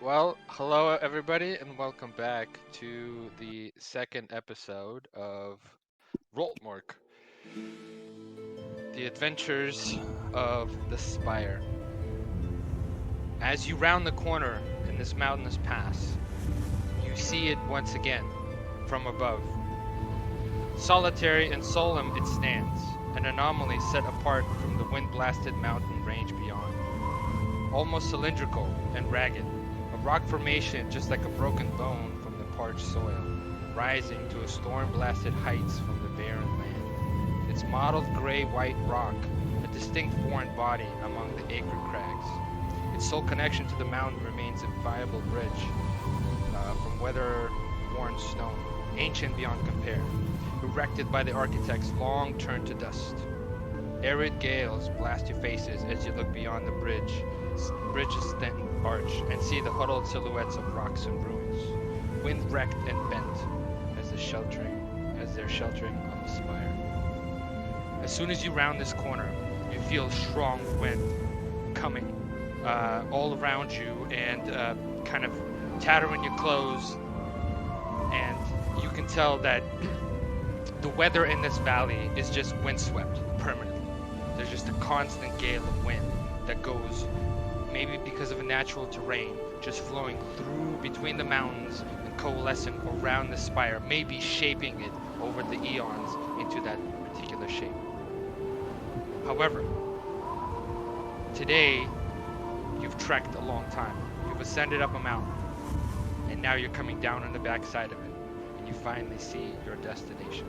Well, hello everybody, and welcome back to the second episode of RULTMOORK, the adventures of the Spire. As you round the corner in this mountainous pass, you see it once again from above. Solitary and solemn it stands, an anomaly set apart from the wind-blasted mountain range beyond. Almost cylindrical and ragged, a rock formation just like a broken bone from the parched soil, rising to a storm-blasted heights from the barren land. Its mottled gray-white rock, a distinct foreign body among the acre crags. Its sole connection to the mountain remains a viable bridge from weather-worn stone, ancient beyond compare, erected by the architects long turned to dust. Arid gales blast your faces as you look beyond the bridge's thin arch, and see the huddled silhouettes of rocks and ruins, wind-wrecked and bent as they're sheltering on the spire. As soon as you round this corner, you feel strong wind coming all around you and kind of tattering your clothes, and you can tell that the weather in this valley is just windswept permanently. There's just a constant gale of wind that goes, maybe because of a natural terrain, just flowing through between the mountains and coalescing around the spire, maybe shaping it over the eons into that particular shape. However, today you've trekked a long time. You've ascended up a mountain, and now you're coming down on the backside of it, and you finally see your destination.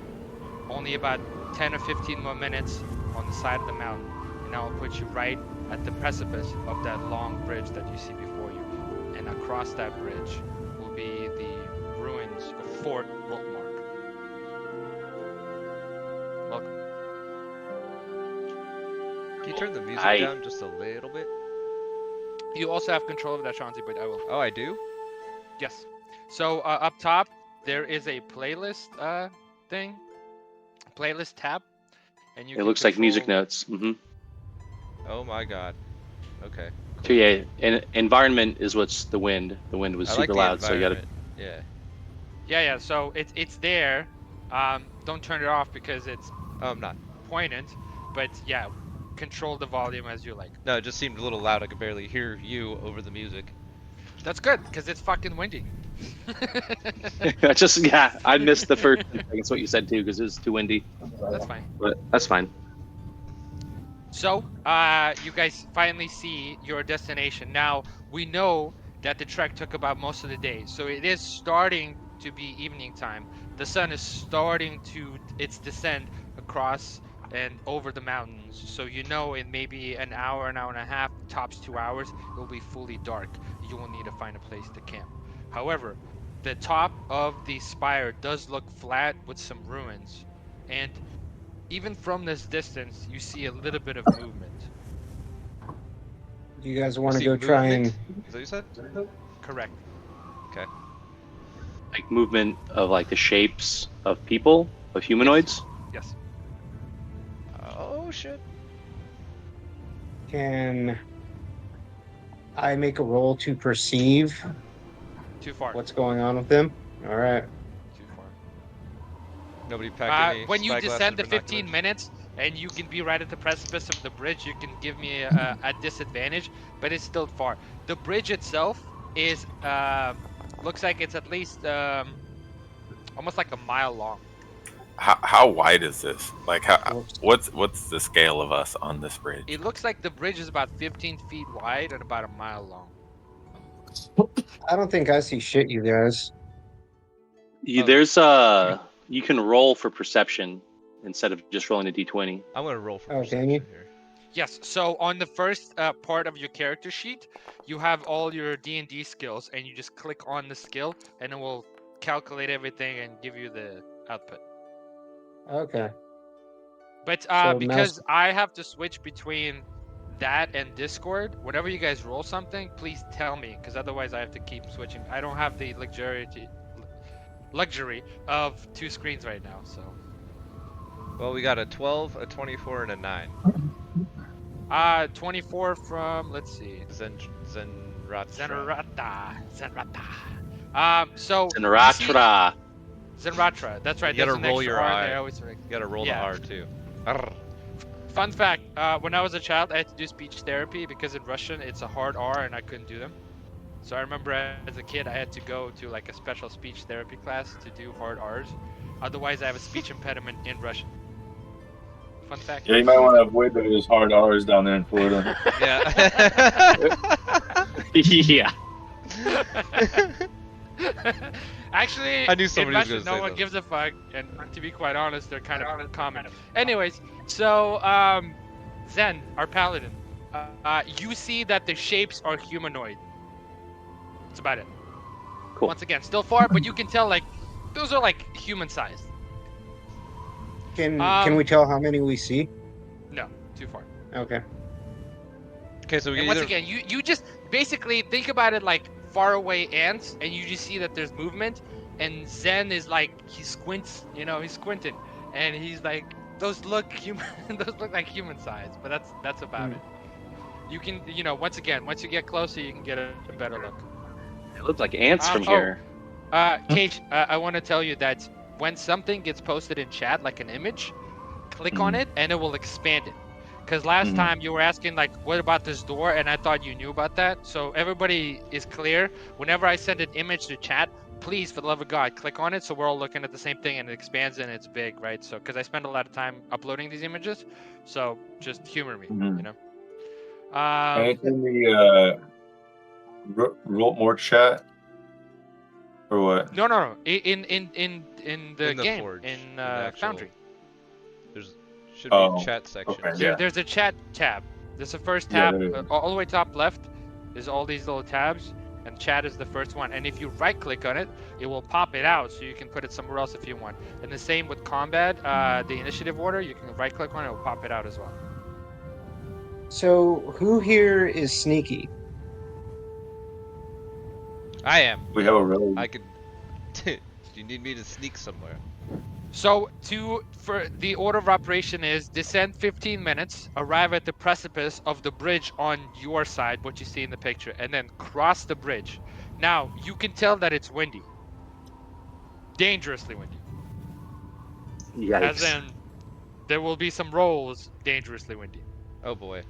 Only about 10 or 15 more minutes on the side of the mountain, and that will put you right at the precipice of that long bridge that you see before you. And across that bridge will be the ruins of Fort RULTMOORK. Welcome. Can you turn the music I- down just a little bit? You also have control of that, Chauncey, but I will. Oh, I do? Yes. So up top, there is a playlist thing, playlist tab, and you It can looks like music control- notes. Oh my god. Okay. So yeah, and environment is what's the wind. The wind was I super like the loud, so you gotta. environment. Yeah. Yeah. So it's there. Don't turn it off because it's Oh, I'm not. poignant, but yeah, control the volume as you like. No, it just seemed a little loud. I could barely hear you over the music. That's good because it's fucking windy. I missed the first 2 seconds what you said too because it was too windy. That's fine. But that's fine. So, you guys finally see your destination. Now, we know that the trek took about most of the day, so it is starting to be evening time. The sun is starting to its descent across and over the mountains. So you know in maybe an hour and a half, tops 2 hours, it will be fully dark. You will need to find a place to camp. However, the top of the spire does look flat with some ruins, and even from this distance, you see a little bit of movement. Do you guys want to See go try and? movement? Is that what you said? Correct. Okay. Like movement of like the shapes of people, of humanoids. Yes. Oh shit. Can I make a roll to perceive Too far. what's going on with them? All right. Too far. Nobody packed any When you spyglasses descend the or 15 binoculars? minutes and you can be right at the precipice of the bridge, you can give me a disadvantage, but it's still far. The bridge itself is looks like it's at least almost like a mile long. How wide is this? Like, Whoops. what's the scale of us on this bridge? It looks like the bridge is about 15 feet wide and about a mile long. I don't think I see shit, you guys. You, Oh. there's you can roll for perception instead of just rolling a d20. I'm gonna roll for Oh, can you? perception here. Yes, so on the first part of your character sheet, you have all your D&D skills, and you just click on the skill, and it will calculate everything and give you the output. Okay. But So because mouse- I have to switch between that and Discord, whenever you guys roll something, please tell me, because otherwise I have to keep switching. I don't have the luxury of 2 screens right now, so. Well, we got a 12, a 24, and a 9. 24 from, let's see. Zen Zenrata. So you see- Zenratra. Zenratra. That's right. You gotta there's an roll extra your R eye. there. I always You gotta roll Yeah. the R too. Arr. Fun fact: when I was a child, I had to do speech therapy because in Russian it's a hard R and I couldn't do them. So I remember as a kid I had to go to like a special speech therapy class to do hard R's. Otherwise, I have a speech impediment in Russian. Fun fact. Yeah, you might want to avoid those hard R's down there in Florida. Yeah. Yeah. Actually, I knew in somebody was Russian, gonna no say one that. gives a fuck, and to be quite honest, they're kind of common. Anyways, so Zen, our paladin, you see that the shapes are humanoid. That's about it. Cool. Once again, still far, but you can tell like those are like human sized. Can we tell how many we see? No, too far. Okay. Okay, so we And can once either again, you just basically think about it like far away ants, and you just see that there's movement. And Zen is like he squints, he's squinting, and he's like those look human, those look like human size, but that's about it. You can, once again, once you get closer, you can get a better look. It looks like ants from Oh. here. Kate, I want to tell you that when something gets posted in chat, like an image, click on it and it will expand it. Because last time you were asking, like, what about this door? And I thought you knew about that. So everybody is clear. Whenever I send an image to chat, please, for the love of God, click on it so we're all looking at the same thing and it expands and it's big, right? So, because I spend a lot of time uploading these images. So just humor me, And it's in the RULTMOORK chat, or what? No. In the in the game, forge, in the actual- Foundry. There's should be Oh, chat section. okay. There, Yeah. There's a chat tab. There's the first Yeah, tab, there is. all the way top left is all these little tabs, and chat is the first one. And if you right click on it, it will pop it out, so you can put it somewhere else if you want. And the same with combat, the initiative order, you can right click on it, it will pop it out as well. So who here is sneaky? I am. We have a really. I could. Do you need me to sneak somewhere? So for the order of operation is descend 15 minutes, arrive at the precipice of the bridge on your side, what you see in the picture, and then cross the bridge. Now you can tell that it's windy, dangerously windy. As Yikes. in, there will be some rolls dangerously windy. Oh boy.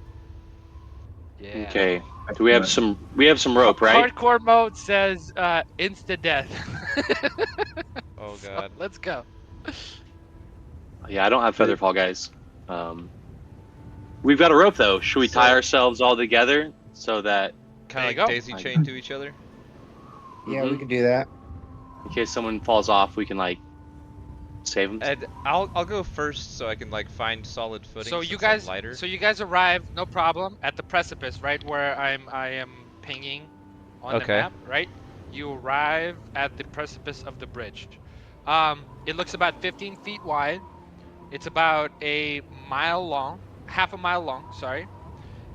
Yeah. Okay. Do we have some? We have some rope, right? Hardcore mode says insta death. Oh So, god. let's go. Yeah, I don't have feather fall, guys. We've got a rope though. Should we tie ourselves all together so that Kind There of you like go. daisy chained to each other. Yeah, we could do that. in case someone falls off, we can like save them? And I'll go first so I can like find solid footing. So since you I'm guys, lighter. arrive, no problem, at the precipice, right where I am pinging on the Okay. map, right? You arrive at the precipice of the bridge. It looks about 15 feet wide. It's about a mile long, half a mile long, sorry.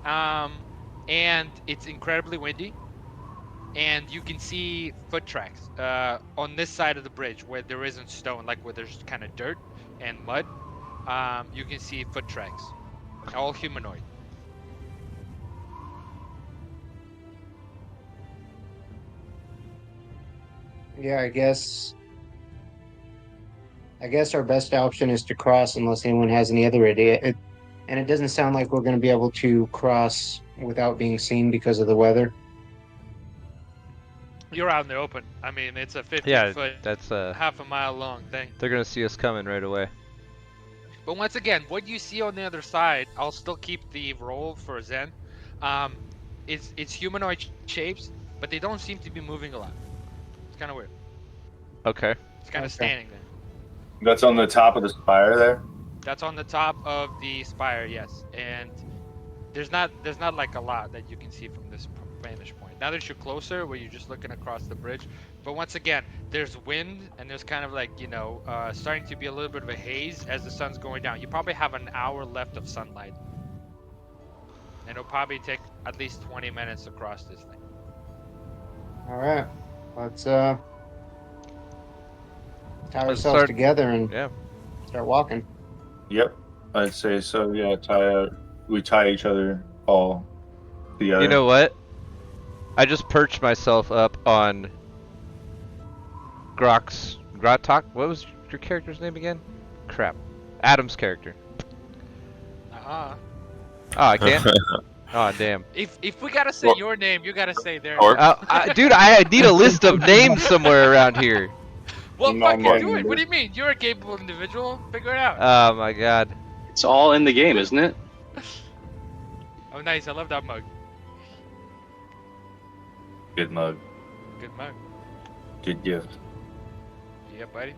And it's incredibly windy. And you can see foot tracks on this side of the bridge where there isn't stone, like where there's kind of dirt and mud. You can see foot tracks, all humanoid. Yeah, I guess our best option is to cross unless anyone has any other idea. And it doesn't sound like we're going to be able to cross without being seen because of the weather. You're out in the open. I mean, it's a 50 Yeah, foot, that's half a mile long thing. they're gonna see us coming right away. But once again, what you see on the other side, I'll still keep the roll for Zen. It's humanoid shapes, but they don't seem to be moving a lot. It's kind of weird. Okay. It's kind of Okay. standing there. That's on the top of the spire there. That's on the top of the spire, yes. And there's not like a lot that you can see from this vantage point. Now that you're closer, where you're just looking across the bridge, but once again, there's wind and there's kind of like starting to be a little bit of a haze as the sun's going down. You probably have an hour left of sunlight, and it'll probably take at least 20 minutes to cross this thing. All right, let's tie ourselves start- together and Yeah. start walking. Yep, I'd say so. Yeah, we tie each other all together. You know what? I just perched myself up on Grotok. What was your character's name again? Crap. Adam's character. Uh-huh. Oh, I can't? Oh, damn. If we gotta say Well- your name, you gotta say their Or- name. Dude, I need a list of names somewhere around here. Well, No, fucking Martin, do it. dude. What do you mean? You're a capable individual. Figure it out. Oh my god. It's all in the game, isn't it? Oh, nice. I love that mug. Good mug. Good mug. Good gift. Yeah, buddy.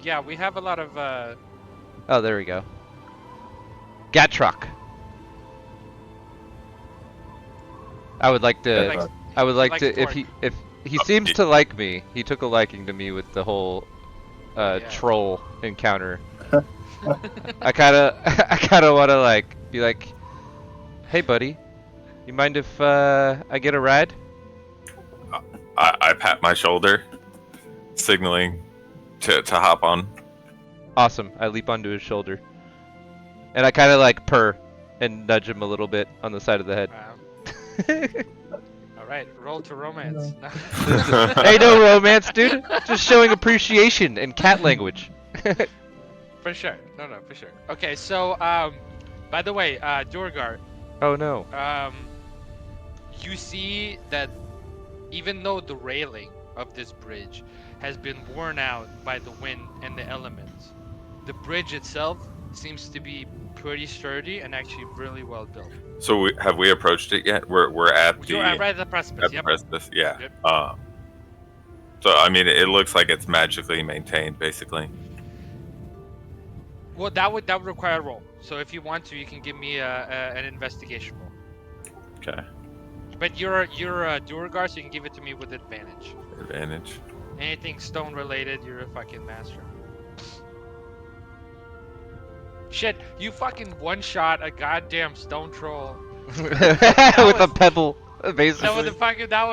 Yeah, we have a lot of Oh, there we go. Gatrok. I would like to. Likes- I would like likes to. torque. If he seems to like me, he took a liking to me with the whole Yeah. troll encounter. I kind of want to like be like, hey buddy, you mind if I get a ride? I pat my shoulder, signaling to hop on. Awesome. I leap onto his shoulder, and I kind of like purr and nudge him a little bit on the side of the head. All right, roll to romance. Hey, no romance, dude. Just showing appreciation and cat language. For sure. No, for sure. Okay, so by the way, Durgar, Oh no. you see that even though the railing of this bridge has been worn out by the wind and the elements, the bridge itself seems to be pretty sturdy and actually really well built. So have we approached it yet? We're at the You're right at the precipice. at the Yep. precipice. Yeah. Yep. So I mean, it looks like it's magically maintained, basically. Well, that would require a roll. So if you want to, you can give me an investigation roll. Okay. But you're a Durgar, so you can give it to me with advantage. Advantage. Anything stone related, you're a fucking master. Shit, you fucking one-shot a goddamn stone troll. With a pebble, basically. That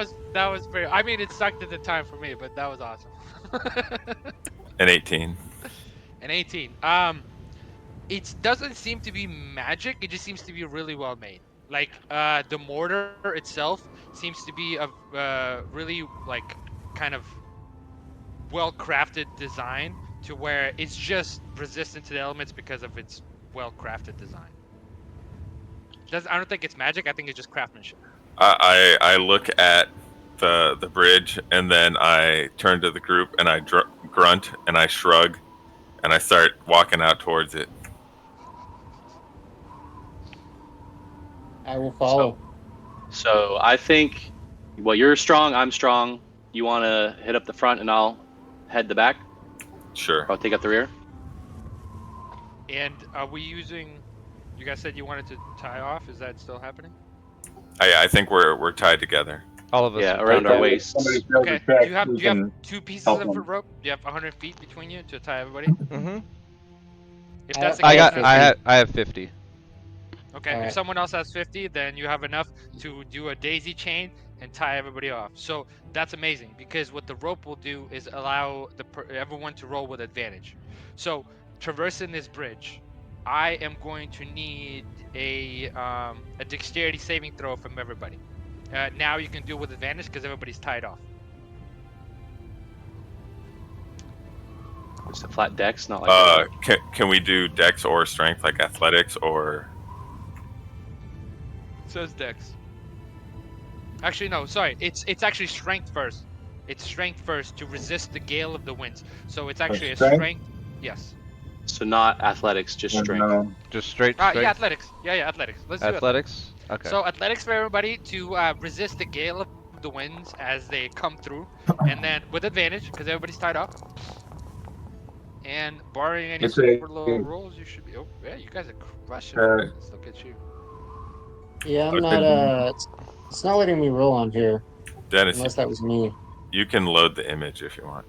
was very. I mean, it sucked at the time for me, but that was awesome. An 18. An 18. It doesn't seem to be magic. It just seems to be really well made. Like the mortar itself seems to be a really like kind of well crafted design to where it's just resistant to the elements because of its well crafted design. I don't think it's magic. I think it's just craftsmanship. I look at the bridge, and then I turn to the group and I grunt and I shrug, and I start walking out towards it. I will follow. So I think, well, you're strong. I'm strong. You want to hit up the front, and I'll head the back. Sure. I'll take up the rear. And are we using? You guys said you wanted to tie off. Is that still happening? I think we're tied together. All of us. Yeah, around our waists. Somebody fails Okay. the check, Do you have we two can pieces help of them. rope? Do you have 100 feet between you to tie everybody? Mm-hmm. If that's the I case, got- then- I have 50. Okay, if Alright. someone else has 50, then you have enough to do a daisy chain and tie everybody off. So that's amazing because what the rope will do is allow everyone to roll with advantage. So traversing this bridge, I am going to need a dexterity saving throw from everybody. Now you can do it with advantage because everybody's tied off. It's a flat dex, not like. Can we do dex or strength, like athletics or? It says dex. Actually, no, sorry. It's actually strength first. It's strength first to resist the gale of the winds. So it's actually a strength? strength. Yes. So not athletics, just strength. No. Just straight. Yeah, straight athletics. Yeah, athletics. Let's do athletics. Okay. So athletics for everybody to resist the gale of the winds as they come through, and then with advantage because everybody's tied up. And barring any It's super a- low rolls, you should be. Oh, yeah, you guys are crushing. Uh, it. Let's look at you. Yeah, I'm Okay. not. It's not letting me roll on here Dennis, unless that was me. you can load the image if you want.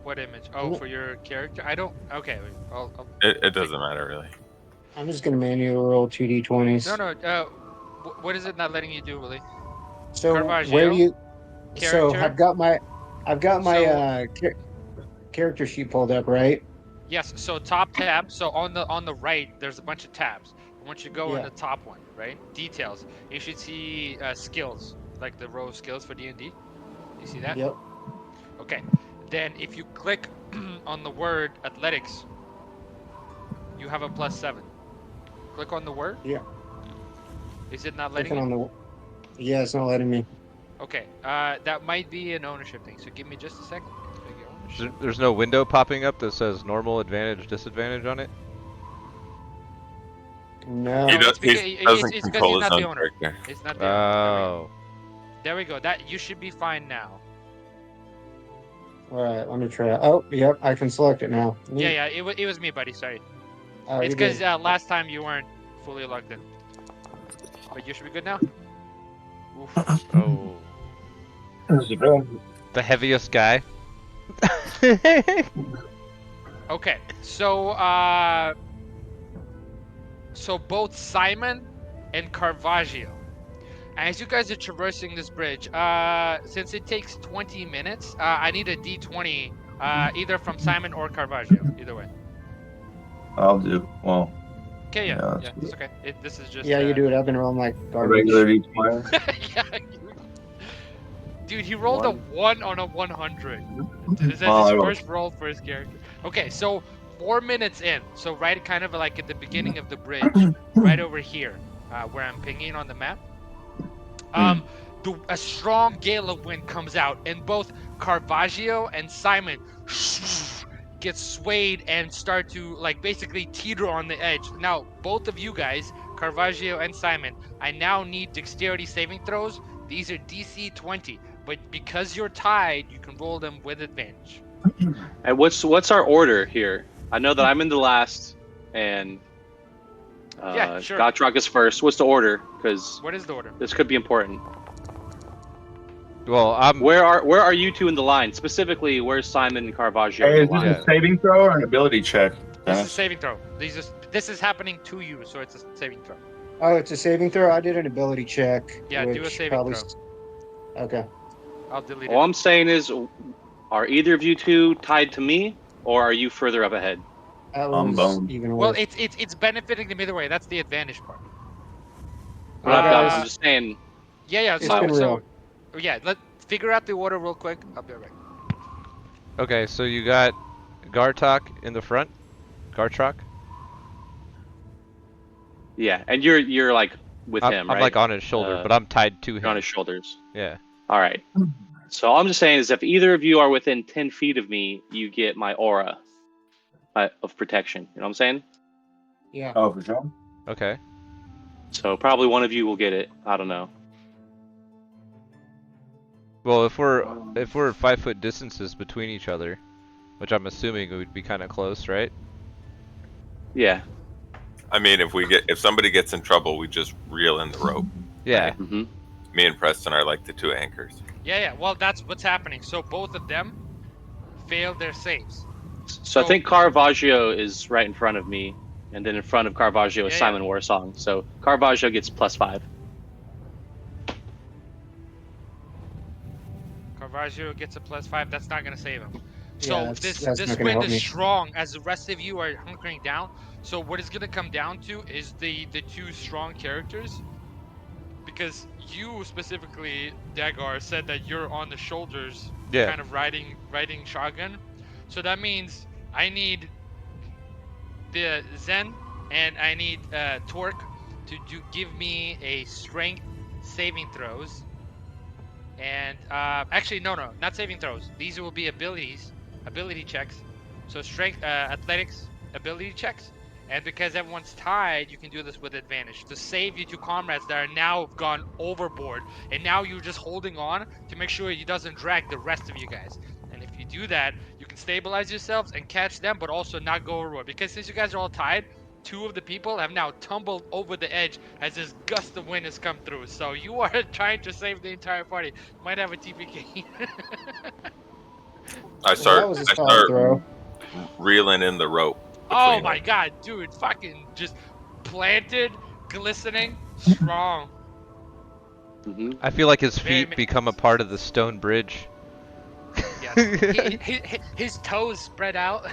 What image? Oh, Well- for your character? I don't. Okay, wait, I'll It doesn't matter really. I'm just gonna manually roll 2d20s. No. What is it not letting you do, Willie? So Caravaggio? where do you? So Character? I've got my So- character sheet pulled up, right? Yes. So top tab. So on the right, there's a bunch of tabs. Once you go in Yeah. the top one, right? Details. You should see skills, like the row of skills for D&D. You see that? Yep. Okay. Then if you click on the word athletics, you have a +7. Click on the word. Yeah. Is it not letting Clicking you? on the. Yeah, it's not letting me. Okay. That might be an ownership thing. So give me just a second. Configure ownership. There's no window popping up that says normal, advantage, disadvantage on it? No. He, No, it's because doesn't it's because control he's his not the own owner. character. It's not the owner. Oh. There we go. That you should be fine now. All right, let me try. Oh, yep, I can select it now. Yeah, Neat. yeah. It was me, buddy. Sorry. Oh, It's you because did. last time you weren't fully logged in. But you should be good now. Oof. Oh. The heaviest guy. Okay, so both Simon and Caravaggio, as you guys are traversing this bridge, since it takes 20 minutes, I need a D20, either from Simon or Caravaggio, either way. I'll do. Well, Okay, Yeah, yeah, that's yeah, good. it's okay. This is just Yeah, you do it. I've been rolling like a garbage. regular D20. Yeah, dude, he rolled a 1 on a 100. Is that Well, his I rolled- first roll for his character? Okay, so 4 minutes in, so right kind of like at the beginning of the bridge, right over here, where I'm pinging on the map. A strong gale of wind comes out, and both Caravaggio and Simon get swayed and start to like basically teeter on the edge. Now, both of you guys, Caravaggio and Simon, I now need dexterity saving throws. These are DC 20, but because you're tied, you can roll them with advantage. And what's our order here? I know that I'm in the last, and Yeah, sure. Gotrok is first. What's the order? Because What is the order? this could be important. Well, I'm. Where are you two in the line? Specifically, where's Simon and Caravaggio Hey, in is the this line? Yeah. a saving throw or an ability check? This is Dennis? saving throw. This is happening to you, so it's a saving throw. Oh, it's a saving throw. I did an ability check. Yeah, do a which saving probably throw. Okay. I'll delete All it. I'm saying is, are either of you two tied to me, or are you further up ahead? That I'm was boned. even Well, worse. it's benefiting them either way. That's the advantage part. Well, guys, I'm just saying. Yeah. it's So been real. yeah, let's figure out the order real quick. I'll be right back. Okay, so you got Gartok in the front? Gartrok? Yeah, and you're like with him, I'm right? like on his shoulder, but I'm tied to You're on him. his shoulders. Yeah. All right. So all I'm just saying is, if either of you are within 10 feet of me, you get my aura of protection. You know what I'm saying? Yeah. Oh, for sure. Okay. So probably one of you will get it. I don't know. Well, if we're 5 foot distances between each other, which I'm assuming would be kind of close, right? Yeah. I mean, if somebody gets in trouble, we just reel in the rope. Yeah. hmm Me and Preston are like the two anchors. Yeah. Well, that's what's happening. So both of them failed their saves. So I think Caravaggio is right in front of me, and then in front of Caravaggio is Yeah, Simon Warsong. So Caravaggio gets +5. Caravaggio gets a +5. That's not gonna save him. Yeah, So that's this not gonna wind help is me. strong as the rest of you are hunkering down. So what it's gonna come down to is the two strong characters, because you specifically, Dagar, said that you're on the shoulders, Yeah. kind of riding shotgun. So that means I need the Zen and I need Torque to give me a strength saving throws. And actually, no, not saving throws. These will be ability checks. So strength, athletics, ability checks. And because everyone's tied, you can do this with advantage to save your two comrades that are now gone overboard. And now you're just holding on to make sure it doesn't drag the rest of you guys. And if you do that, you can stabilize yourselves and catch them, but also not go overboard. Because since you guys are all tied, two of the people have now tumbled over the edge as this gust of wind has come through. So you are trying to save the entire party. Might have a TPK. I That was a solid start throw. reeling in the rope. Oh between my us. god, dude, fucking just planted, glistening, strong. hmm I feel like his Very feet become a part of the stone bridge. Yes. His toes spread out.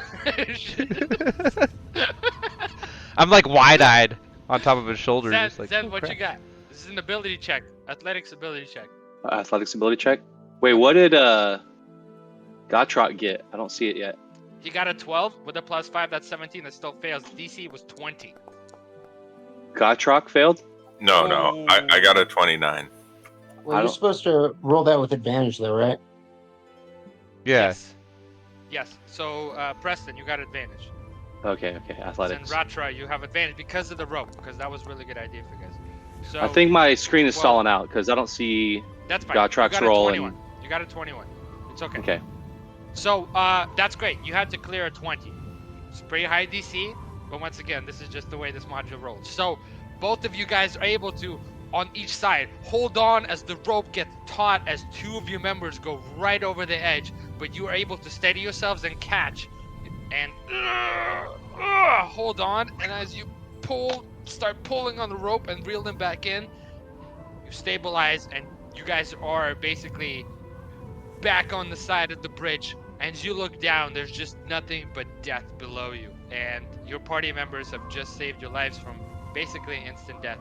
I'm like wide-eyed on top of his shoulder, Zed, just like. Zed, "Oh, what you crap." got? This is an ability check. Athletics ability check. Athletics ability check. Wait, what did Gotrot get? I don't see it yet. He got a 12 with a +5. That's 17. That still fails. DC was 20. Gotrot failed? No, no. I got a 29. Well, I you're don't- supposed to roll that with advantage, though, right? Yeah. Yes. Yes. So, Preston, you got advantage. Okay, And athletics. Ratra, you have advantage because of the rope, because that was a really good idea for you guys. So I think my screen is well, stalling out because I don't see that's fine. Gotrot's You got a roll 21. and You got a 21. It's okay. okay. So, that's great. You had to clear a 20. It's pretty high DC, but once again, this is just the way this module rolls. So, both of you guys are able to, on each side, hold on as the rope gets taut as two of your members go right over the edge, but you are able to steady yourselves and catch and hold on, and as you start pulling on the rope and reel them back in, you stabilize, and you guys are basically back on the side of the bridge. And as you look down, there's just nothing but death below you, and your party members have just saved your lives from basically instant death.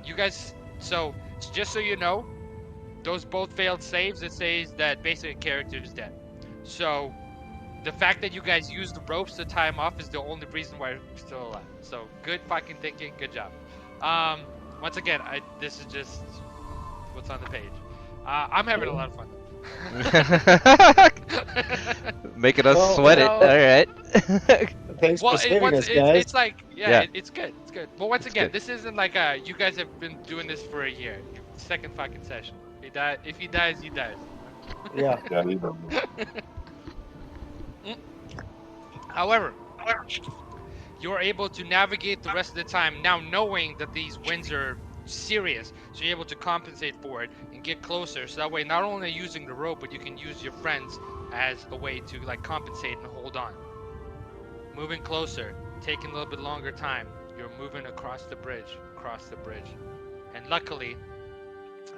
You guys, so just so you know, those both failed saves. It says that basically character is dead. So the fact that you guys used the ropes to tie him off is the only reason why we're still alive. So good fucking thinking, good job. Once again, this is just what's on the page. I'm having a lot of fun though. Making us Well, sweat it. no. All right. Thanks Well, for saving us, it's guys. like Yeah. it's good, it's good. But once It's again, good. this isn't like you guys have been doing this for a year. Second fucking session. If he dies, he dies. Yeah. Yeah, leave them. However, you're able to navigate the rest of the time now knowing that these winds are serious, so you're able to compensate for it and get closer, so that way not only are you using the rope, but you can use your friends as a way to like compensate and hold on. Moving closer, taking a little bit longer time, you're moving across the bridge, and luckily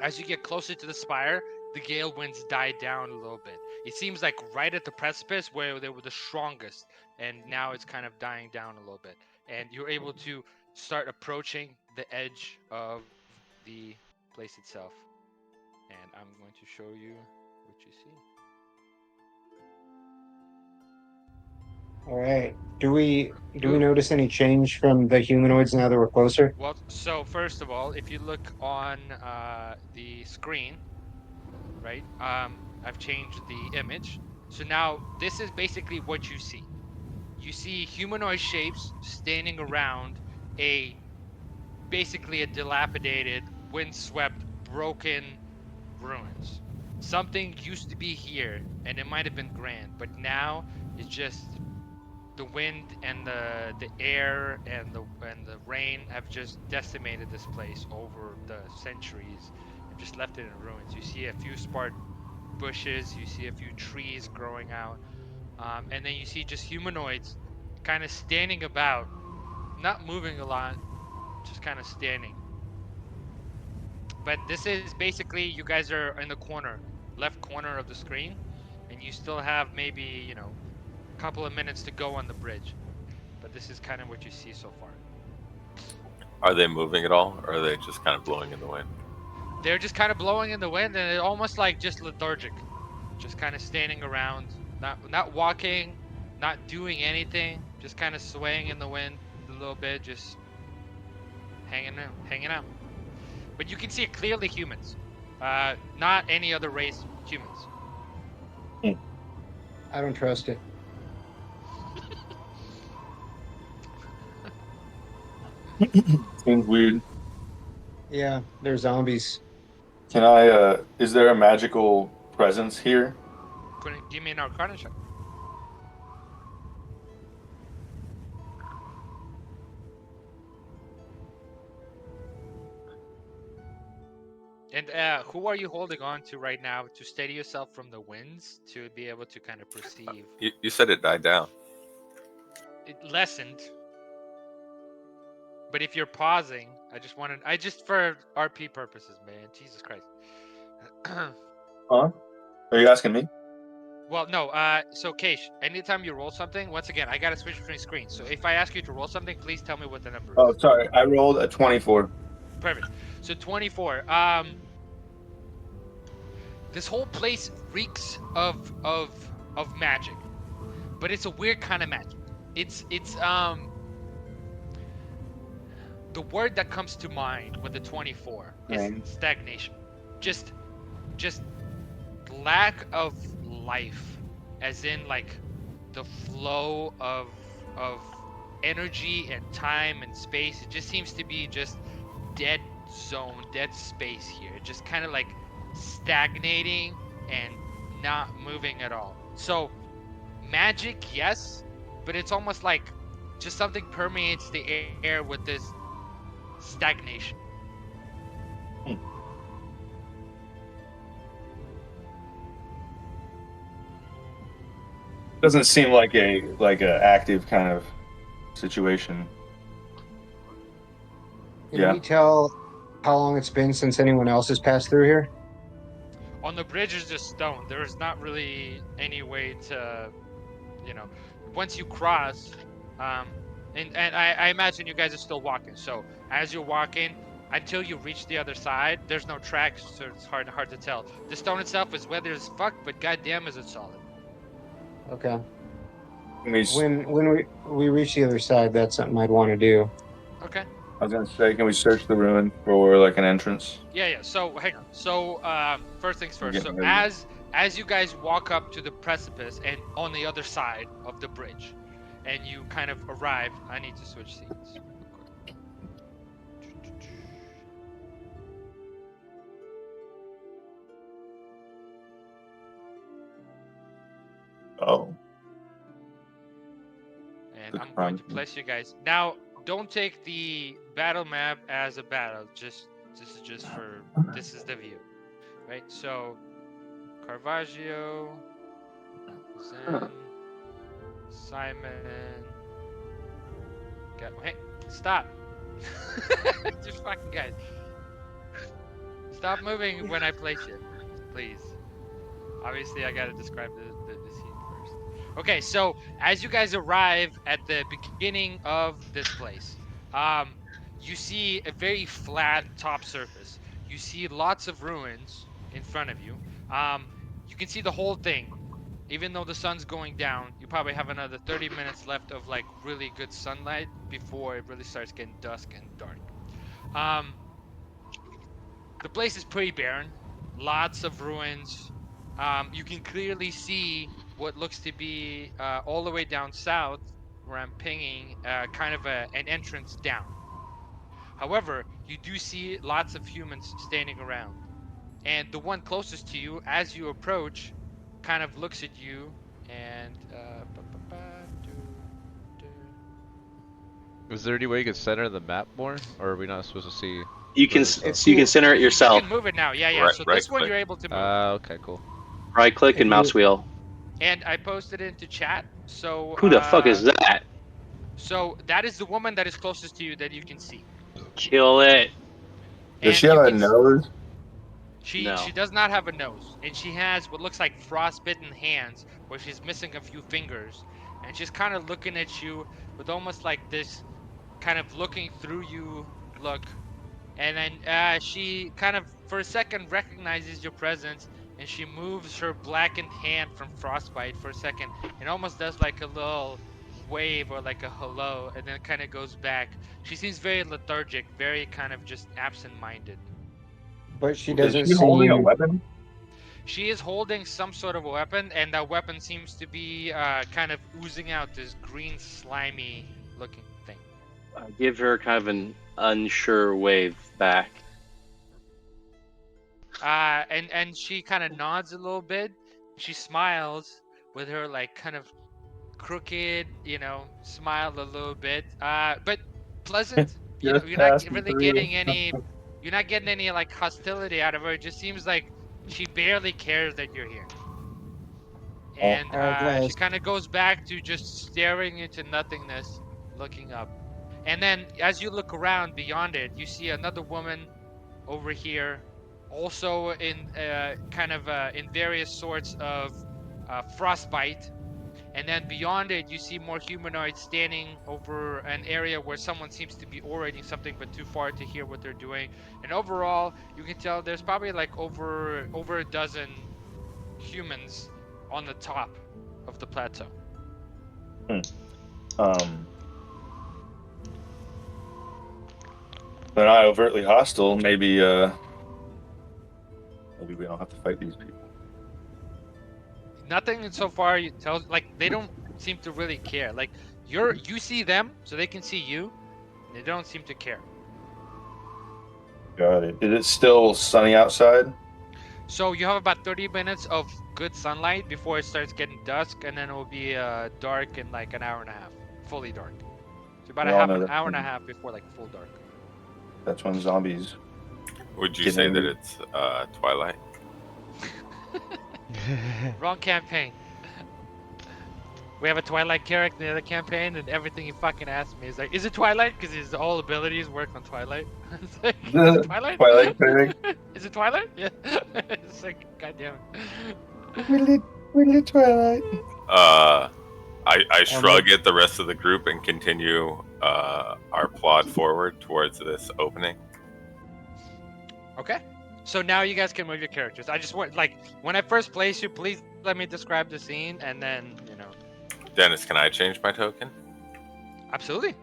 as you get closer to the spire, the gale winds die down a little bit. It seems like right at the precipice where they were the strongest, and now it's kind of dying down a little bit. And you're able to start approaching the edge of the place itself. And I'm going to show you what you see. All right. Do we notice any change from the humanoids now that we're closer? Well, so first of all, if you look on the screen, right? I've changed the image. So now this is basically what you see. You see humanoid shapes standing around basically a dilapidated, windswept, broken ruins. Something used to be here, and it might have been grand, but now it's just the wind and the air and the rain have just decimated this place over the centuries and just left it in ruins. You see a few sparse bushes, you see a few trees growing out, and then you see just humanoids kind of standing about, not moving a lot, just kind of standing. But this is basically, you guys are in the left corner of the screen, and you still have maybe, a couple of minutes to go on the bridge. But this is kind of what you see so far. Are they moving at all, or are they just kind of blowing in the wind? They're just kind of blowing in the wind, and it's almost like just lethargic, just kind of standing around, not walking, not doing anything, just kind of swaying in the wind a little bit, just hanging out. But you can see clearly humans, not any other race humans. I don't trust it. Seems weird. Yeah, they're zombies. Can I, is there a magical presence here? Couldn't give me an Arcana check. And who are you holding on to right now to steady yourself from the winds to be able to kind of perceive? You said it died down. It lessened. But if you're pausing, I just for RP purposes, man. Jesus Christ. Huh? Are you asking me? Well, no. So Keish, anytime you roll something, once again, I gotta switch between screens. So if I ask you to roll something, please tell me what the number is. Oh, sorry. I rolled a 24. Perfect. So 24. This whole place reeks of magic, but it's a weird kind of magic. It's the word that comes to mind with the 24 is Right. stagnation. Just lack of life, as in like the flow of energy and time and space. It just seems to be just dead zone, dead space here. Just kind of like stagnating and not moving at all. So magic, yes, but it's almost like just something permeates the air with this stagnation. Doesn't seem like a active kind of situation. Can Yeah. we tell how long it's been since anyone else has passed through here? On the bridge is just stone. There's not really any way to, once you cross, and I imagine you guys are still walking. So as you're walking, until you reach the other side, there's no tracks, so it's hard to tell. The stone itself is weathered as fuck, but goddamn is it solid. Okay. I When we reach the other side, that's something I'd want to do. Okay. was gonna say, can we search the ruin for like an entrance? Yeah. So hang on. So first things I'm first. getting So ready. as you guys walk up to the precipice and on the other side of the bridge, and you kind of arrive. I need to switch seats. Oh. And The I'm going to crime. place you guys. Now, don't take the battle map as a battle. This is the view, right? So, Caravaggio, Zen, Simon. Hey, stop! Just fucking guys. Stop moving when I place you, please. Obviously, I gotta describe the scene first. Okay, so as you guys arrive at the beginning of this place, you see a very flat top surface. You see lots of ruins in front of you. You can see the whole thing. Even though the sun's going down, you probably have another 30 minutes left of like really good sunlight before it really starts getting dusk and dark. The place is pretty barren. Lots of ruins. You can clearly see what looks to be all the way down south, where I'm pinging, kind of an entrance down. However, you do see lots of humans standing around. And the one closest to you, as you approach, kind of looks at you and. Is there any way you could center the map more, or are we not supposed to see? You can further stuff? you can center it You yourself. can move it now. Yeah. Right- So right this one click. you're able to move. Okay, cool. Right click and If mouse you- wheel. And I posted it into chat. So. Who the fuck is that? So that is the woman that is closest to you that you can see. Kill it. Does And she have you a can nose? She No. does not have a nose, and she has what looks like frostbitten hands, where she's missing a few fingers, and she's kind of looking at you with almost like this, kind of looking through you look, and then she kind of for a second recognizes your presence, and she moves her blackened hand from frostbite for a second, and almost does like a little wave or like a hello, and then kind of goes back. She seems very lethargic, very kind of just absent-minded. But she Is doesn't she holding a seem. weapon? She is holding some sort of a weapon, and that weapon seems to be kind of oozing out this green, slimy looking thing. I give her kind of an unsure wave back. And she kind of nods a little bit. She smiles with her like kind of crooked, smile a little bit. But pleasant. Just You're not passing really through. getting any. You're not getting any like hostility out of her. It just seems like she barely cares that you're here. And Alright, she guys. kind of goes back to just staring into nothingness, looking up. And then as you look around beyond it, you see another woman over here, also in in various sorts of frostbite. And then beyond it, you see more humanoids standing over an area where someone seems to be orating something, but too far to hear what they're doing. And overall, you can tell there's probably like over a dozen humans on the top of the plateau. They're not overtly hostile. Maybe we don't have to fight these people. Nothing so far tells like they don't seem to really care. Like you see them, so they can see you. And they don't seem to care. Got it. Is it still sunny outside? So you have about 30 minutes of good sunlight before it starts getting dusk, and then it will be dark in like an hour and a half, fully dark. So about We a all half know an that hour and a when- half before like full dark. That's when zombies. Would you Get say in. that it's Twilight? Wrong campaign. We have a Twilight character in the other campaign, and everything he fucking asks me is like, "Is it Twilight?" Because his all abilities work on Twilight. It's like, is it Twilight? Twilight thing. Is it Twilight? Yeah. It's like, goddamn it. Will it Twilight? I shrug at the rest of the group and continue our plod forward towards this opening. Okay. So now you guys can move your characters. I just want, like, when I first place you, please let me describe the scene, and then, you know. Dennis, can I change my token? Absolutely.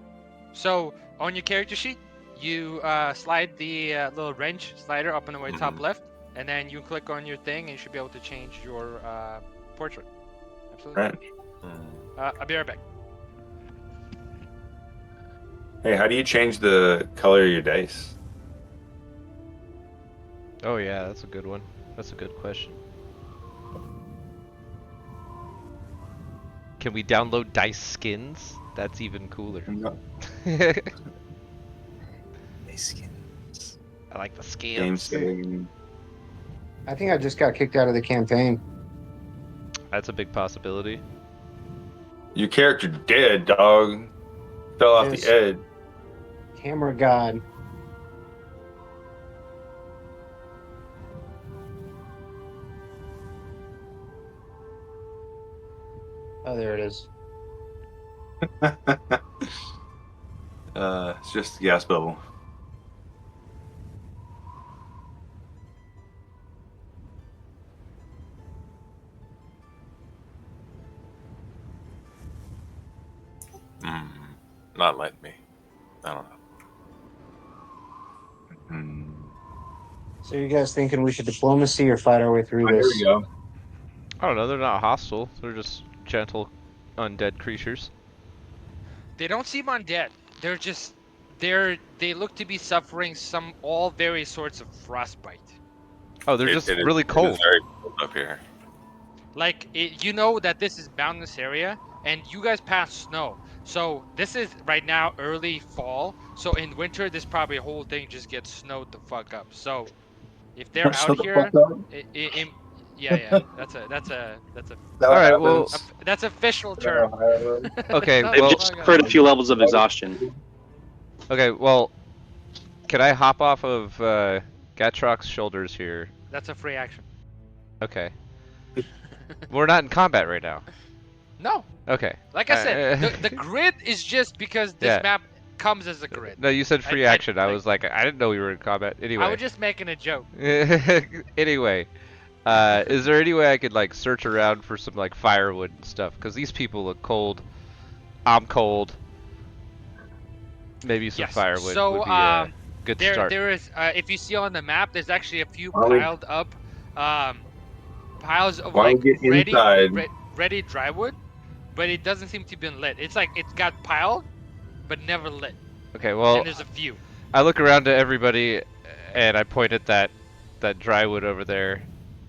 So on your character sheet, you slide the little wrench slider up in the way top left, and then you click on your thing, and you should be able to change your portrait. Absolutely. Right. I'll be right back. Hey, how do you change the color of your dice? Oh yeah, that's a good one. That's a good question. Can we download dice skins? That's even cooler. No. I like the Game skins. setting. I think I just got kicked out of the campaign. That's a big possibility. Your character dead, dog. Fell off Yes. the edge. Camera God. Oh, there it is. It's just a gas bubble. Not letting me. I don't know. Hmm. So you guys thinking we should diplomacy or fight our way through Oh, here this? we go. I don't know, they're not hostile. They're just gentle undead creatures. They don't seem undead. They're just they look to be suffering all various sorts of frostbite. Oh, they're It- just it is- really it is cold. very cold up here. Like you know that this is mountainous area, and you guys pass snow. So this is right now early fall. So in winter, this probably a whole thing just gets snowed the fuck up. So if they're Shut out the here, fuck up. yeah, that's a All right, well, that's official term. Okay, No, They've well- just incurred a few levels of exhaustion. Okay, well, can I hop off of Gatrock's shoulders here? That's a free action. Okay. We're not in combat right now. No, Okay. like I said, the grid is just because this Yeah. map comes as a grid. No, you said free I- action. I like- was like, I didn't know we were in combat. Anyway. I was just making a joke. Anyway, is there any way I could like search around for some like firewood and stuff? Because these people look cold. I'm cold. Maybe some Yes. firewood So, would be a good start. There is, if you see on the map, there's actually a few Why don't we- piled up, piles of Why don't like we get ready, inside? ready dry wood, but it doesn't seem to be lit. It's like it's got piled, but never lit. Okay, well, And there's a few. I look around to everybody, and I point at that dry wood over there,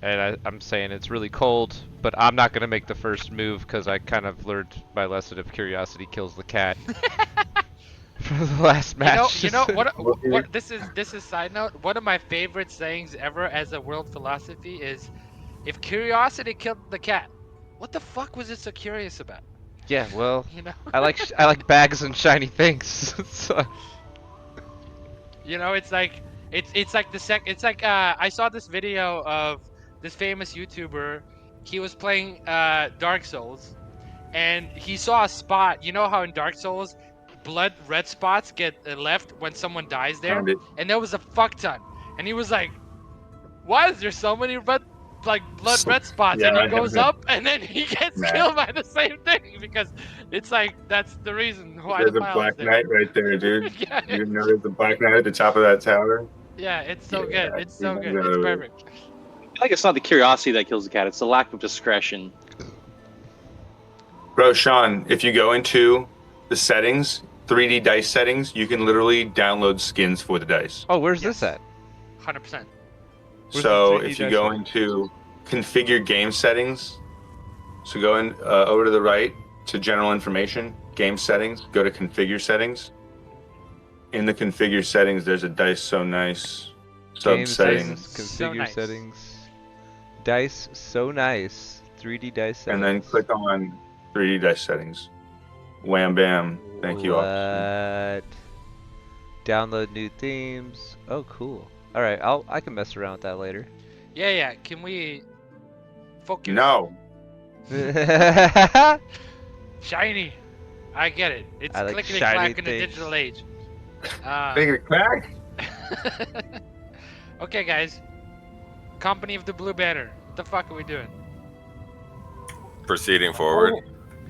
and I'm saying it's really cold, but I'm not gonna make the first move because I kind of learned my lesson of curiosity kills the cat from the last match. You know what? This is side note. One of my favorite sayings ever as a world philosophy is, if curiosity killed the cat, what the fuck was it so curious about? Yeah, well, You know. I like bags and shiny things. So, You know, it's like it's like I saw this video of this famous YouTuber, he was playing Dark Souls, and he saw a spot. You know how in Dark Souls, red spots get left when someone dies there, Found it. and there was a fuck ton. And he was like, "Why is there so many blood red spots?" Yeah, And he I have goes that. up, and then he gets Nah. killed by the same thing because it's like that's the reason why There's the a pile is Black there. Knight right there, dude. Yeah, You didn't know there's a Black Knight at the top of that tower? yeah, it's so good. It's so you good. know. It's perfect. I feel like it's not the curiosity that kills the cat; it's the lack of discretion. Bro, Sean, if you go into the settings, 3D dice settings, you can literally download skins for the dice. Oh, where's Yes. this at? 100%. Where's So the 3D if you dice go settings? into configure game settings, so go in over to the right to general information, game settings, go to configure settings. In the configure settings, there's a dice so nice Game sub-setting, settings, So configure nice. settings, dice so nice, 3D dice settings. and then click on 3D dice settings. Wham bam. Thank you, officer. What? Download new themes. Oh, cool. All right, I can mess around with that later. Yeah. Can we focus? No. Shiny. I get it. It's I like clickety shiny clack in the things. digital age. Make it crack. Okay, guys. Company of the Blue Banner. What the fuck are we doing? Proceeding forward.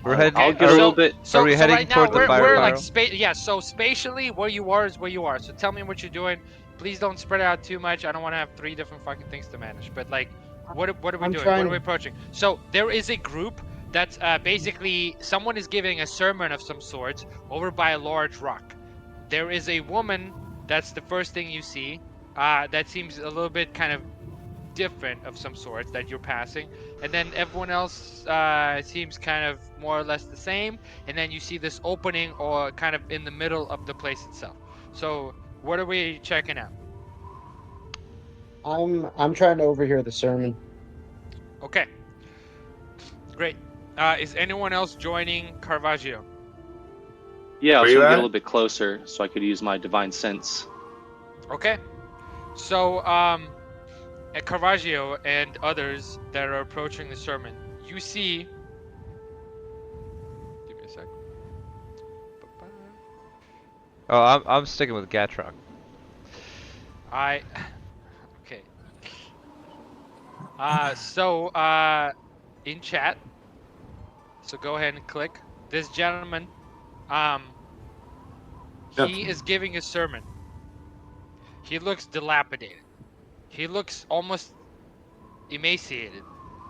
We're heading. I'll get a are, little bit. So, Are we so heading right now toward the fire we're like pyro? so spatially where you are is where you are. So tell me what you're doing. Please don't spread out too much. I don't want to have 3 different fucking things to manage. But like, what are we I'm doing? trying- What are we approaching? So there is a group that's basically someone is giving a sermon of some sort over by a large rock. There is a woman. That's the first thing you see. That seems a little bit kind of different of some sort that you're passing, and then everyone else seems kind of more or less the same, and then you see this opening or kind of in the middle of the place itself. So what are we checking out? I'm trying to overhear the sermon. Okay, great. Is anyone else joining Caravaggio? Yeah, I was Where you gonna get a at? little bit closer so I could use my divine sense. Okay, so at Caravaggio and others that are approaching the sermon, you see, give me a sec. Oh, I'm sticking with Gatron. Okay. In chat, so go ahead and click. This gentleman, he is giving a sermon. He looks dilapidated. He looks almost emaciated.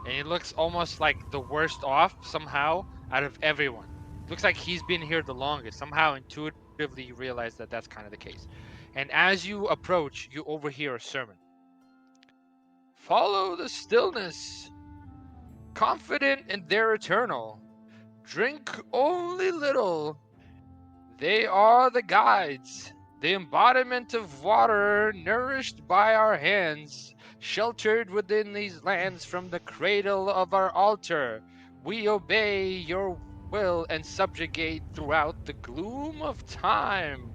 And he looks almost like the worst off somehow out of everyone. Looks like he's been here the longest. Somehow intuitively you realize that that's kind of the case. And as you approach, you overhear a sermon. Follow the stillness, confident in their eternal. Drink only little. They are the guides, the embodiment of water nourished by our hands, sheltered within these lands from the cradle of our altar. We obey your will and subjugate throughout the gloom of time.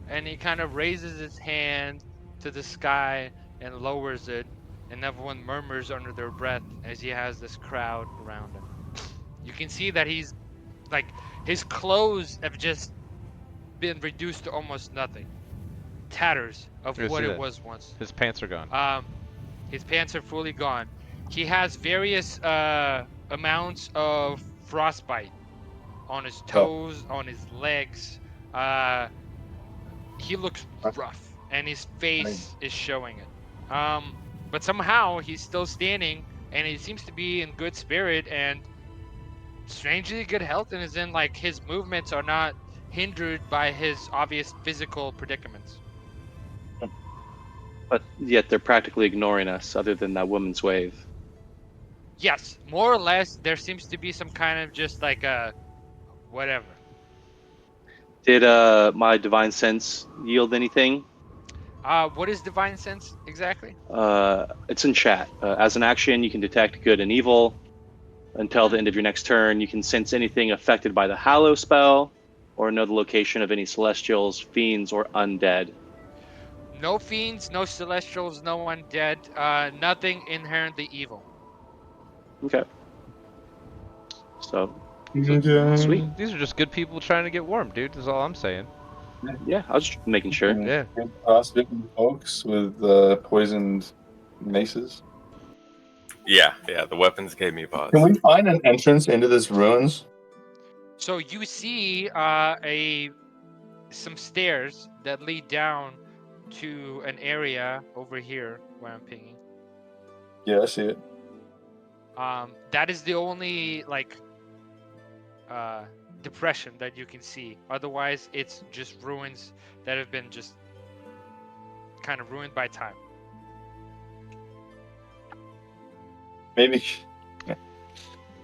And he kind of raises his hand to the sky and lowers it, and everyone murmurs under their breath as he has this crowd around him. You can see that he's like his clothes have just been reduced to almost nothing. Tatters of I what see it that. was once. His pants are gone. His pants are fully gone. He has various amounts of frostbite on his toes, on his legs. He looks rough, and his face is showing it. But somehow he's still standing, and he seems to be in good spirit and strangely good health, and is in like his movements are not hindered by his obvious physical predicaments. But yet they're practically ignoring us, other than that woman's wave. Yes, more or less, there seems to be some kind of just like a whatever. Did my divine sense yield anything? What is divine sense exactly? It's in chat. As an action, you can detect good and evil. Until the end of your next turn, you can sense anything affected by the Hallow spell, or know the location of any celestials, fiends, or undead. No fiends, no celestials, no undead, nothing inherently evil. Okay. So, Sweet. These are just good people trying to get warm, dude. Is all I'm saying. yeah, I was just making sure. Yeah. Frostbitten folks with poisoned maces. Yeah, the weapons gave me pause. Can we find an entrance into this ruins? So you see some stairs that lead down to an area over here where I'm pinging. Yeah, I see it. That is the only depression that you can see. Otherwise, it's just ruins that have been just kind of ruined by time. Maybe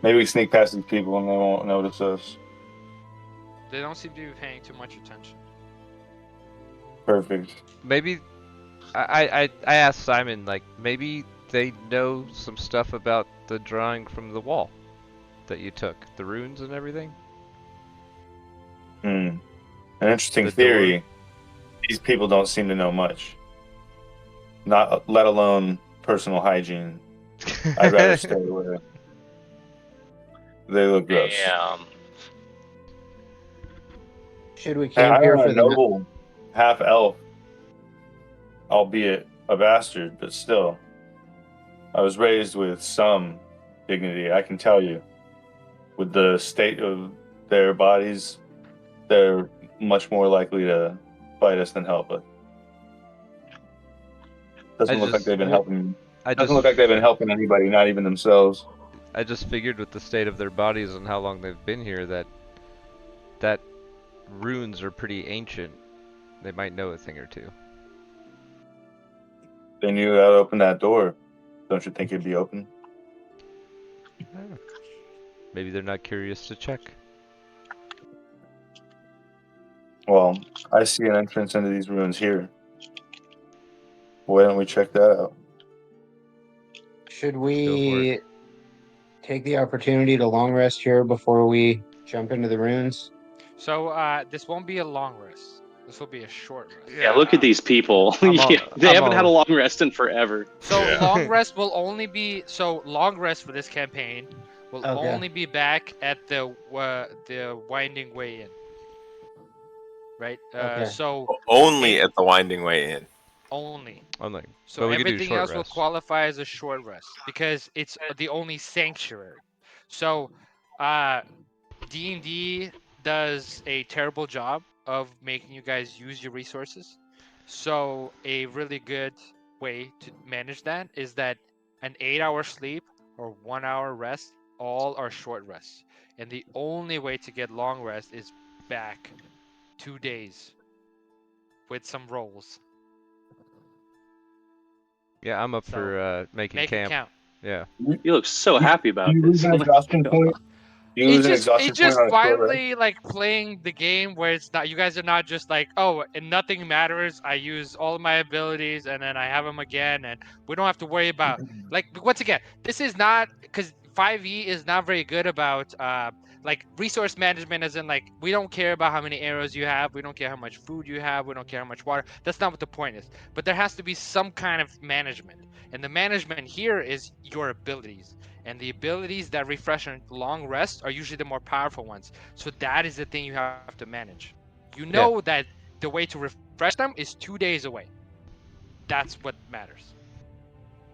we sneak past these people and they won't notice us. They don't seem to be paying too much attention. Perfect. Maybe I asked Simon, like, maybe they know some stuff about the drawing from the wall that you took, the runes and everything. An interesting The theory. These people don't seem to know much. Not let alone personal hygiene. I'd rather stay away. They look gross. Damn. Should we And camp I here am for a the noble, half elf, albeit a bastard, but still. I was raised with some dignity, I can tell you. With the state of their bodies, they're much more likely to fight us than help us. Doesn't look like they've been helping. Doesn't look like they've been helping anybody, not even themselves. I just figured with the state of their bodies and how long they've been here that runes are pretty ancient. They might know a thing or two. They knew how to open that door. Don't you think it'd be open? I don't know. Maybe they're not curious to check. Well, I see an entrance into these ruins here. Why don't we check that out? should Go for we take the opportunity to long rest here before we jump into the ruins? So this won't be a long rest. This will be a short rest. Yeah, look at these people. I'm all- They I'm haven't had a all- long rest in forever. So Yeah. long rest will only be long rest for this campaign will Okay. only be back at the winding way in. Right. Okay. So Only at the winding way in. only. Unlike, So but we could do everything short else will rest. qualify as a short rest because it's the only sanctuary. So D&D does a terrible job of making you guys use your resources. So a really good way to manage that is that an 8-hour sleep or 1-hour rest, all are short rests. And the only way to get long rest is back 2 days with some rolls. Yeah, I'm up So, for making Make it camp. count. Yeah. You look so happy about Do you this. lose an exhaustion point? Do you lose an exhaustion It's point just on a short rest? finally like playing the game where it's not, you guys are not just like, oh, and nothing matters. I use all of my abilities and then I have them again, and we don't have to worry about like once again. This is not because 5e is not very good about like resource management, as in like we don't care about how many arrows you have, we don't care how much food you have, we don't care how much water. That's not what the point is. But there has to be some kind of management, and the management here is your abilities. And the abilities that refresh on long rest are usually the more powerful ones. So that is the thing you have to manage. You know that the way to refresh them is 2 days away. That's what matters.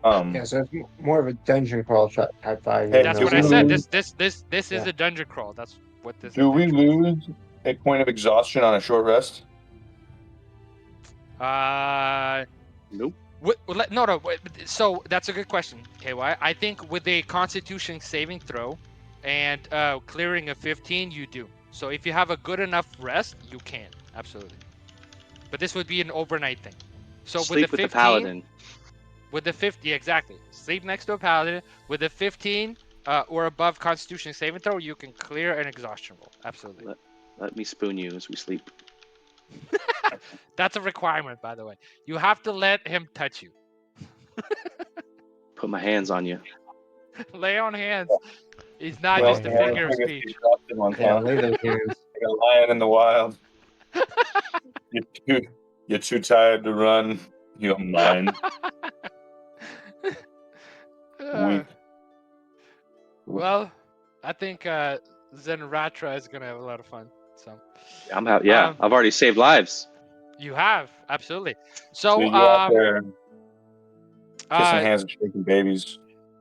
Yeah, so it's more of a dungeon crawl type 5. Hey, That's do what I we said. lose- This is Yeah. a dungeon crawl. That's what this Do we adventure is. lose a point of exhaustion on a short rest? Nope. No. So that's a good question, KY. I think with a Constitution saving throw and clearing a 15, you do. So if you have a good enough rest, you can absolutely. But this would be an overnight thing. So Sleep with the 15, paladin. with the 50, exactly. Sleep next to a paladin with a 15 or above Constitution saving throw, you can clear an exhaustion roll. Absolutely. Let me spoon you as we sleep. That's a requirement, by the way. You have to let him touch you. Put my hands on you. Lay on hands. It's not Well, just a figure of speech. Yeah, lay those hands. Like a lion in the wild. You're too tired to run. You don't mind. Weak. Well, I think Zenratra is gonna have a lot of fun. So I'm out. Yeah, Um, I've already saved lives. you have absolutely. So So you go out there kissing uh, hands and shaking babies.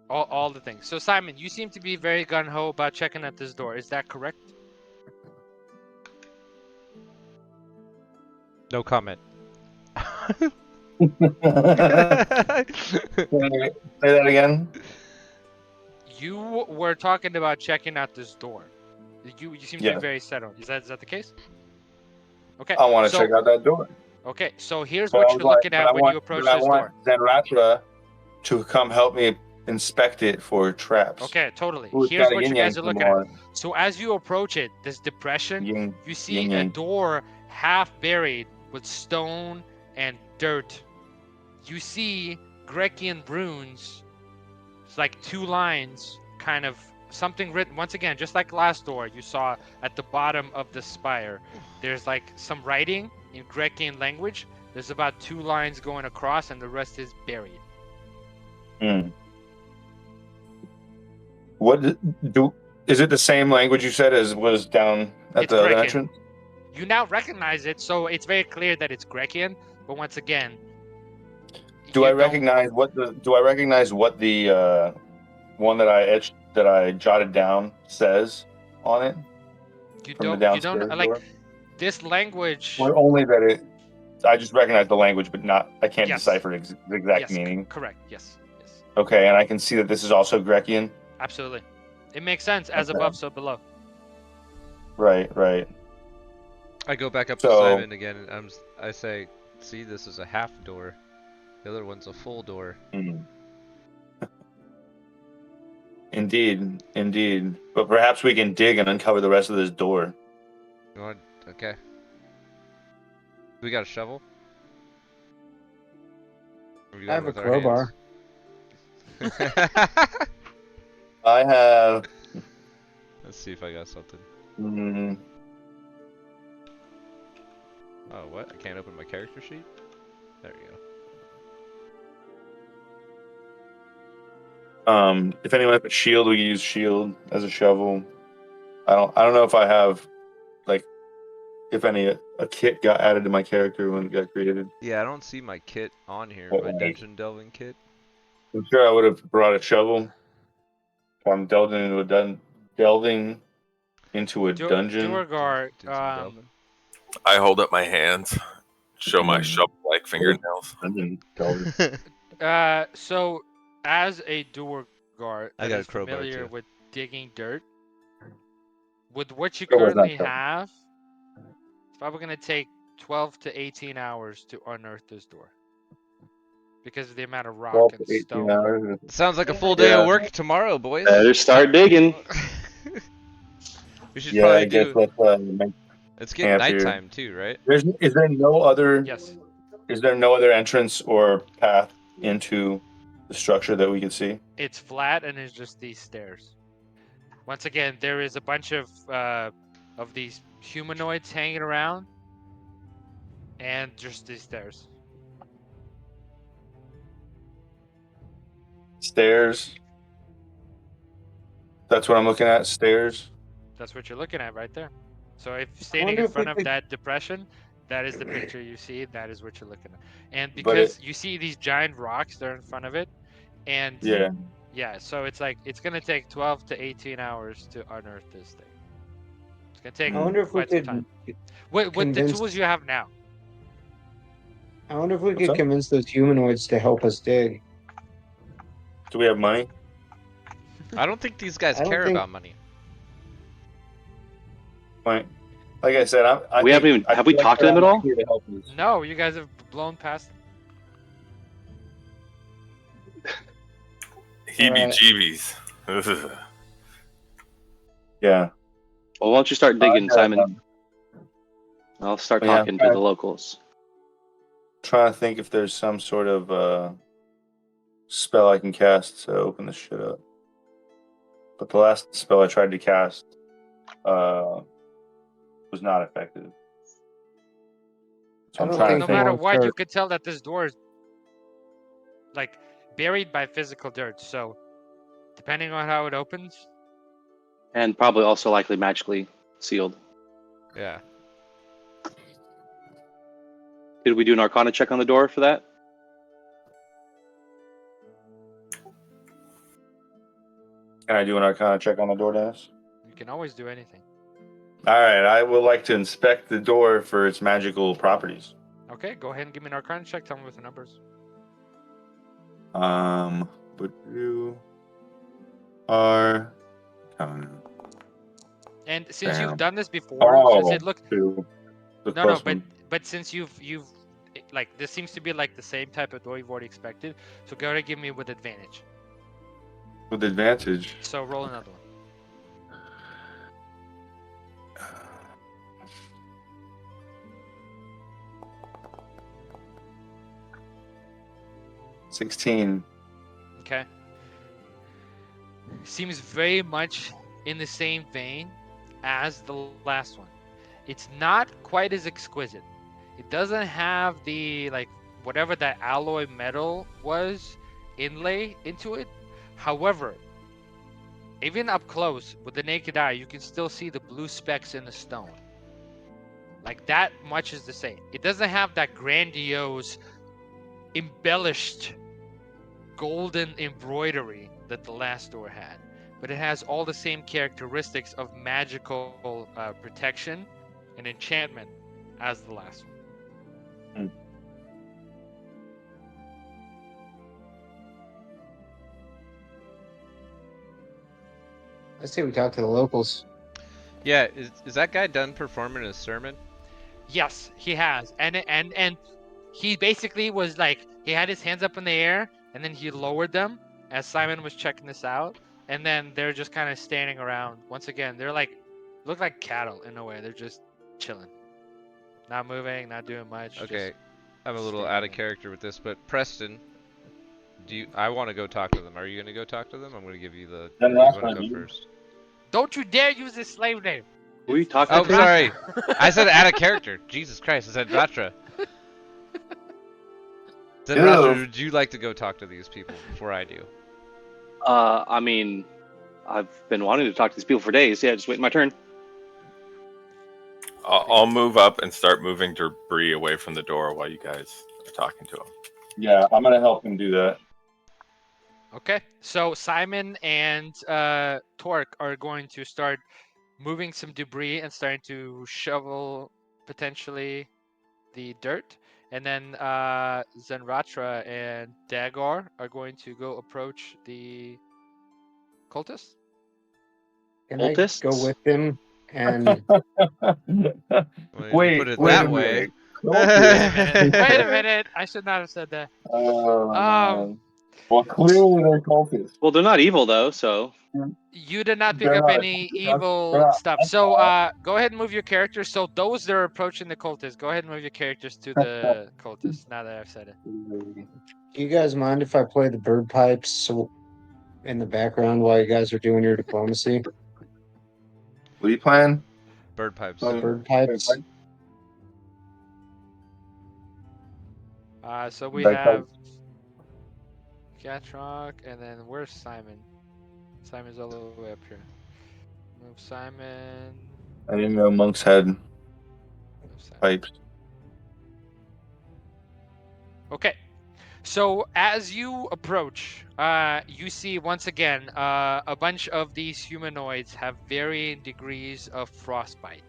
all the things. So Simon, you seem to be very gun ho about checking at this door. Is that correct? No comment. Say that again. You were talking about checking out this door. You seem to Yeah. be very set on. Is that the case? Okay. I want to So check out that door. okay. So here's But I what was you're like, looking at when you approach I this want door. Zenratra to come help me inspect it for traps. Okay, totally. Ooh, it's Here's got a what you yin-yang guys are symbol looking at. on it. So as you approach it, this depression, Yin, you see a yin-yang. door half buried with stone and dirt. You see Grecian runes. It's like 2 lines, kind of something written. Once again, just like last door, you saw at the bottom of the spire. There's like some writing in Grecian language. There's about 2 lines going across, and the rest is buried. Hmm. Is it the same language you said as was down at It's the other Grecian. entrance? You now recognize it, so it's very clear that it's Grecian. But once again, Do I recognize what the one that I jotted down says on it from the You don't downstairs like door? this language. Or only that I just recognize the language, but I can't Yes. decipher the exact Yes, meaning. correct. Yes. Okay, and I can see that this is also Grecian. Absolutely. It makes sense. As Okay. above, so below. Right. I go back up to So- Simon again, and I say, "See, this is a half door. The other one's a full door." Indeed. But perhaps we can dig and uncover the rest of this door. You want? Okay. We got a shovel? Or we I have going a with our crowbar. hands? I have. Let's see if I got something. Oh, what? I can't open my character sheet? There we go. If anyone has a shield, we can use shield as a shovel. I don't know if I have, like, if a kit got added to my character when it got created. Yeah, I don't see my kit on here, What, my like- dungeon delving kit. I'm sure I would have brought a shovel. If I'm delving into a dungeon. Duergar, Did some delving. I hold up my hands, show my shovel-like fingernails. Dungeon delving. so as a Duergar I that got a is crowbar, familiar too. with digging dirt, with what you Crowbar's not currently tough. have, it's probably gonna take 12 to 18 hours to unearth this door. Because of the amount of rock 12 and to 18 stone. hours. Sounds like a full day Yeah. of work tomorrow, boys. Better start digging. We should Yeah, probably I guess do. let's make. It's getting camp here. nighttime too, right? Is there no other? Yes. Is there no other entrance or path into the structure that we can see? It's flat and it's just these stairs. Once again, there is a bunch of these humanoids hanging around, and just these stairs. Stairs. That's what I'm looking at. Stairs. That's what you're looking at right there. So if standing wonder in if we front of could- that depression, that is the picture you see. That is what you're looking at. And But because you see these giant rocks there in front of it, and Yeah. so it's like it's gonna take 12 to 18 hours to unearth this thing. It's gonna take I wonder if we quite some could. time. With the convince- tools you have now. I wonder if we What's could up? convince those humanoids to help us dig. Do we have money? I don't think these guys I don't care think- about money. Like I said, We haven't even- have we talked to them at all? Here to help us. No, you guys have blown past. Heebie-jeebies. Yeah. Well, why don't you start digging, Simon? I'm I'll start Yeah. talking to the locals. trying to think if there's some sort of spell I can cast to open this shit up. But the last spell I tried to cast was not effective. So I I'm don't trying think No to think. matter won't what, you start- could tell that this door is like buried by physical dirt. So depending on how it opens, And probably also likely magically sealed. Yeah. Did we do an Arcana check on the door for that? Can I do an Arcana check on the door, Dennis? You can always do anything. All right, I would like to inspect the door for its magical properties. Okay, go ahead and give me an Arcana check. Tell me with the numbers. But you are. And since Damn. you've done this before, since it looked Two. The no, plus but one. but since you've like this seems to be like the same type of door you've already expected. So go ahead and give me with advantage. With advantage. So roll another one. 16. Okay. Seems very much in the same vein as the last one. It's not quite as exquisite. It doesn't have the like whatever that alloy metal was inlay into it. However, even up close with the naked eye, you can still see the blue specks in the stone. Like that much is the same. It doesn't have that grandiose, embellished golden embroidery that the last door had, but it has all the same characteristics of magical protection and enchantment as the last one. I say we talk to the locals. Yeah, is that guy done performing his sermon? Yes, he has, and he basically was like he had his hands up in the air, and then he lowered them as Simon was checking this out, and then they're just kind of standing around. Once again, they're like look like cattle in a way. They're just chilling, not moving, not doing much. Okay, Just I'm a little standing out of there. character with this, but Preston, I want to go talk to them. Are you gonna go talk to them? I'm gonna give you the. Then You last want to one, go you- first? Don't you dare use this slave name. Who are you It's talking Oh, to? sorry. I said out of character. Jesus Christ, I said Ratra. Then Ratra, Ew. would you like to go talk to these people before I do? I mean, I've been wanting to talk to these people for days. Yeah, just waiting my turn. I'll move up and start moving debris away from the door while you guys are talking to him. Yeah, I'm gonna help him do that. Okay, so Simon and Torque are going to start moving some debris and starting to shovel potentially the dirt. And then Zenratra and Dagor are going to go approach the cultists. Can I Cultists? go with them? And Well, if you put it wait that a way. minute. Wait a minute. Wait a minute. I should not have said that. Oh, Um, man. Well, clearly they're cultists. Well, they're not evil though, so You did not pick They're up not. any That's- evil that's- stuff. that's So bad. go ahead and move your characters. So those that are approaching the cultists, go ahead and move your characters to the cultists. Now that I've said it. do you guys mind if I play the bird pipes in the background while you guys are doing your diplomacy? What are you playing? Bird pipes. The bird pipes. So we Back have Gatrock, and then where's Simon? Simon's all the way up here. Move Simon. I didn't know monks had Move Simon. pipes. Okay. So as you approach, you see once again a bunch of these humanoids have varying degrees of frostbite,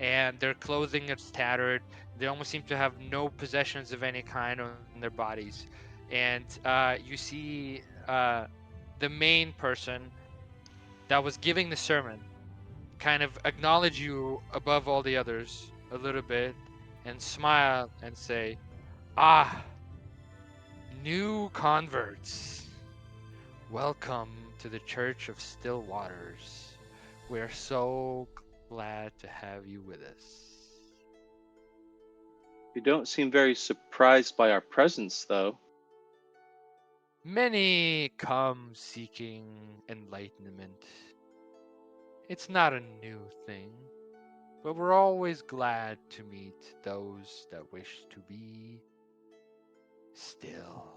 and their clothing is tattered. They almost seem to have no possessions of any kind on their bodies, and you see the main person that was giving the sermon kind of acknowledge you above all the others a little bit, and smile and say, "Ah. New converts, welcome to the Church of Still Waters. We're so glad to have you with us." you don't seem very surprised by our presence, though. Many come seeking enlightenment. It's not a new thing, but we're always glad to meet those that wish to be still.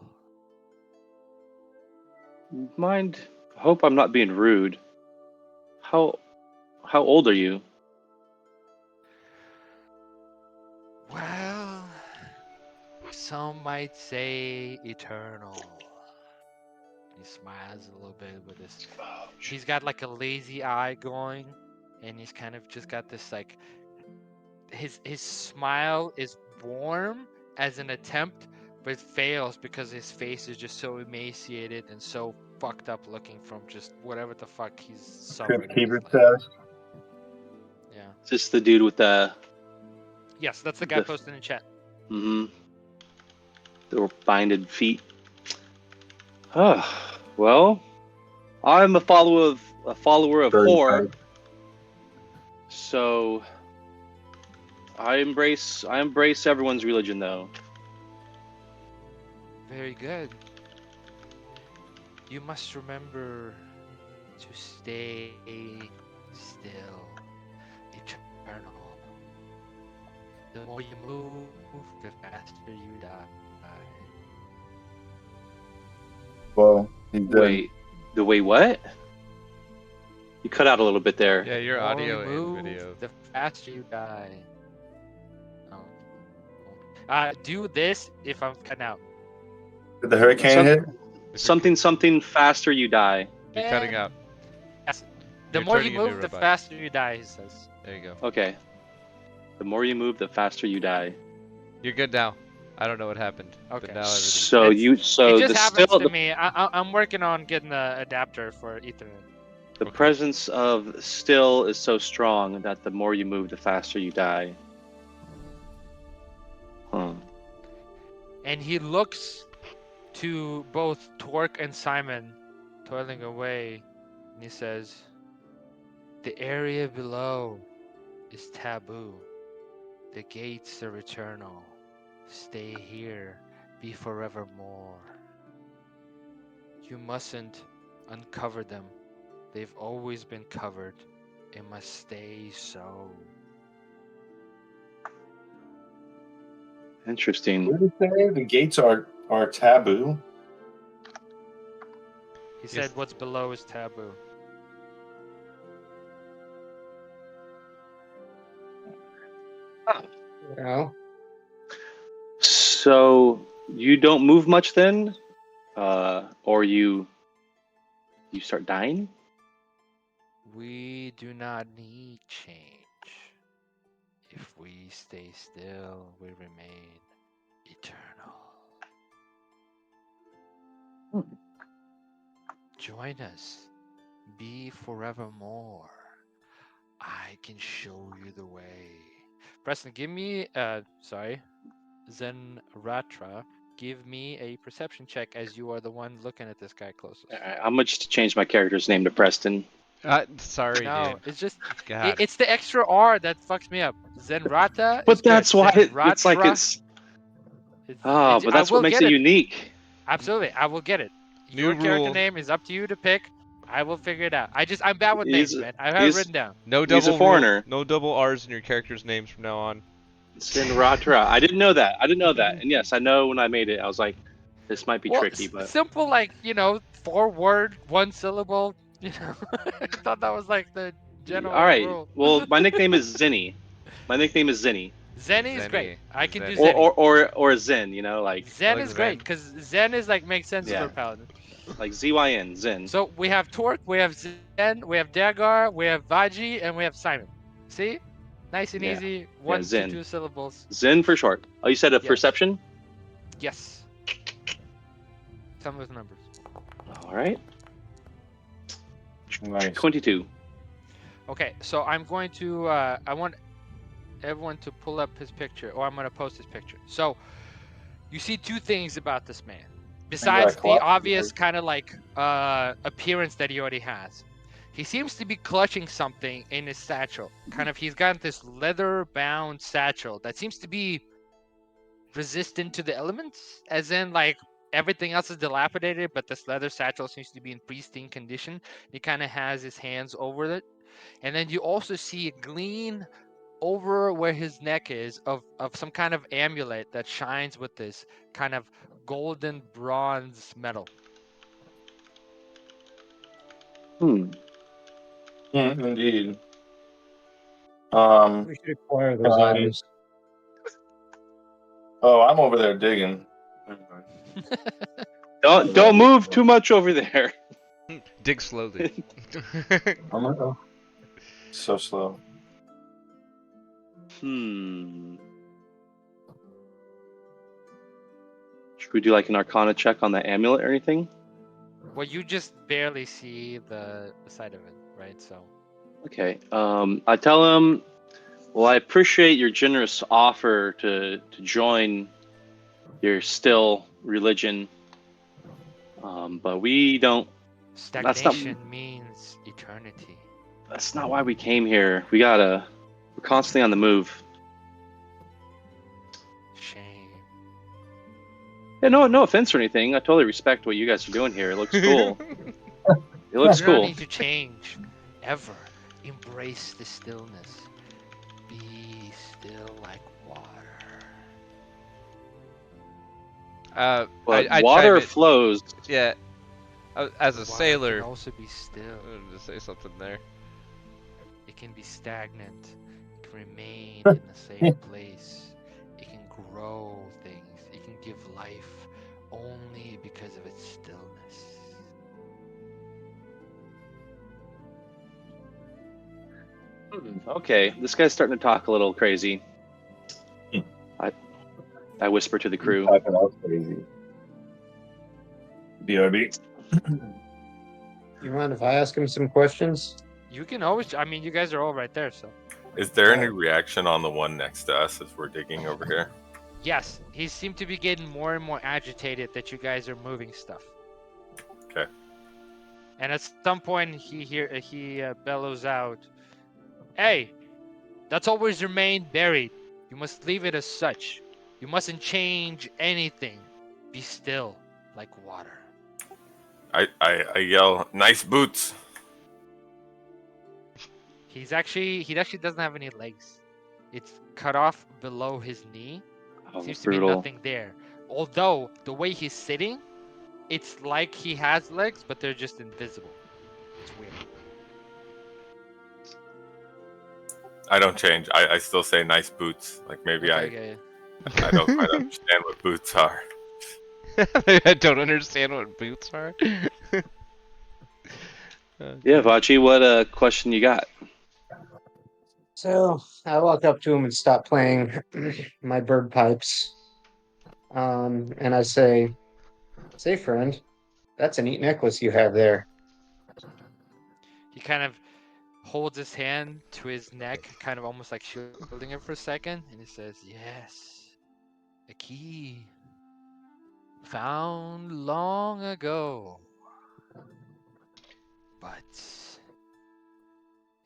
Mind? Hope I'm not being rude. How old are you? Well, some might say eternal. He smiles a little bit with his. He's got like a lazy eye going, and he's kind of just got this like. His smile is warm as an attempt, but it fails because his face is just so emaciated and so fucked up looking from just whatever the fuck he's suffering in his life. Yeah. Is this the dude with the? Yes, that's the guy The- posted in chat. Mm-hmm. The binded feet. Well, I'm a follower of Very horror, nice. so I embrace everyone's religion, though. Very good. You must remember to stay still, eternal. The more you move, the faster you die. Well, he's dead. Wait, the way what? You cut out a little bit there. Yeah, your The more audio you and move, video. the faster you die. Do this if I'm cutting out. Did the hurricane hit? Something faster you die. You're cutting out. Yes. The You're more you turning into a move, the robot. faster you die, he says. There you go. Okay. The more you move, the faster you die. You're good now. I don't know what happened, Okay. but now everything's So It's- it just the happens still to me. I'm working on getting the adapter for Ethernet. the Okay. presence of still is so strong that the more you move, the faster you die. Huh. And he looks to both Torque and Simon toiling away, and he says, "The area below is taboo. The gates are eternal. Stay here, be forevermore. You mustn't uncover them. They've always been covered. It must stay so." Interesting. What did it say? The gates are taboo. He said, Yes. "What's below is taboo." Well, So you don't move much then, or you start dying. We do not need change. If we stay still, we remain eternal. Join us. Be forevermore. I can show you the way. Preston, give me, Zenratra, give me a perception check as you are the one looking at this guy closest. I'm gonna just change my character's name to Preston. Sorry, No, dude. it's just, God. it's the extra R that fucks me up. Zenrata is But good. that's why it's like Zenratra, it's. Ah, but that's I will what makes get it unique. Absolutely, I will get it. Your New character rule. name is up to you to pick. I will figure it out. I'm bad with He's- names, man. I have it he's- written down. No He's a double foreigner. No double R's in your character's names from now on. Sinratra. I didn't know that. And yes, I know when I made it, I was like, this might be Well, tricky, but simple, like 4-word, 1 syllable. I thought that was like the general all right. rule. Well, my nickname is Zinni. Zenny is Zenny. great. I can do Zenny. Zenny. Or Zen. You know, like Zen like is great Zen. because Zen is like makes sense Yeah. for a paladin. like ZYN Zen. So we have Torque, we have Zen, we have Dagar, we have Vaji, and we have Simon. See? Nice and Yeah. easy. 1 to Zen. 2 syllables. Zen for short. Oh, you said a Yes. perception. Yes. Tell me with numbers. All right. Nice. 22. Okay, so I'm going to, I want everyone to pull up his picture, or I'm going to post his picture. So, you see 2 things about this man. Besides the clock obvious kind of like appearance that he already has. He seems to be clutching something in his satchel. Kind of, he's got this leather-bound satchel that seems to be resistant to the elements, as in like everything else is dilapidated, but this leather satchel seems to be in pristine condition. He kind of has his hands over it, and then you also see a gleam over where his neck is of some kind of amulet that shines with this kind of golden bronze metal. Indeed. We should acquire those I- items. Oh, I'm over there digging. Don't move too much over there. Dig slowly. So slow. Should we do like an Arcana check on the amulet or anything? Well, you just barely see the side of it, right? So Okay. I tell him, well, I appreciate your generous offer to join your still religion, but we don't. stagnation means eternity. That's not why we came here. We're constantly on the move. Shame. Yeah, no offense or anything. I totally respect what you guys are doing here. It looks cool. It looks You don't cool. need to change, ever. Embrace the stillness. Be still like water. But I water chime in. flows. Yeah. As a Water sailor, can also be still. I wanted to say something there. It can be stagnant. It can remain in the same place. It can grow things. It can give life only because of its stillness. Okay, this guy's starting to talk a little crazy. I whisper to the crew. Typing out crazy. BRB. You mind if I ask him some questions? You can always. I mean, you guys are all right there, so. Is there any reaction on the one next to us as we're digging over here? Yes, he seemed to be getting more and more agitated that you guys are moving stuff. Okay. And at some point, he bellows out, "Hey, that's always remained buried. You must leave it as such. You mustn't change anything. Be still like water." I yell, "Nice boots!" He actually doesn't have any legs. It's cut off below his knee. Oh, Seems to be brutal. nothing there. Although the way he's sitting, it's like he has legs, but they're just invisible. It's weird. I don't change. I still say nice boots. Like maybe Okay. I don't quite understand what boots are. I don't understand what boots are. Yeah, Vachi, what question you got? So I walk up to him and stop playing my bird pipes. And I say, friend, that's a neat necklace you have there. He kind of holds his hand to his neck, kind of almost like shielding it for a second, and he says, "Yes, a key found long ago, but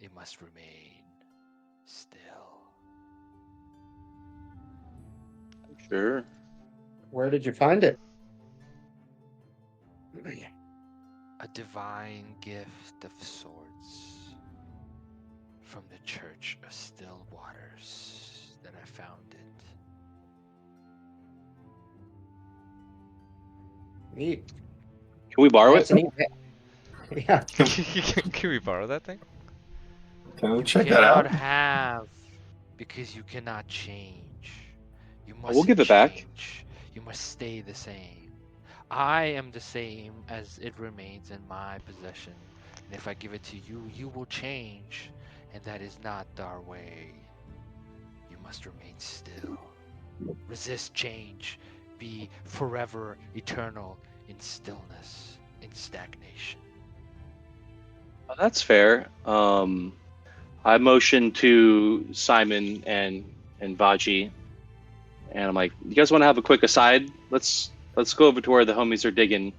it must remain still." Sure. Where did you find it? A divine gift of sorts from the Church of Still Waters that I found it. Neat. Can we borrow That's it? a neat. Yeah. Can we borrow that thing? Can we You check that cannot out? have because you cannot change. You must we'll give it back. change. You must stay the same. I am the same as it remains in my possession. And if I give it to you, you will change. And that is not our way. You must remain still. Resist change. Be forever eternal in stillness, in stagnation. That's fair. I motion to Simon and Vaji, and I'm like, "You guys want to have a quick aside? Let's go over to where the homies are digging."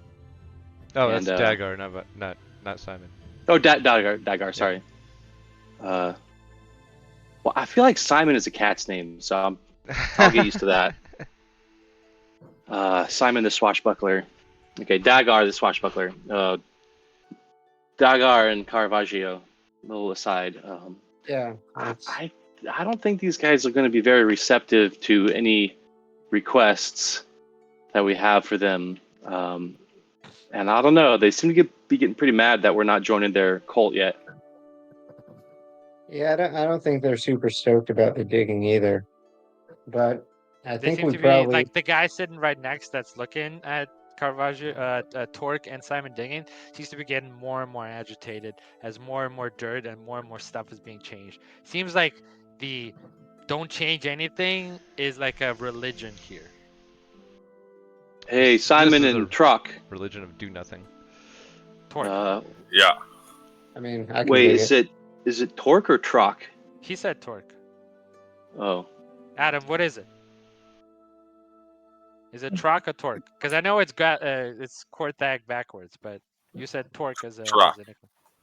Oh, And, that's Dagar, not Simon. Oh, Dagar. Sorry. Well, I feel like Simon is a cat's name, so I'll get used to that. Simon the Swashbuckler. Okay, Dagar the Swashbuckler. Dagar and Caravaggio. Little aside. Yeah. I don't think these guys are going to be very receptive to any requests that we have for them. And I don't know. They seem to be getting pretty mad that we're not joining their cult yet. Yeah, I don't think they're super stoked about the digging either. But I They think seem we to be probably like the guy sitting right next that's looking at Caravaggio, Torque, and Simon digging seems to be getting more and more agitated as more and more dirt and more stuff is being changed. Seems like the don't change anything is like a religion here. Hey, This Simon is and a Truck. religion of do nothing. Torque. Yeah. I mean, I can Wait, dig it. is it Torque or Truck? He said Torque. Oh, Adam, what is it? Is it Trock or Torque? Because I know it's Korthag backwards, but you said Torque as a Truck. nickname.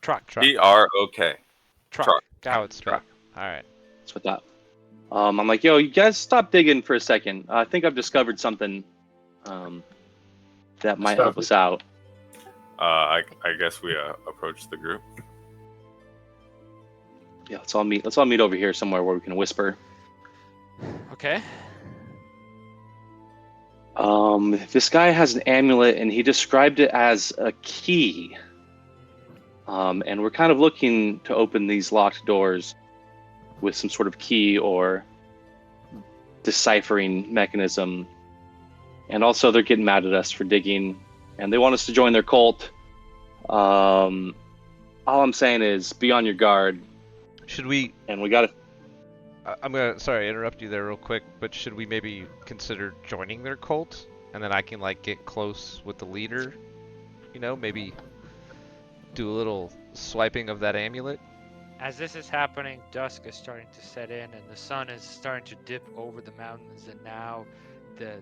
Truck. Truck. TROK. Truck. Truck. Got How it. it's spelled. All right. that's what that. I'm like, yo, you guys stop digging for a second. I think I've discovered something that might help us out. I guess we approach the group. Yeah, let's all meet over here somewhere where we can whisper. Okay. This guy has an amulet, and he described it as a key. And we're kind of looking to open these locked doors with some sort of key or deciphering mechanism. And also, they're getting mad at us for digging, and they want us to join their cult. All I'm saying is, be on your guard. Should we? And we gotta. I'm gonna sorry interrupt you there real quick, but should we maybe consider joining their cult, and then I can like get close with the leader? You know, maybe do a little swiping of that amulet. As this is happening, dusk is starting to set in, and the sun is starting to dip over the mountains, and now the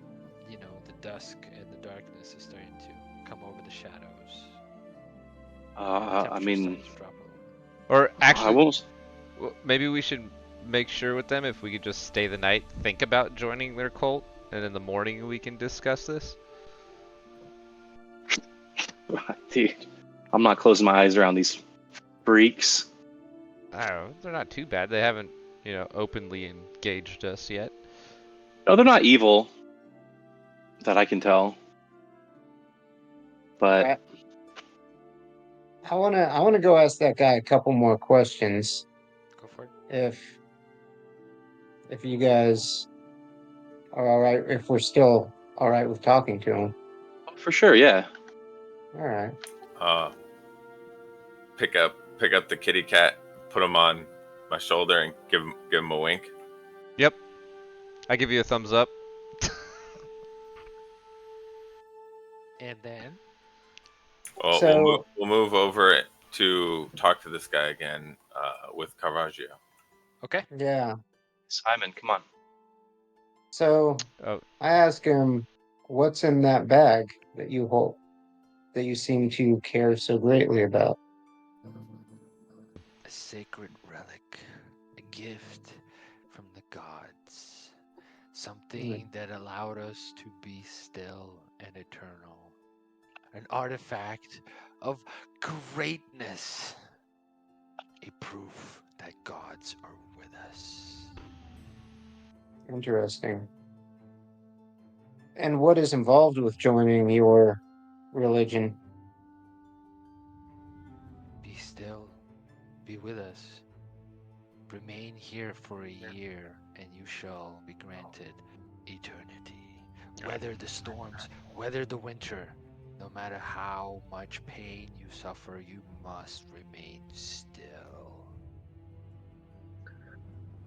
dusk and the darkness is starting to come over the shadows. I Temperature mean, starting to drop a little. Or I actually, won't. maybe we should make sure with them if we could just stay the night, think about joining their cult, and in the morning we can discuss this. Dude, I'm not closing my eyes around these freaks. I don't know, they're not too bad. They haven't, openly engaged us yet. No, they're not evil, that I can tell. But I wanna go ask that guy a couple more questions. Go for it. If you guys are all right, if we're still all right with talking to him. for sure, yeah. All right. Pick up the kitty cat, put him on my shoulder, and give him a wink. Yep. I give you a thumbs up. And then Well, So- we'll move over to talk to this guy again with Caravaggio. okay. Yeah. Simon, come on. So Oh. I ask him, what's in that bag that you hold, that you seem to care so greatly about? A sacred relic, a gift from the gods, something that allowed us to be still and eternal, an artifact of greatness, a proof that gods are with us. Interesting. And what is involved with joining your religion? Be still, be with us. Remain here for a year, and you shall be granted eternity. Weather the storms, weather the winter. No matter how much pain you suffer, you must remain still.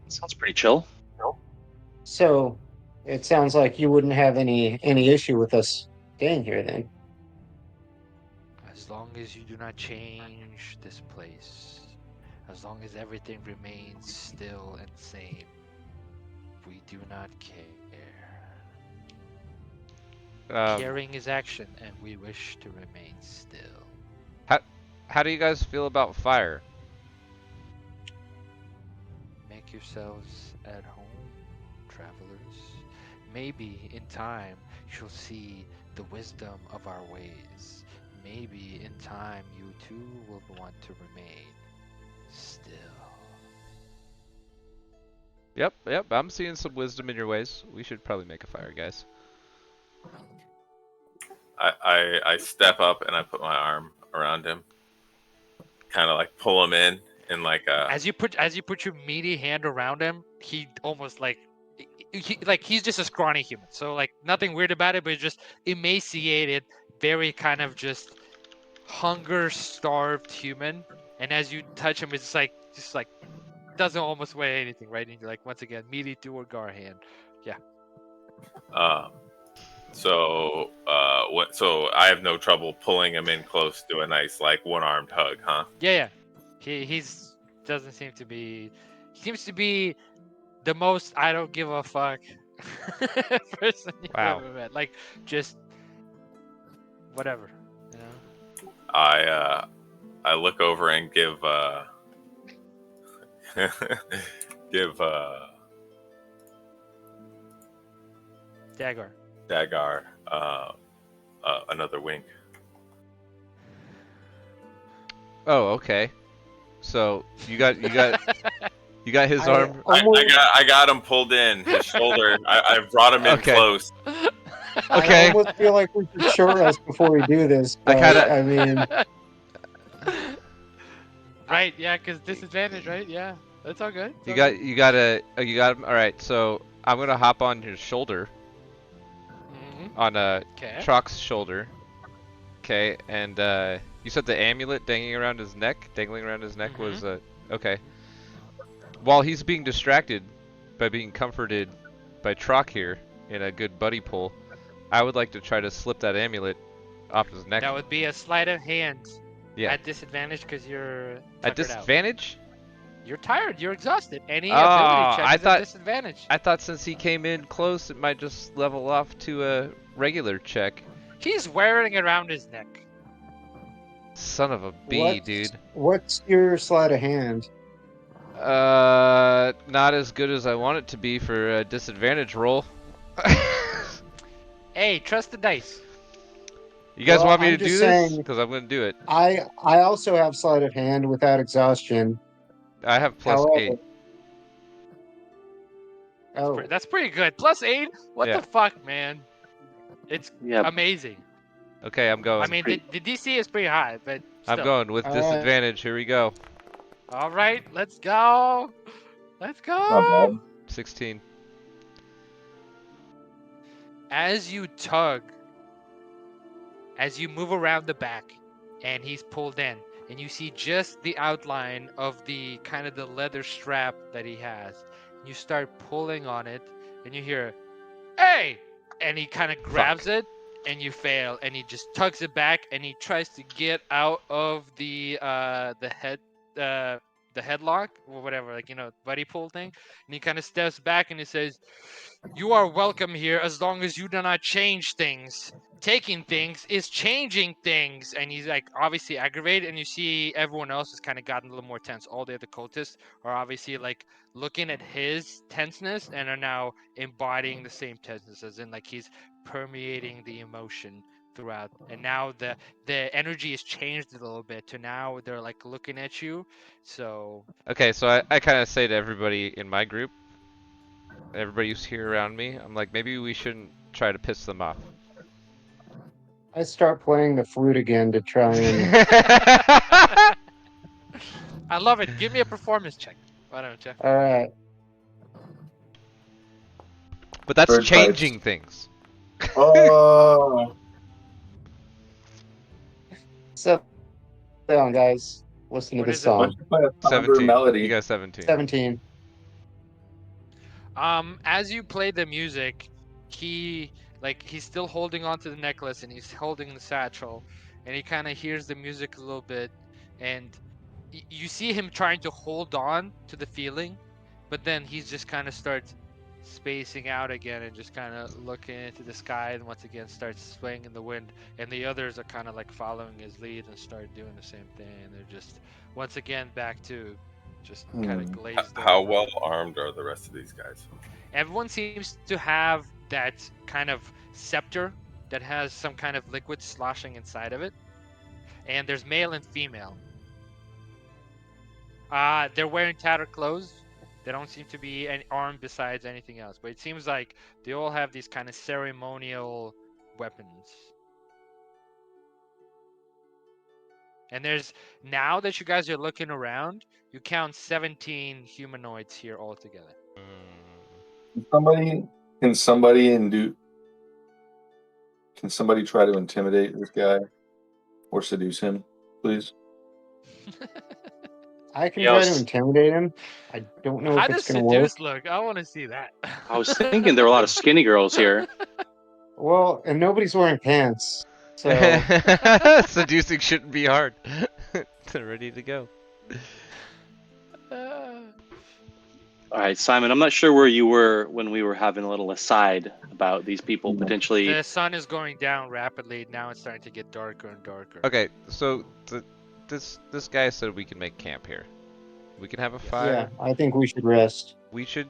Sounds pretty chill. So it sounds like you wouldn't have any issue with us staying here then. As long as you do not change this place, as long as everything remains still and same, we do not care. Caring is action, and we wish to remain still. How do you guys feel about fire? Make yourselves at home, travelers. Maybe in time you'll see the wisdom of our ways. Maybe in time you too will want to remain still. Yep, I'm seeing some wisdom in your ways. We should probably make a fire, guys. I step up and I put my arm around him, kind of like pull him in in like a. As you put your meaty hand around him, he almost like he's just a scrawny human. So like nothing weird about it, but just emaciated, very kind of just hunger-starved human. And as you touch him, it's like just like doesn't almost weigh anything, right? And you're like once again, meaty Duergar hand. Yeah. So so I have no trouble pulling him in close to a nice like one-armed hug, huh? Yeah. He's doesn't seem to be. He seems to be the most I don't give a fuck person you've Wow. ever met. Like just whatever, you know. I look over and give give Dagar. Dagar another wink. Oh, okay. So you got his I arm. almost- I got him pulled in his shoulder. I brought him in Okay. close. Okay. I almost feel like we should short rest before we do this, I but kinda- I mean, Right, yeah, because disadvantage, right? Yeah, that's all good. It's You all got good. you got him. All right. So I'm gonna hop on his shoulder, Mhm. on Okay. Trock's shoulder. Okay, and you said the amulet dangling around his neck was okay. While he's being distracted by being comforted by Trock here in a good buddy pull, I would like to try to slip that amulet off his neck. That would be a sleight of hand. Yeah. At disadvantage because you're At tuckered out. disadvantage? You're tired. You're exhausted. Any Oh, ability check I is thought- at disadvantage. I thought since he came in close, it might just level off to a regular check. He's wearing it around his neck. Son of a bee, What? dude. what's your sleight of hand? Not as good as I want it to be for a disadvantage roll. Hey, trust the dice. You guys Well, want me I'm to do just this? saying- Because I'm going to do it. I also have sleight of hand without exhaustion. I have plus However, 8. Oh, That's pretty good. Plus 8? What Yeah. the fuck, man? It's Yeah, amazing. Okay, I'm going. I mean, the DC is pretty high, but still. I'm going with Alright. disadvantage. Here we go. All right, let's go. Let's go. Not bad. 16. As you tug, as you move around the back, and he's pulled in, and you see just the outline of the kind of the leather strap that he has. You start pulling on it, and you hear, "Hey!" And he kind of grabs it, and you fail, and he just tugs it back, and he tries to get out of the headlock or whatever, like, you know, buddy pull thing, and he kind of steps back and he says, "You are welcome here as long as you do not change things. Taking things is changing things." And he's like obviously aggravated, and you see everyone else has kind of gotten a little more tense. All the other cultists are obviously like looking at his tenseness and are now embodying the same tenseness, as in like he's permeating the emotion throughout. And now the energy has changed a little bit to now they're like looking at you. So Okay, so I kind of say to everybody in my group, everybody who's here around me, I'm like, maybe we shouldn't try to piss them off. I start playing the flute again to try and. I love it. Give me a performance check. Why don't you? All right. But that's Bird changing things. Oh, So, down, guys. Listen What to is this it? why song. don't you play a somber 17. melody? You got 17. 17. As you play the music, he's still holding onto the necklace and he's holding the satchel, and he kind of hears the music a little bit, and you see him trying to hold on to the feeling, but then he's just kind of starts spacing out again and just kind of looking into the sky, and once again starts swaying in the wind, and the others are kind of like following his lead and start doing the same thing, and they're just once again back to just kind of glazed How over. well armed are the rest of these guys? Everyone seems to have that kind of scepter that has some kind of liquid sloshing inside of it. And there's male and female. They're wearing tattered clothes. They don't seem to be armed besides anything else. But it seems like they all have these kind of ceremonial weapons. And there's now that you guys are looking around, you count 17 humanoids here altogether. Can somebody can somebody try to intimidate this guy or seduce him, please? I can Yeah, I try to was, intimidate him. I don't know How if does it's gonna work. seduce look? I want to see that. I was thinking there were a lot of skinny girls here. Well, and nobody's wearing pants, so Seducing shouldn't be hard. They're ready to go. All right, Simon, I'm not sure where you were when we were having a little aside about these people potentially. The sun is going down rapidly. Now it's starting to get darker and darker. Okay, so this guy said we can make camp here. We can have a fire. yeah, I think we should rest. We should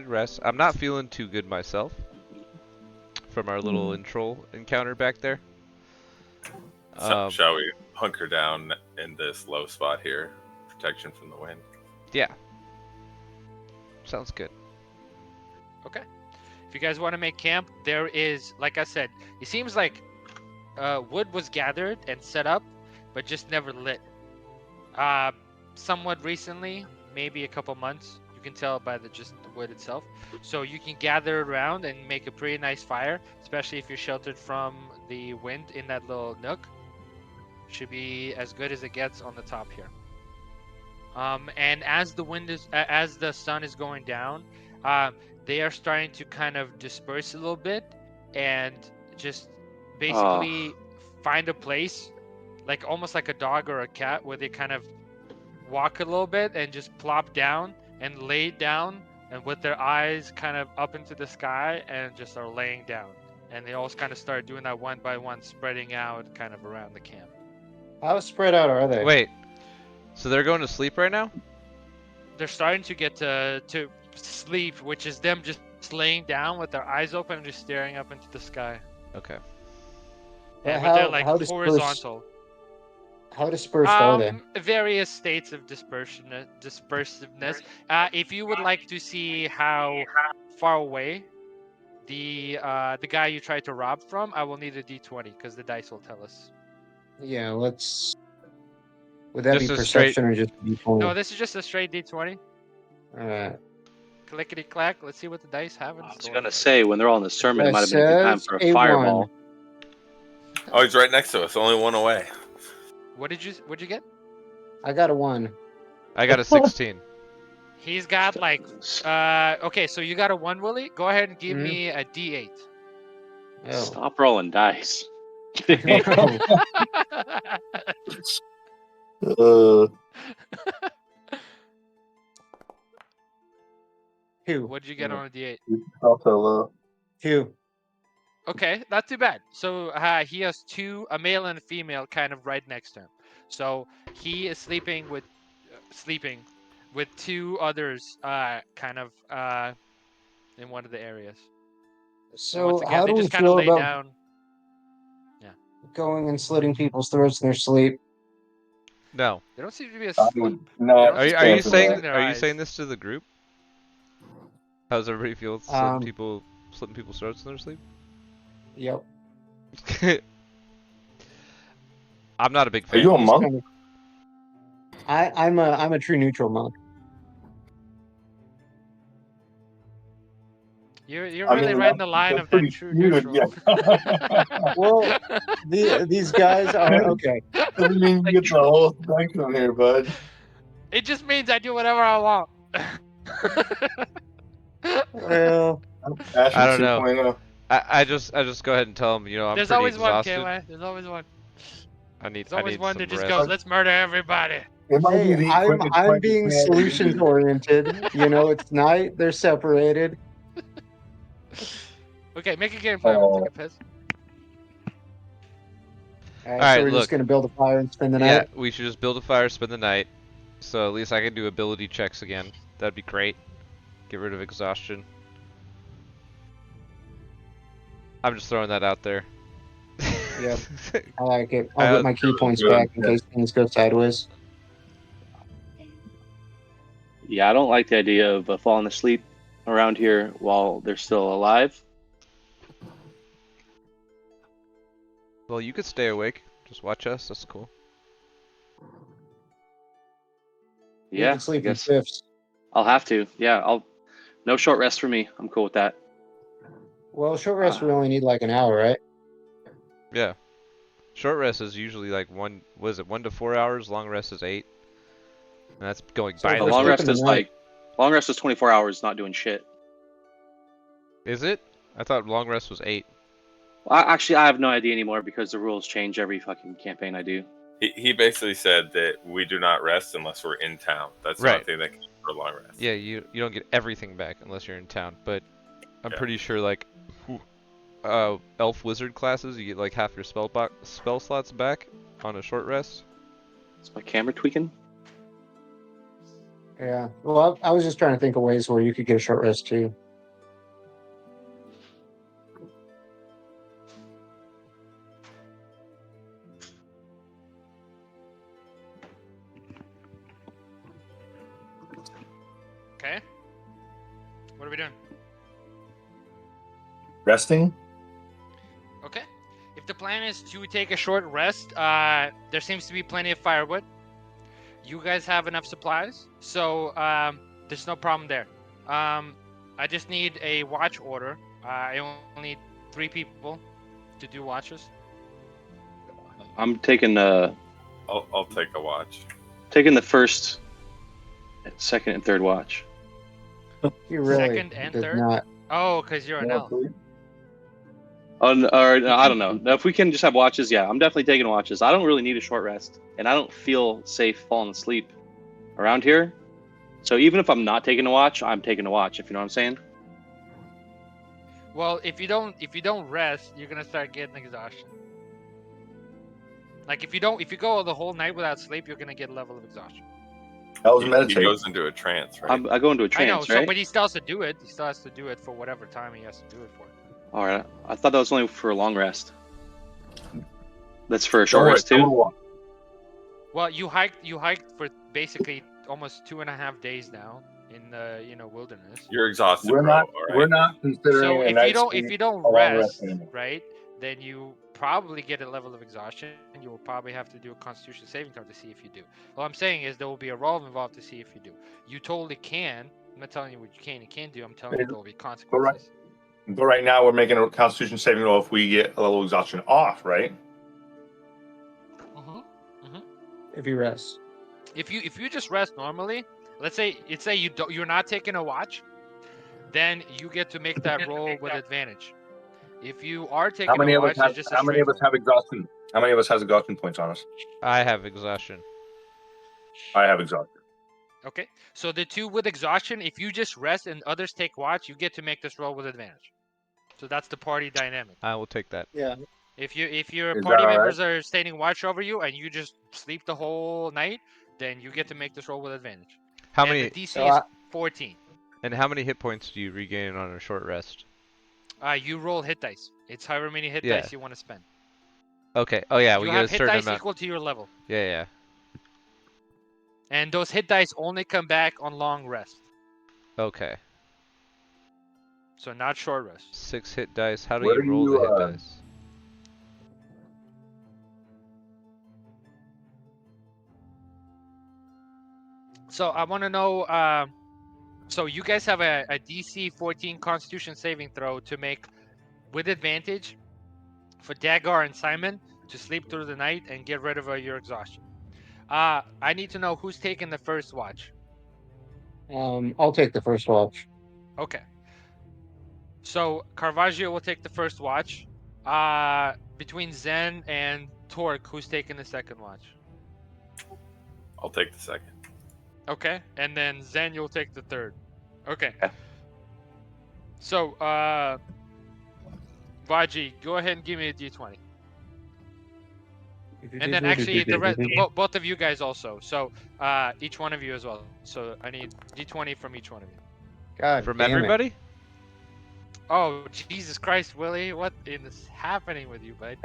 rest. I'm not feeling too good myself from our little intro encounter back there. So, shall we hunker down in this low spot here? Protection from the wind. Yeah. Sounds good. Okay. If you guys want to make camp, there is, like I said, it seems like wood was gathered and set up, but just never lit. Somewhat recently, maybe a couple months, you can tell by the wood itself. So you can gather around and make a pretty nice fire, especially if you're sheltered from the wind in that little nook. Should be as good as it gets on the top here. And as the sun is going down, they are starting to kind of disperse a little bit and just basically find a place, like almost like a dog or a cat, where they kind of walk a little bit and just plop down and lay down, and with their eyes kind of up into the sky, and just are laying down. And they all kind of start doing that one by one, spreading out kind of around the camp. How spread out are they? Wait. So they're going to sleep right now? They're starting to get to sleep, which is them just laying down with their eyes open and just staring up into the sky. Okay. But they're like how dispersed- horizontal. How dispersed are they? Various states of dispersiveness. If you would like to see how far away the guy you tried to rob from, I will need a D20 because the dice will tell us. Yeah, let's. Would that Just be a perception or just D20? No, this is just a straight D20. Alright. Clickety clack. Let's see what the dice have in I was store. gonna say when they're all in the sermon, it That might have been a good time says for a a fireball. 1. Oh, he's right next to us. Only one away. What'd you get? I got a 1. I got a 16. He's got like okay, so you got a 1, Willie. Go ahead and give me a D8. Oh. Stop rolling dice. Two. What'd you get on a D8? Also low. 2. Okay, not too bad. So he has 2, a male and a female, kind of right next to him. So he is sleeping with 2 others, kind of in one of the areas. And So once again, how they do we just kind of feel lay about down. going and slitting people's throats in their sleep? No. They don't seem to be I asleep. would not Are you stand for saying that. their are you eyes. saying this to the group? How's everybody feel slitting people's throats in their sleep? Yep. I'm not a big Are fan. you a Just monk? kind of- I'm a true neutral monk. You're I really mean, right in the line that's of that pretty true cute, neutral. yeah. Well, these guys are okay. Doesn't mean you get the whole spectrum here, bud. It just means I do whatever I want. Well, Fashion I don't know. 2.0. I just go ahead and tell them, I'm There's pretty always exhausted. one, KY. There's always one. I need There's always one some that just rest. goes, let's murder everybody. It might be hey, the I'm quickest I'm way to being plan it. solutions oriented. It's night. They're separated. Okay, make a game plan. I'll take a piss. Alright, Alright, so we're look. just gonna build a fire and spend the Yeah, night. we should just build a fire, spend the night. So at least I can do ability checks again. That'd be great. Get rid of exhaustion. I'm just throwing that out there. Yep. I like it. I I'll get my key points back in case things go sideways. Yeah, I don't like the idea of falling asleep around here while they're still alive. Well, you could stay awake. Just watch us. That's cool. You Yeah, can sleep I in guess shifts. I'll have to. Yeah, no short rest for me. I'm cool with that. Well, short rest we Ah. only need like an hour, right? Yeah. Short rest is usually like 1 to 4 hours. Long rest is 8. And that's going So if by A we're the long book. sleeping rest is tonight, long rest is 24 hours not doing shit. Is it? I thought long rest was 8. Actually, I have no idea anymore because the rules change every fucking campaign I do. He basically said that we do not rest unless we're in town. That's the only Right. thing that can for a long rest. Yeah, you don't get everything back unless you're in town, but I'm Yeah. pretty sure like elf wizard classes you get like half your spell slots back on a short rest. Is my camera tweaking? yeah. Well, I was just trying to think of ways where you could get a short rest too. Okay. What are we doing? Resting. Okay. If the plan is to take a short rest, there seems to be plenty of firewood. You guys have enough supplies, so there's no problem there. I just need a watch order. I only need 3 people to do watches. I'm taking I'll take a watch. the first, second, and third watch. He really Second and does third? not. Oh, because you're an elf. Or I don't know. Now, if we can just have watches, yeah, I'm definitely taking watches. I don't really need a short rest, and I don't feel safe falling asleep around here. So even if I'm not taking a watch, I'm taking a watch. If you know what I'm saying. Well, if you don't rest, you're gonna start getting exhaustion. Like if you go the whole night without sleep, you're gonna get a level of exhaustion. That was He meditate. goes into a trance, right? I go into a I know, trance, right? but he still has to do it. He still has to do it for whatever time he has to do it for. All right. I thought that was only for a long rest. That's for a short rest too. Well, you hiked for basically almost 2.5 days now in the wilderness. You're exhausted, We're bro. not. All right. We're not considering So a if night's you don't a long rest rest, anymore. right, then you probably get a level of exhaustion, and you will probably have to do a Constitution saving throw to see if you do. What I'm saying is there will be a roll involved to see if you do. You totally can. I'm not telling you what you can and can't do. I'm telling you there will be consequences. But right now we're making a Constitution saving roll if we get a level of exhaustion off, right? If you rest. If you just rest normally, let's say you're not taking a watch, then you get to make that roll with advantage. If you are How taking many a of us watch, have? it's just a How many straight of us roll. have exhaustion? How many of us has exhaustion points on us? I have exhaustion. I have exhaustion. Okay, so the 2 with exhaustion, if you just rest and others take watch, you get to make this roll with advantage. So that's the party dynamic. I will take that. Yeah. If your Is party that all right? members are standing watch over you and you just sleep the whole night, then you get to make this roll with advantage. How And many the DC So is 14. and how many hit points do you regain on a short rest? You roll hit dice. It's however many hit Yeah. dice you want to spend. Okay. Oh yeah, we You get a have hit certain dice amount. equal to your level. Yeah. And those hit dice only come back on long rest. Okay. So not short rest. 6 hit dice. How do Where you do roll the you, hit dice? So I want to know. So you guys have a DC 14 Constitution saving throw to make with advantage for Dagar and Simon to sleep through the night and get rid of your exhaustion. I need to know who's taking the first watch. I'll take the first watch. Okay. So Caravaggio will take the first watch. Between Zen and Torque, who's taking the second watch? I'll take the second. Okay, and then Zen, you'll take the third. Okay. Okay. So, Vaji, go ahead and give me a D20. And then actually, both of you guys also. So, each one of you as well. So I need D20 from each one of you. God From damn it. everybody? Oh, Jesus Christ, Willie, what is happening with you, bud?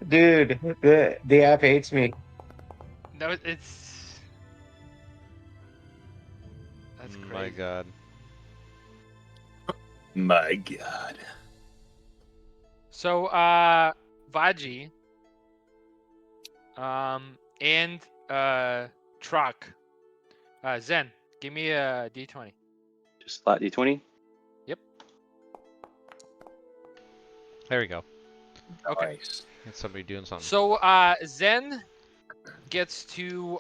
Dude, the app hates me. No, it's. That's crazy. My god. My God. So, Vaji, and Trock. Zen, give me a d20. Just flat d20. There we go. Okay. Nice. It's somebody doing something. So Zen gets to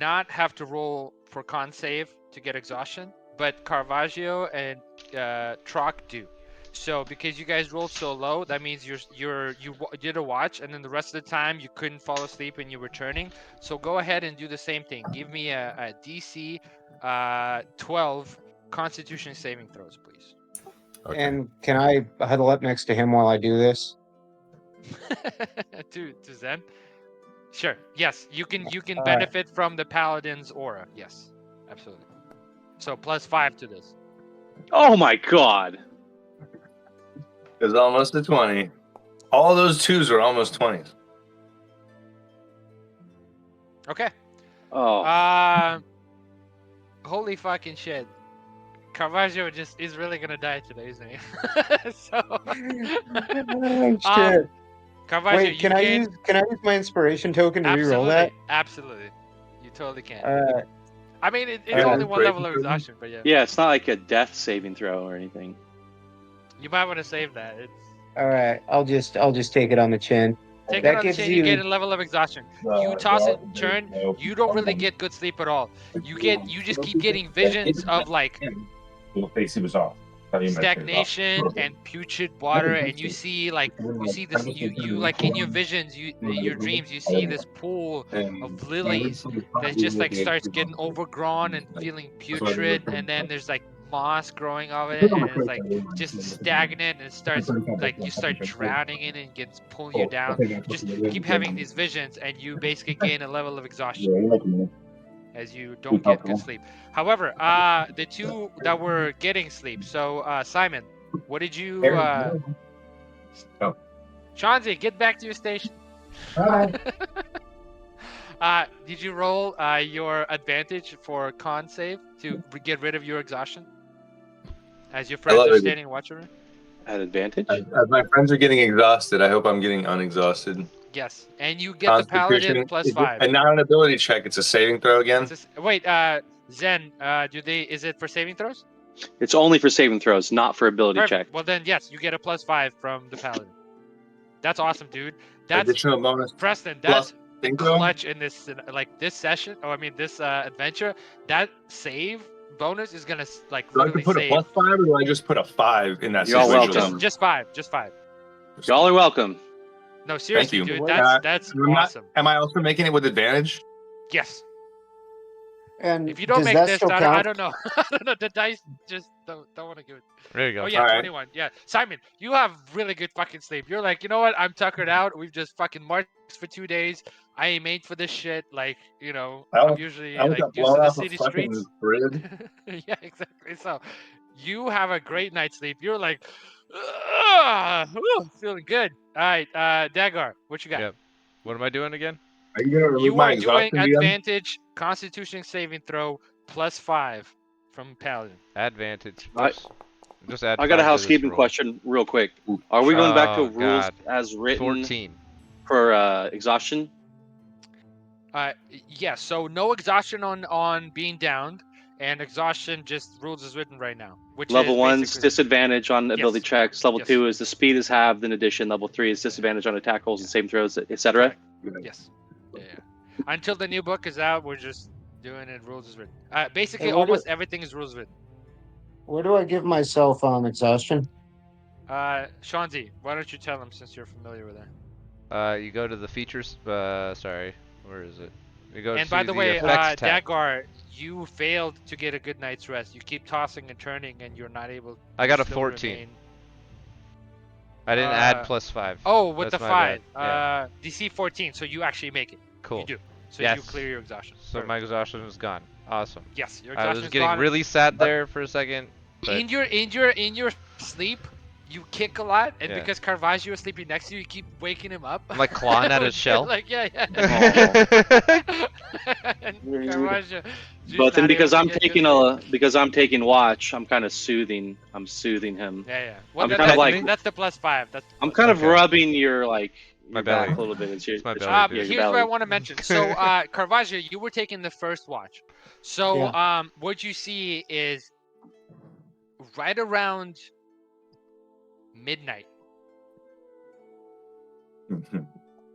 not have to roll for con save to get exhaustion, but Caravaggio and Trock do. So because you guys rolled so low, that means you did a watch, and then the rest of the time you couldn't fall asleep and you were turning. So go ahead and do the same thing. Give me a DC 12 Constitution saving throws, please. Okay. And can I huddle up next to him while I do this? to Zen. Sure. Yes, you can All benefit from the paladin's aura. Yes, absolutely. So +5 to this. Oh my god. It's almost a 20. All those 2s are almost 20s. Okay. Oh. Holy fucking shit. Caravaggio just is really gonna die today, isn't he? So. Oh, shit. Caravaggio, Wait, can I use my inspiration token to reroll that? Absolutely. You totally can. Alright. I mean, it's Yeah, only one great level of improvement. exhaustion, but yeah. Yeah, it's not like a death saving throw or anything. You might want to save that. It's Alright, I'll just take it on the chin. take That it on the gives chin, you get a level of exhaustion. You toss and turn, you don't really get good sleep at all. You just keep getting visions of like stagnation and putrid water, and you see this you like in your visions, your dreams, you see this pool of lilies that just like starts getting overgrown and feeling putrid, and then there's like moss growing of it, and it's like just stagnant, and it starts like you start drowning in it and gets pulling you down. Just keep having these visions, and you basically gain a level of exhaustion as you don't get good sleep. However, the two that were getting sleep. So Simon, what did you? Chauncey, get back to your station. Did you roll your advantage for con save to get rid of your exhaustion? As your friends love are it. standing watching her? At advantage? As my friends are getting exhausted, I hope I'm getting unexhausted. Yes, and you get the paladin +5. And not an ability check. It's a saving throw again. Wait, Zen, is it for saving throws? It's only for saving throws, not for ability Perfect. check. Well then, yes, you get a +5 from the paladin. That's awesome, dude. That's Additional bonus. Preston. That's Saving throw. clutch in this this session. Oh, I mean this adventure. That save bonus is gonna like Do I literally put a save. +5 or do I just put a 5 in that You're all situation? welcome. Just 5. Just 5. Y'all are welcome. No, seriously, you. dude. What? That's I'm not- awesome. Am I also making it with advantage? Yes. And If you don't does make that this, still I count? don't know. I don't know. The dice just don't want to give it. There you go. Oh yeah, All right. 21. Yeah, Simon, you have really good fucking sleep. You're like, you know what? I'm tuckered out. We've just fucking marched for 2 days. I ain't made for this shit. Like, you know, I'm usually I like got used to blown the off a city fucking streets. grid. Yeah, exactly. So, you have a great night's sleep. You're like, feeling good. All right, Dagar, what you got? Yep. What am I doing again? Are you gonna remove You my are doing exhaustion again? advantage Constitution saving throw +5 from Paladin. Advantage. I- Oops. Just add I got a 5 to this housekeeping roll. question real quick. Are we going back to Oh, rules God. as written 14. for exhaustion? Yeah, so no exhaustion on being downed, and exhaustion just rules as written right now. Which Level is 1's basically- disadvantage on ability Yes. checks. Level Yes. 2 is the speed is halved in addition. Level 3 is disadvantage on attack rolls and saving throws, etc. Correct. Yes. Yeah. Until the new book is out, we're just doing it rules as written. Basically, Hey, what almost everything is rules written. Where do I give myself exhaustion? Shanzi, why don't you tell him since you're familiar with that? You go to the features. Sorry. Where is it? You go And to by the way, effects tab. Dagar, you failed to get a good night's rest. You keep tossing and turning, and you're not able. I got to a still 14. remain- I didn't add +5. Oh, with That's the my 5. bad. DC 14, so you actually make it. Cool. You do. So Yes. you clear your exhaustion. So Perfect. my exhaustion is gone. Awesome. Yes, your I exhaustion was getting really sad there for a second. But in your sleep. You kick a lot, and Yeah. because Caravaggio is sleeping next to you, you keep waking him up. I'm like clawing at his shell. Like yeah. And Caravaggio, just But then not because able I'm to get taking good sleep. because I'm taking watch, I'm kind of soothing. I'm soothing him. Yeah. Well, I'm that's, kind of like- that's the +5. That's I'm kind of Okay. rubbing your like your belly. back a little bit. It's It's my your, belly, yeah, dude. your Here's what belly. I want to mention. So, Caravaggio, you were taking the first watch. So, what you see is right around midnight,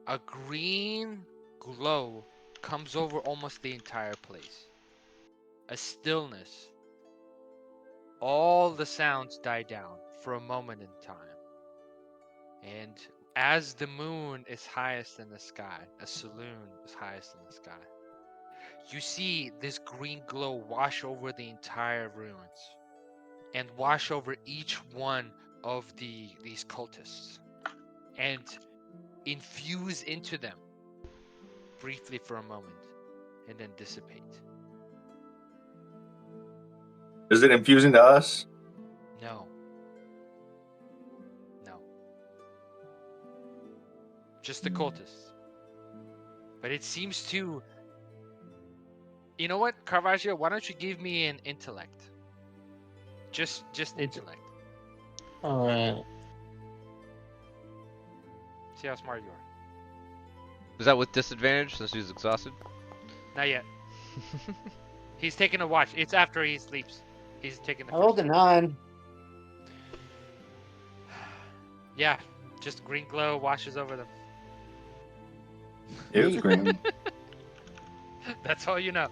a green glow comes over almost the entire place. A stillness. All the sounds die down for a moment in time. And as the moon is highest in the sky, a saloon is highest in the sky, you see this green glow wash over the entire ruins and wash over each one of these cultists and infuse into them briefly for a moment and then dissipate. Is it infusing to us? No. No. Just the cultists. But it seems to... You know what, Caravaggio? Why don't you give me an intellect? Just intellect. All right. See how smart you are. Is that with disadvantage since he's exhausted? Not yet. He's taking a watch. It's after he sleeps. He's taking the I rolled a first. 9. Yeah, just green glow washes over them. It was green. That's all you know.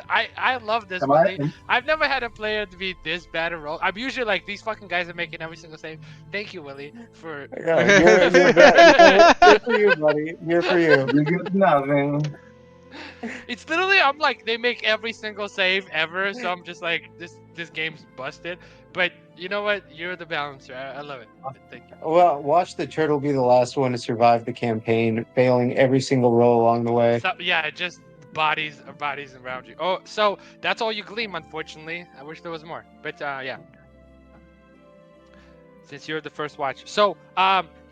I love this Am Willie. I? I've never had a player to be this bad at roll. I'm usually like, these fucking guys are making every single save. Thank you, Willie, for... Yeah, you're for you, buddy. You're for you. You get nothing. It's literally, I'm like, they make every single save ever, so I'm just like, this game's busted. But you know what? You're the balancer. I love it. Thank you. Well, watch the turtle be the last one to survive the campaign, failing every single roll along the way. So, yeah, just bodies around you. Oh, so that's all you gleam, unfortunately. I wish there was more. But yeah. Since you're the first watch. So,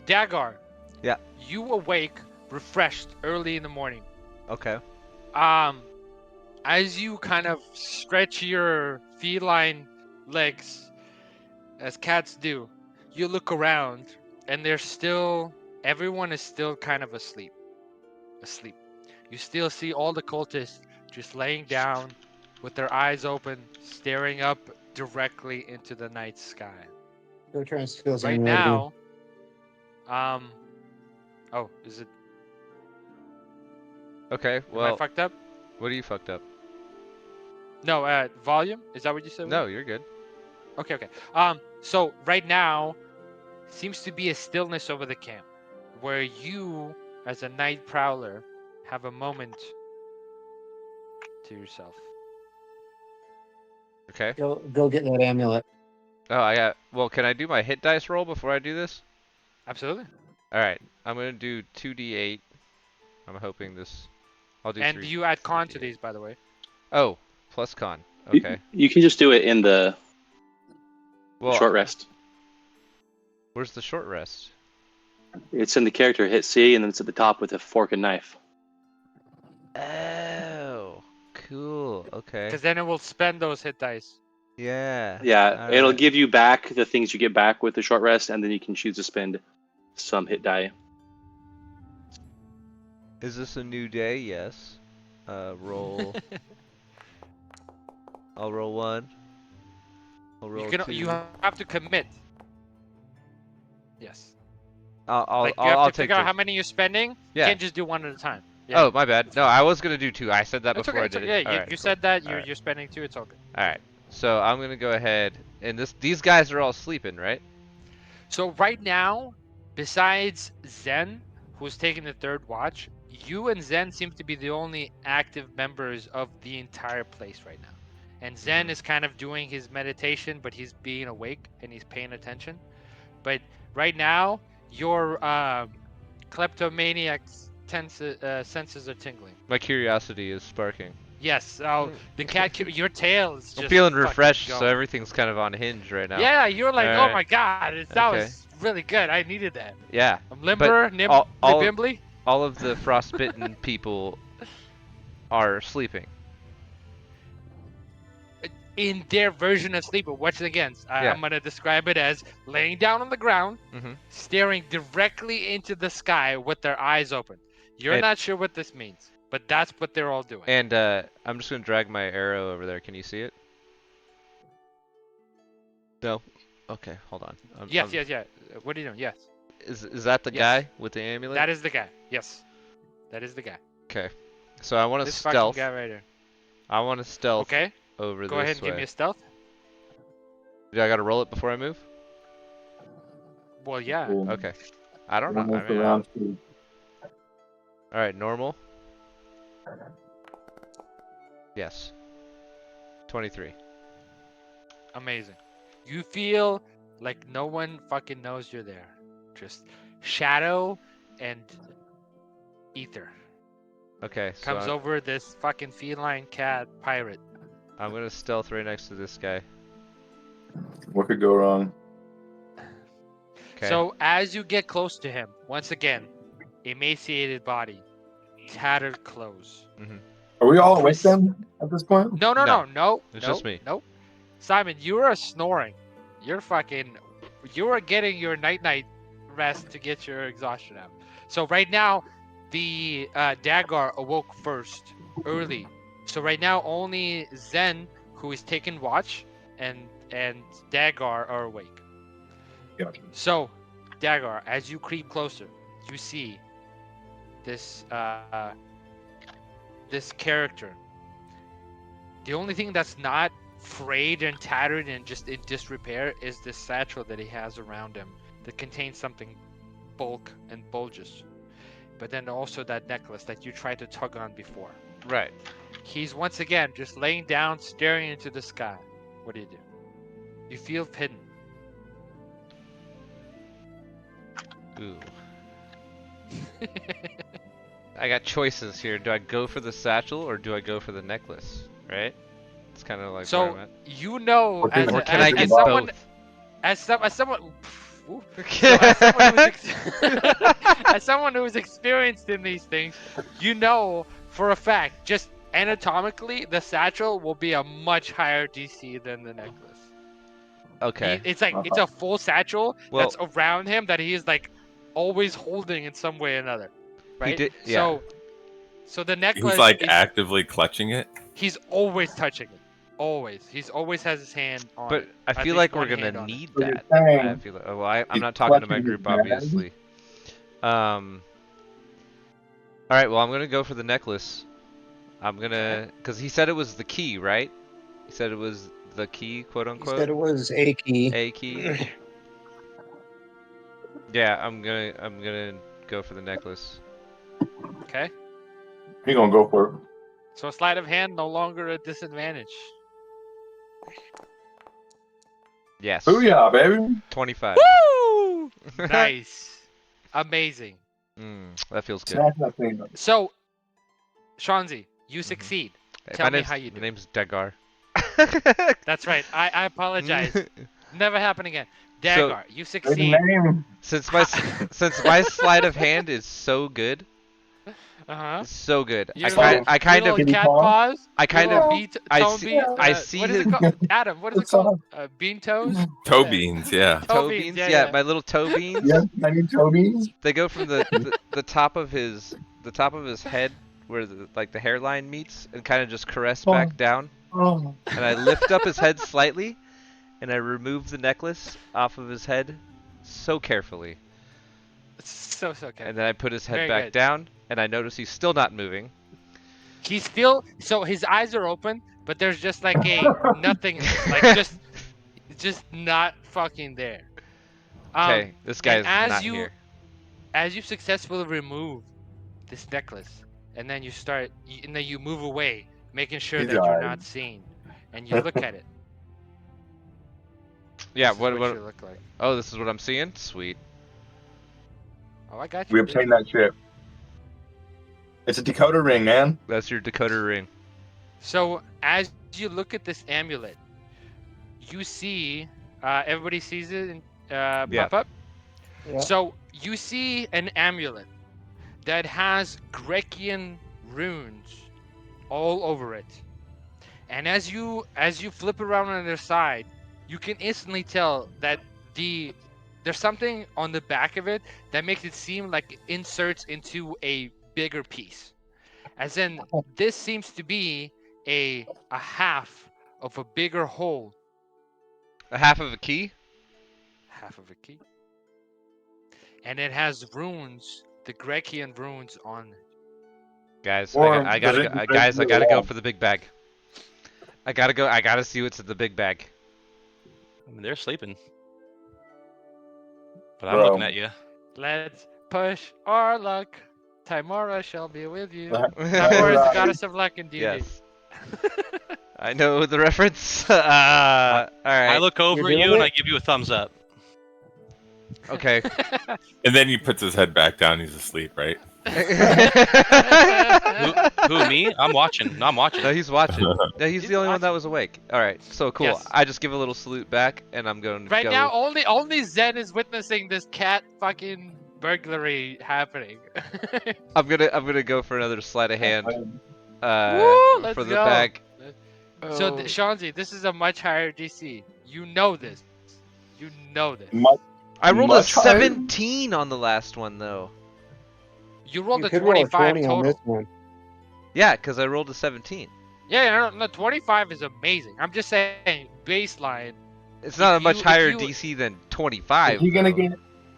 Dagar. Yeah. You awake refreshed early in the morning. Okay. As you kind of stretch your feline legs, as cats do, you look around, and everyone is still kind of asleep. You still see all the cultists just laying down with their eyes open, staring up directly into the night sky. Go try and steal some Right revenue. now, oh, is it? Okay, Am I well, fucked up? what are you fucked up? No, volume? Is that what you said? No, you're good. Okay. So right now, seems to be a stillness over the camp, where you, as a night prowler, have a moment to yourself. Okay. Go get that amulet. Oh, well, can I do my hit dice roll before I do this? Absolutely. Alright, I'm gonna do 2d8. I'm hoping this... I'll do And 3. you add con 3d8. to these, by the way. Oh, plus con. Okay. You can just do it in the Well, short rest. where's the short rest? It's in the character. Hit C, and then it's at the top with a fork and knife. Oh, cool. Okay. Because then it will spend those hit dice. Yeah. Yeah, it'll alright. give you back the things you get back with the short rest, and then you can choose to spend some hit die. Is this a new day? Yes. Roll. I'll roll 1. I'll roll 2. You have to commit. Yes. I'll Like you have to take figure out this. how many you're spending. Yeah. You can't just do one at a time. Yeah. Oh, my bad. No, I was gonna do 2. I said that That's before okay. I It's did okay. it. Yeah, Alright, you cool. said that. Alright. You're spending 2. It's all good. Alright. So I'm gonna go ahead and these guys are all sleeping, right? So right now, besides Zen, who's taking the third watch, you and Zen seem to be the only active members of the entire place right now. And Zen is kind of doing his meditation, but he's being awake and he's paying attention. But right now, your kleptomaniac senses are tingling. My curiosity is sparking. Yes. Oh, the cat. Your tail is just. I'm feeling fucking refreshed, so going. everything's kind of on hinge right now. Yeah, you're like, oh Alright. my god, that Okay. was really good. I needed that. Yeah. I'm limber, all- nimbly. All of the frostbitten people are sleeping. in their version of sleep. But once again, Yeah. I'm gonna describe it as laying down on the ground, Mm-hmm. staring directly into the sky with their eyes open. You're And- not sure what this means, but that's what they're all doing. And I'm just gonna drag my arrow over there. Can you see it? No. Okay, hold on. Yes. What are you doing? Yes. Is that the Yes. guy with the amulet? That is the guy. Yes. That is the guy. Okay. So I want to This fucking stealth. guy right here. I want to stealth Okay. over Go this ahead and way. give me a stealth. Do I gotta roll it before I move? Well, yeah. Cool. Okay. I don't know. One more I for mean, round two. all right, normal. Yes. 23. Amazing. You feel like no one fucking knows you're there. Just shadow and ether Okay, so comes over this fucking feline cat pirate. I'm gonna stealth right next to this guy. What could go wrong? Okay. So as you get close to him, once again, emaciated body, tattered clothes. Are we all with them at this point? No. It's just me. Nope. Simon, you are snoring. You are getting your night rest to get your exhaustion out. So right now, the Dagar awoke first, early. So right now, only Zen, who is taking watch, and Dagar are awake. Gotcha. So, Dagar, as you creep closer, you see this this character. The only thing that's not frayed and tattered and just in disrepair is this satchel that he has around him that contains something bulk and bulges. But then also that necklace that you tried to tug on before. Right. He's once again just laying down, staring into the sky. What do? You feel hidden. Ooh. I got choices here. Do I go for the satchel or do I go for the necklace? Right? It's kind of like where So I'm at. you know, Or can- as, or a- can as, I as get someone, both? as someone, ooh. So as someone as someone who's experienced in these things, you know for a fact, just anatomically, the satchel will be a much higher DC than the necklace. Okay. It's like it's a full satchel Well- that's around him that he is like always holding in some way or another, right? did- yeah. So the necklace. He's like is, actively clutching it. He's always touching it. Always. He's always has his hand on But it. I At feel least like we're one gonna hand on it. need So you're that. saying I feel like, well, I'm he's not talking to my clutching his group, bag? obviously. All right. Well, I'm gonna go for the necklace. I'm gonna, cause he said it was the key, right? He said it was the key, quote He unquote. said it was a key. A key. Yeah, I'm gonna go for the necklace. Okay. he gonna go for it. So sleight of hand no longer a disadvantage. Yes. Booyah, baby! 25. Woo! Nice. Amazing. That feels good. Smash that thing up. So, Shanzi, you succeed. Hey, Tell my me name's, how you my do. name's Dagar. That's right. I apologize. Never happen again. So- Dagar, you Good succeed. name. Since my sleight of hand is so good, Uh-huh. so good. Your I kind little of Kitty cat paw? paws. I kind little of- beat, I tone see- beat, I see what is his- it called? Adam, what is it It's all- called? Bean toes? Toe Yeah. beans, yeah. toe beans, beans. yeah, Yeah, yeah. my little toe beans. Yes, I need Toby's. They go from the top of his head where the hairline meets and kind of just caress Oh. back down. Oh, And I lift up his head slightly, and I remove the necklace off of his head so carefully. So okay. And then I put his head Very back good. down, and I notice he's still not moving. He's still so his eyes are open, but there's just like a nothingness, like just not fucking there. Okay, this guy is and not here. As you successfully remove this necklace, and then you move away, making sure He that you're died. not seen, and you look at it. Yeah, This is what you look like? Oh, this is what I'm seeing? Sweet. Oh, I got you. we dude. obtained that chip. It's a decoder ring, man. That's your decoder ring. So as you look at this amulet, you see everybody sees it and Yeah. pop up. Yeah. So you see an amulet that has Grecian runes all over it, And as you flip around on their side, you can instantly tell that there's something on the back of it that makes it seem like it inserts into a bigger piece. As in, this seems to be a half of a bigger hole, A half of a key? half of a key. And it has runes, the Grekian runes on it. Guys, Or I gotta does go. it Guys, I break gotta the go wall? for the big bag. I gotta go. I gotta see what's in the big bag. I mean, they're sleeping. But I'm Bro. looking at you. Let's push our luck. Timora shall be with you. Right, Timora is the right. goddess of luck and beauty. Yes. I know the reference. All right. I look over at doing you and it? I give you a thumbs up. Okay. And then he puts his head back down. He's asleep, right? Who, me? I'm watching. No, I'm watching. No, he's watching. No, he's He's the only one that watching. was awake. All right. So cool. Yes. I just give a little salute back, and I'm going to Right go. now, only Zen is witnessing this cat fucking burglary happening. I'm gonna go for another sleight of hand. Woo, let's For the go. bag. So, Shanzi, this is a much higher DC. You know this. You know this. I rolled a Much higher? 17 on the last one though. You rolled You a could roll a 25 20 on total. this one. Yeah, because I rolled a 17. Yeah, no, 25 is amazing. I'm just saying, baseline. It's not a If much you- higher if you- DC than 25. Is he gonna though. get?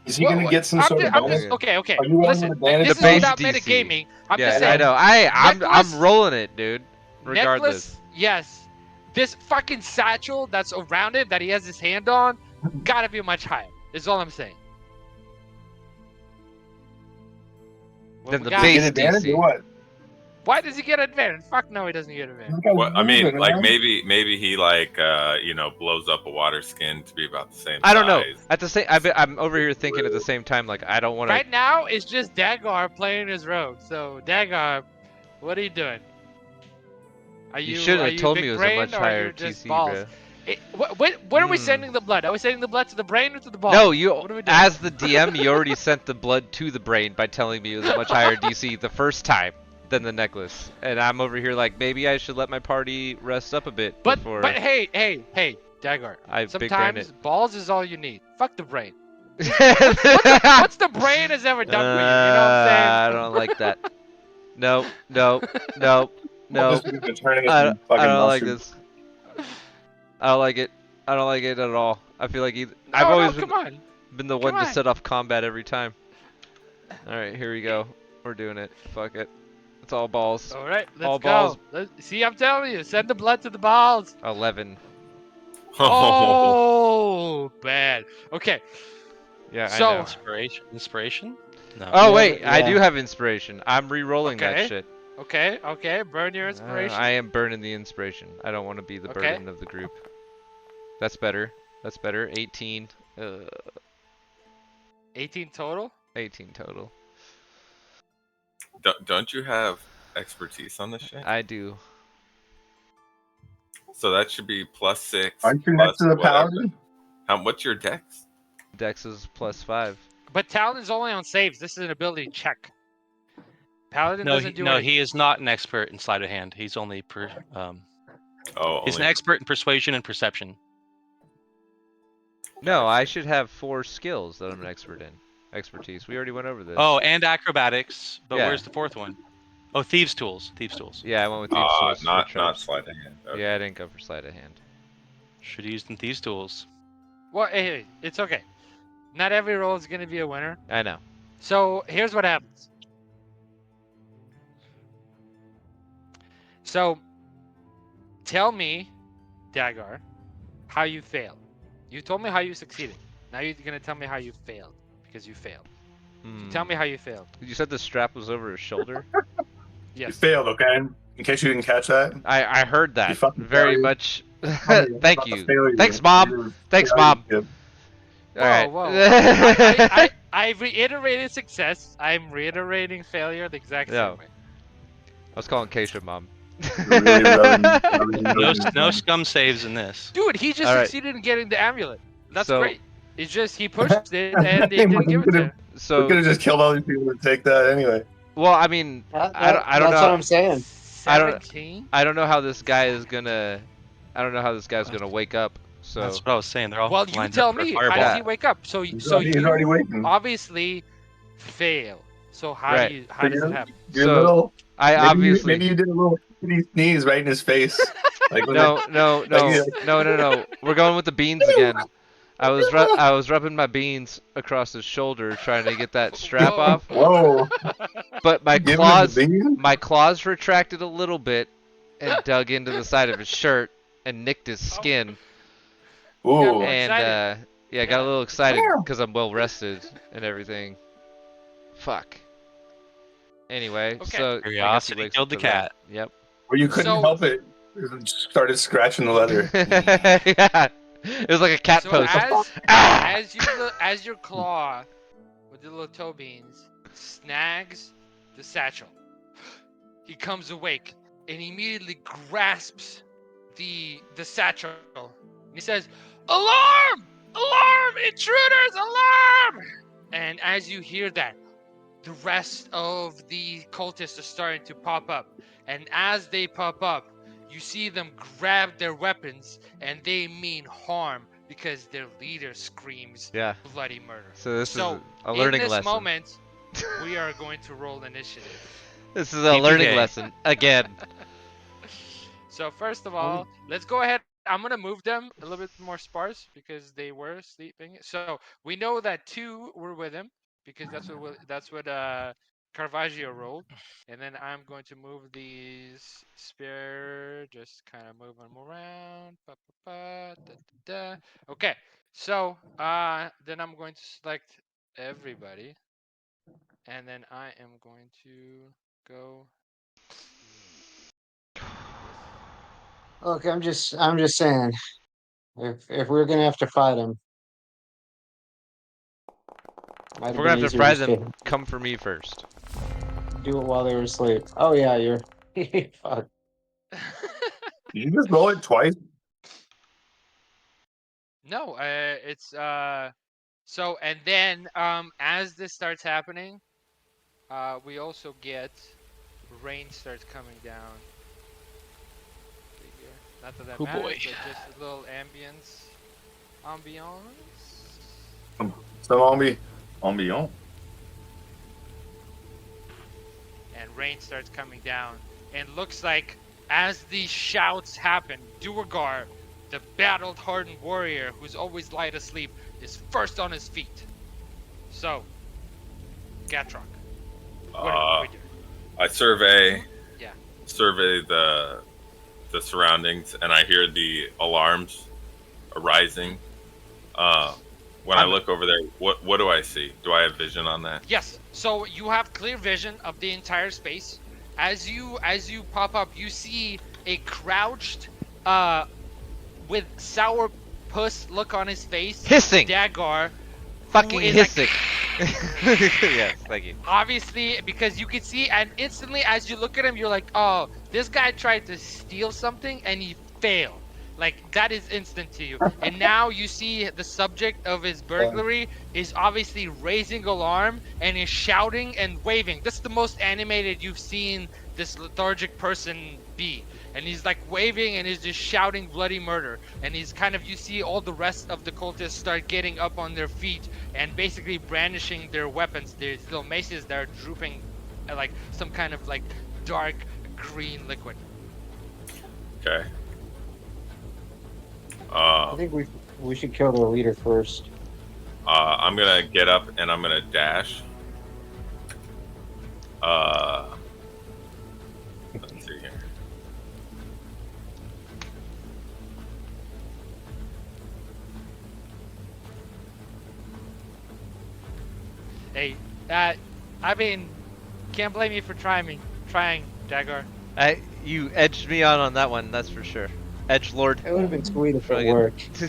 Is he gonna get some I'm sort just, of I'm bonus? just, okay. Are you rolling Listen, with advantage? this The is base without DC. metagaming. I'm Yeah, just I saying. know. I'm Necklace- rolling it, dude. Regardless. Necklace, yes. This fucking satchel that's around it that he has his hand on, gotta be much higher. Is all I'm saying. What Then we the got? base Get advantage DC. or what? Why does he get advantage? Fuck no, he doesn't get advantage. Well, I mean, like maybe he like blows up a water skin to be about the same. I don't know. size. At the same, I'm over here thinking at the same time, like I don't want to. Right now, it's just Dagar playing his rogue. So Dagar, what are you doing? Are You you? should are have you told big me it was a brain, much or are higher you just TC, balls? bro. When are we Hmm. sending the blood? Are we sending the blood to the brain or to the ball? No, you What are we doing? as the DM, you already sent the blood to the brain by telling me it was a much higher DC the first time than the necklace, and I'm over here like maybe I should let my party rest up a bit But before hey, Dagar. I big brain Sometimes it. balls is all you need. Fuck the brain. What's the brain has ever done for you? You know what I'm saying? I don't like that. No. Well, No. this is gonna turn into I some don't fucking like mushroom. this. I don't like it. I don't like it at all. I feel like I've No, always come on. been the one Come to on. set off combat every time. Alright, here we go. We're doing it. Fuck it. It's all balls. All right, let's All go. balls. See, I'm telling you, send the blood to the balls. 11. Oh, bad. Okay. Yeah, So- I know. Inspiration? No. Oh Yeah, wait, I yeah. do have inspiration. I'm re-rolling Okay. that shit. Okay. Burn your inspiration. I am burning the inspiration. I don't want to be the Okay. burden of the group. That's better. 18. 18 total. 18 total. Don't you have expertise on this shit? I do. So that should be +6. Aren't you plus next to the whatever. paladin? What's your dex? Dex is +5. But Talon is only on saves. This is an ability check. Paladin No, doesn't do no, anything. he is not an expert in sleight of hand. He's only Oh, he's an only- expert in persuasion and perception. No, I should have 4 skills that I'm an expert in. Expertise. We already went over this. Oh, and acrobatics. But Yeah. where's the fourth one? Oh, thieves' tools. Thieves' tools. Yeah, I went with thieves' tools for not traps. sleight of hand. Okay. Yeah, I didn't go for sleight of hand. Should have used in thieves' tools. Well, hey, it's okay. Not every roll is going to be a winner. I know. So here's what happens. So tell me, Dagar, how you failed. You told me how you succeeded. Now you're going to tell me how you failed because you failed. Tell me how you failed. You said the strap was over his shoulder? You Yes. failed, okay? In case you didn't catch that. I heard You that fucking very failure. much. It's Thank not a you. failure. Thanks, Mom. You're- Thanks, you're- Mom. you're- Alright. Whoa. I reiterated success. I'm reiterating failure the exact Yeah. same way. I was calling Keisha Mom. you're really rubbing- No scum saves in this. Dude, he just All right. succeeded in getting the amulet. That's So- great. It's just he pushed it and they didn't give it to him. So, We could have just killed all these people to take that anyway. well, I mean, I don't That's know. what I'm saying. I don't 17? I don't know how this guy is gonna wake up. So That's what I was saying. They're all Well, you lined tell up for a me. How fireball. does he wake up? So He's so already you waiting. obviously fail. So how Right. do you how does it happen? Your So, little. I Maybe obviously you did a little sneeze right in his face. Like when no. We're going with the beans again. I was rubbing my beans across his shoulder trying to get that strap Whoa. off, Whoa! but Give him the beans? my claws retracted a little bit and dug into the side of his shirt and nicked his skin. Got Ooh. more And excited. yeah, I got a little excited because I'm well rested and everything. Fuck. Anyway, Okay. so I guess he Curiosity wakes killed up the to that. cat. Yep. Or you couldn't So- help it. You started scratching the leather. Yeah. It was like a cat So post. as as your claw with the little toe beans snags the satchel, he comes awake and immediately grasps the satchel. And he says, "Alarm! Alarm! Intruders! Alarm!" And as you hear that, the rest of the cultists are starting to pop up. And as they pop up, you see them grab their weapons, and they mean harm because their leader screams Yeah. bloody murder. So this So, is a learning in this lesson. moment, we are going to roll initiative. This is a TPK. learning lesson again. So first of all, let's go ahead. I'm gonna move them a little bit more sparse because they were sleeping. So we know that 2 were with him because that's what Caravaggio rolled, and then I'm going to move these spare, just kind of move them around. Ba, ba, ba, da, da, da. Okay, so then I'm going to select everybody, and then I am going to go like this. Look, I'm just saying, if we're gonna have to fight him, might If have we're been gonna have to easier fry just them, to come for me first. do it while they were asleep. Oh yeah, you're fuck. Did you just roll it twice? No, it's so and then as this starts happening, we also get rain starts coming down. Figure. Not that that Oh, matters, boy. but just a little ambiance. Some ambiance. And rain starts coming down, and looks like as these shouts happen, Duergar, the battle-hardened warrior who's always light asleep, is first on his feet. So, Gatrock, what are we doing? I survey Yeah. the surroundings, and I hear the alarms arising. When I look over there, what do I see? Do I have vision on that? Yes. So you have clear vision of the entire space. As you pop up, you see a crouched, with sour puss look on his face, Hissing! Dagar, Fucking is like- hissing. Yes, thank you. obviously, because you can see, and instantly as you look at him, you're like, oh, this guy tried to steal something and he failed. Like, that is instant to you. And now you see the subject of his burglary is obviously raising alarm and is shouting and waving. This is the most animated you've seen this lethargic person be. And he's like waving and he's just shouting bloody murder. And he's kind of, you see all the rest of the cultists start getting up on their feet and basically brandishing their weapons. There's little maces that are drooping like some kind of like dark green liquid. Okay. I think we should kill their leader first. I'm gonna get up and I'm gonna dash. Let's see here. Hey, I mean, can't blame you for trying, Dagar. You edged me on that one, that's for sure. Edge Lord. It would have been sweet if it Fucking- worked.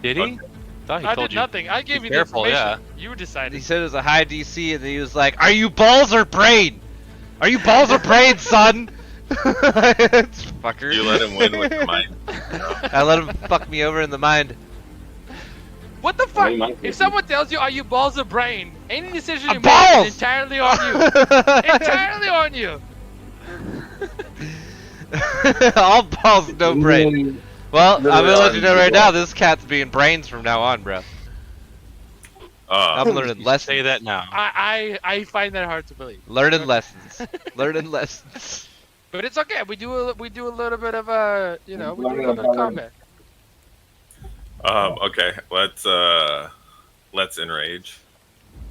Did he? Thought he I told did you. nothing. I gave Be you the careful, information. yeah. You He decided. said it was a high DC, and then he was like, "Are you balls or brain? Are you balls or brain, son?" Fucker. You let him win with the mind. I let him fuck me over in the mind. What the fuck? he might be. If someone tells you, "Are you balls or brain?" Any decision I'm you make balls! is entirely on you. Entirely on you. All balls, no brains. Really- Well, I'm literally gonna let are you know right evil. now, this cat's being brains from now on, bro. I'm learning You lessons. say that now. I find that hard to believe. Learning Okay. lessons. Learning lessons. But it's okay. We do a little bit of a we do a Learning little bit of about combat. Okay, let's enrage.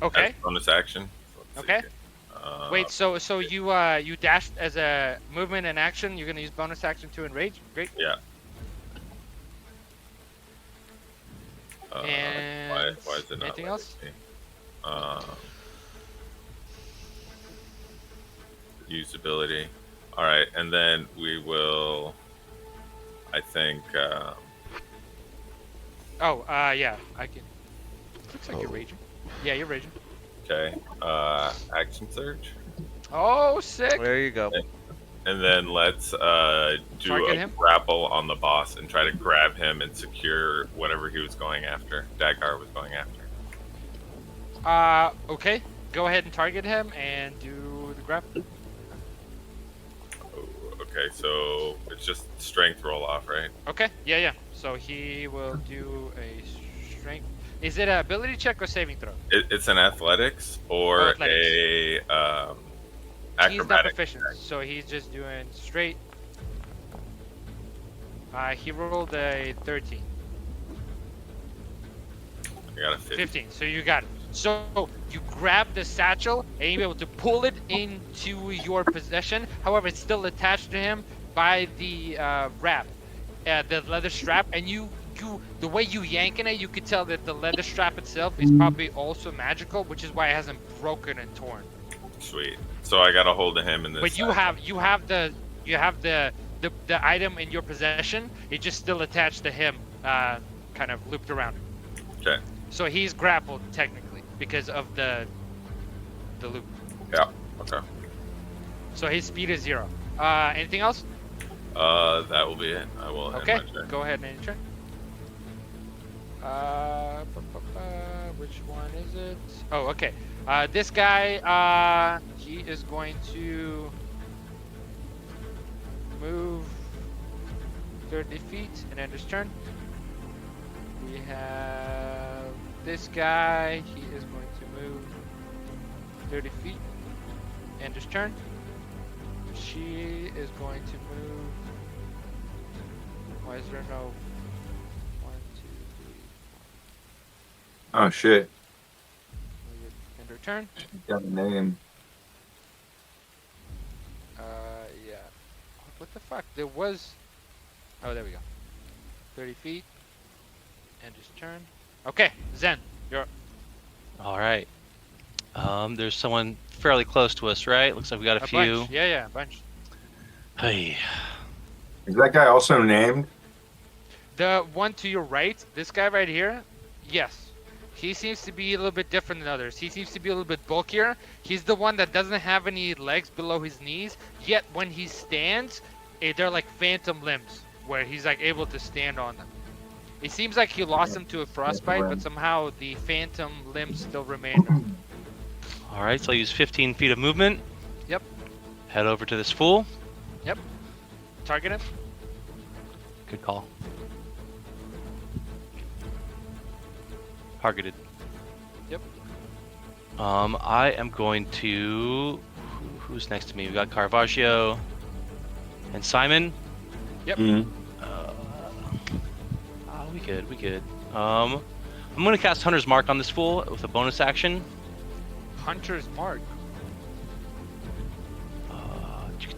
Okay. As bonus action. Let's see Okay. here. Wait. So you dashed as a movement and action. You're gonna use bonus action to enrage. Great. Yeah. And why is it not anything letting else? me? Usability. All right, and then we will. I think. Yeah. I can. Looks like you're raging. Yeah, you're raging. Okay. Action surge, Oh, sick. There you go. and then let's do Target a him? grapple on the boss and try to grab him and secure whatever he was going after. Dagar was going after. Okay. Go ahead and target him and do the grab. Oh, okay, so it's just strength roll off, right? Okay. Yeah. So he will do a strength. Is it an ability check or saving throw? It's an athletics or athletics. a He's not acrobatic. proficient, so he's just doing straight. He rolled a 13. I got a 50. 15, so you got it. So you grab the satchel and you're able to pull it into your possession. However, it's still attached to him by the wrap, the leather strap, and the way you yanking it, you could tell that the leather strap itself is probably also magical, which is why it hasn't broken and torn. Sweet. So I got a hold of him in this. But you have the item in your possession. It's just still attached to him, kind of looped around him. Okay. So he's grappled technically because of the loop. Yeah. Okay. So his speed is 0. Anything else? That will be it. I will. Okay. End my turn. Go ahead and end your turn. Which one is it? Oh, okay. This guy, he is going to move 30 feet and end his turn. We have this guy. He is going to move 30 feet. End his turn. She is going to move. Why is there no 1, 2, 3? Oh shit. End her turn. Got a name. Yeah. What the fuck? There was. Oh, there we go. 30 feet. End his turn. Okay, Zen, you're. All right. There's someone fairly close to us, right? Looks like we got a few. Bunch. Yeah, a bunch. Hey. Is that guy also named? The one to your right, this guy right here, yes. He seems to be a little bit different than others. He seems to be a little bit bulkier. He's the one that doesn't have any legs below his knees, yet when he stands, they're like phantom limbs, where he's like able to stand on them. It seems like he lost them to a frostbite, but somehow the phantom limbs still remain. All right, so I'll use 15 feet of movement. Yep. Head over to this fool. Target him. Good call. Targeted. Yep. I am going to. Who's next to me? We got Caravaggio and Simon. Mm-hmm. We good. I'm gonna cast Hunter's Mark on this fool with a bonus action. Hunter's Mark.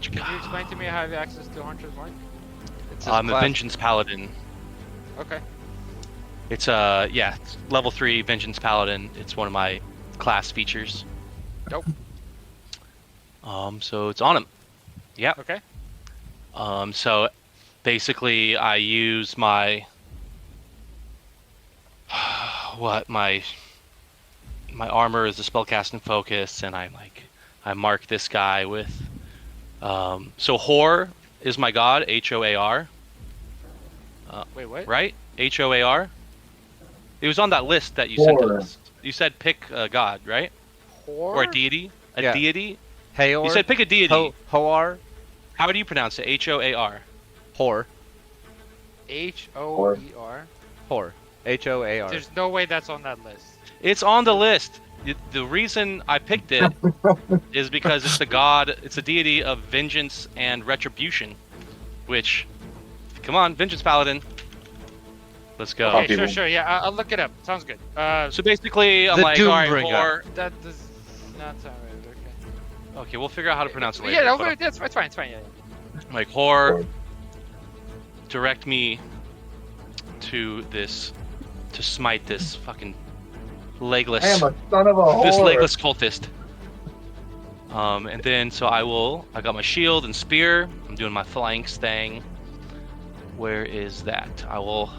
Can you explain to me how you have access to Hunter's Mark? It's his I'm a class. Vengeance Paladin. Okay. It's it's level 3 Vengeance Paladin. It's one of my class features. Dope. So it's on him. Yep. Okay. So basically I use my my armor is the spellcasting focus, and I mark this guy with so Hoar is my god, Hoar. Wait, what? Right? Hoar. It was on that list that you sent to Hoar. us. You said pick a god, right? Whore? Or a deity? A Yeah. deity? Hayor. You said pick a deity. Hoar. How do you pronounce it? H-O-A-R. Whore. H-O-E-R. Whore. H-O-A-R. There's no way that's on that list. It's on the list. The reason I picked it is because it's the god, it's a deity of vengeance and retribution. Which, come on, Vengeance Paladin. Let's go. Okay, Okay, people. sure, yeah, I'll look it up. Sounds good. So basically, I'm The like, alright, Doombringer. whore. That does not sound right, okay. Okay, we'll figure out how to pronounce it later. Yeah, no, but that's fine, it's fine, yeah. I'm like, whore, direct me to this, to smite this fucking legless, I am a son of a whore. this legless cultist. And then, so I got my shield and spear. I'm doing my flanks thing. Where is that? I will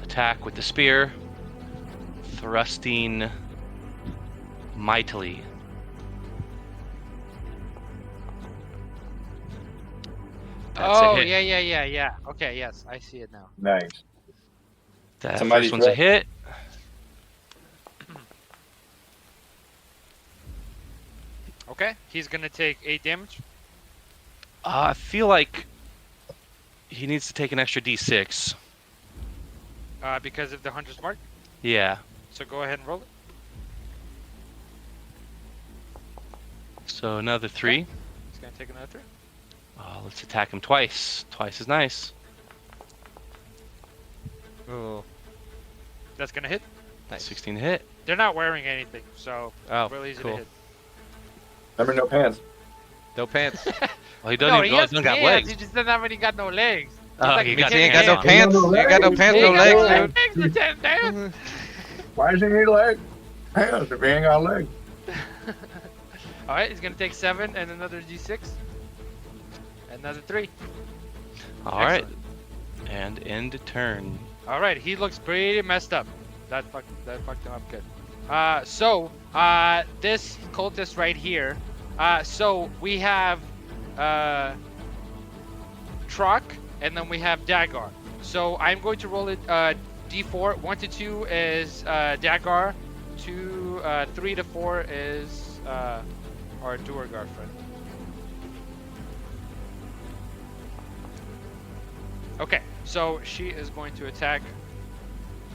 attack with the spear, thrusting mightily. That's Oh, a hit. yeah. Okay, yes, I see it now. Nice. That Somebody first one's a threat. hit. Okay, he's gonna take 8 damage. I feel like he needs to take an extra d6. Because of the Hunter's Mark. Yeah. So go ahead and roll it. So another 3. He's gonna take another 3. Let's attack him twice. Twice is nice. Oh. That's gonna hit. Nice. 16 to hit. They're not wearing anything, so Oh, really easy cool. to hit. Remember, no pants. No pants. Well, he doesn't even doesn't got legs. He just doesn't have any got no legs. Oh, like he he got You ain't got pants no on. pants. You ain't got no pants, He no ain't got legs, legs, dude. Lieutenant. Why does he need legs? Hands if he ain't got legs. Alright, he's gonna take 7 and another d6. Another 3. All right. And end turn. Alright, he looks pretty messed up. That fucked him up good. This cultist right here. So we have Truck, and then we have Dagar. So I'm going to roll it D4. 1 to 2 is Dagar. 3 to 4 is our Duergar friend. Okay, so she is going to attack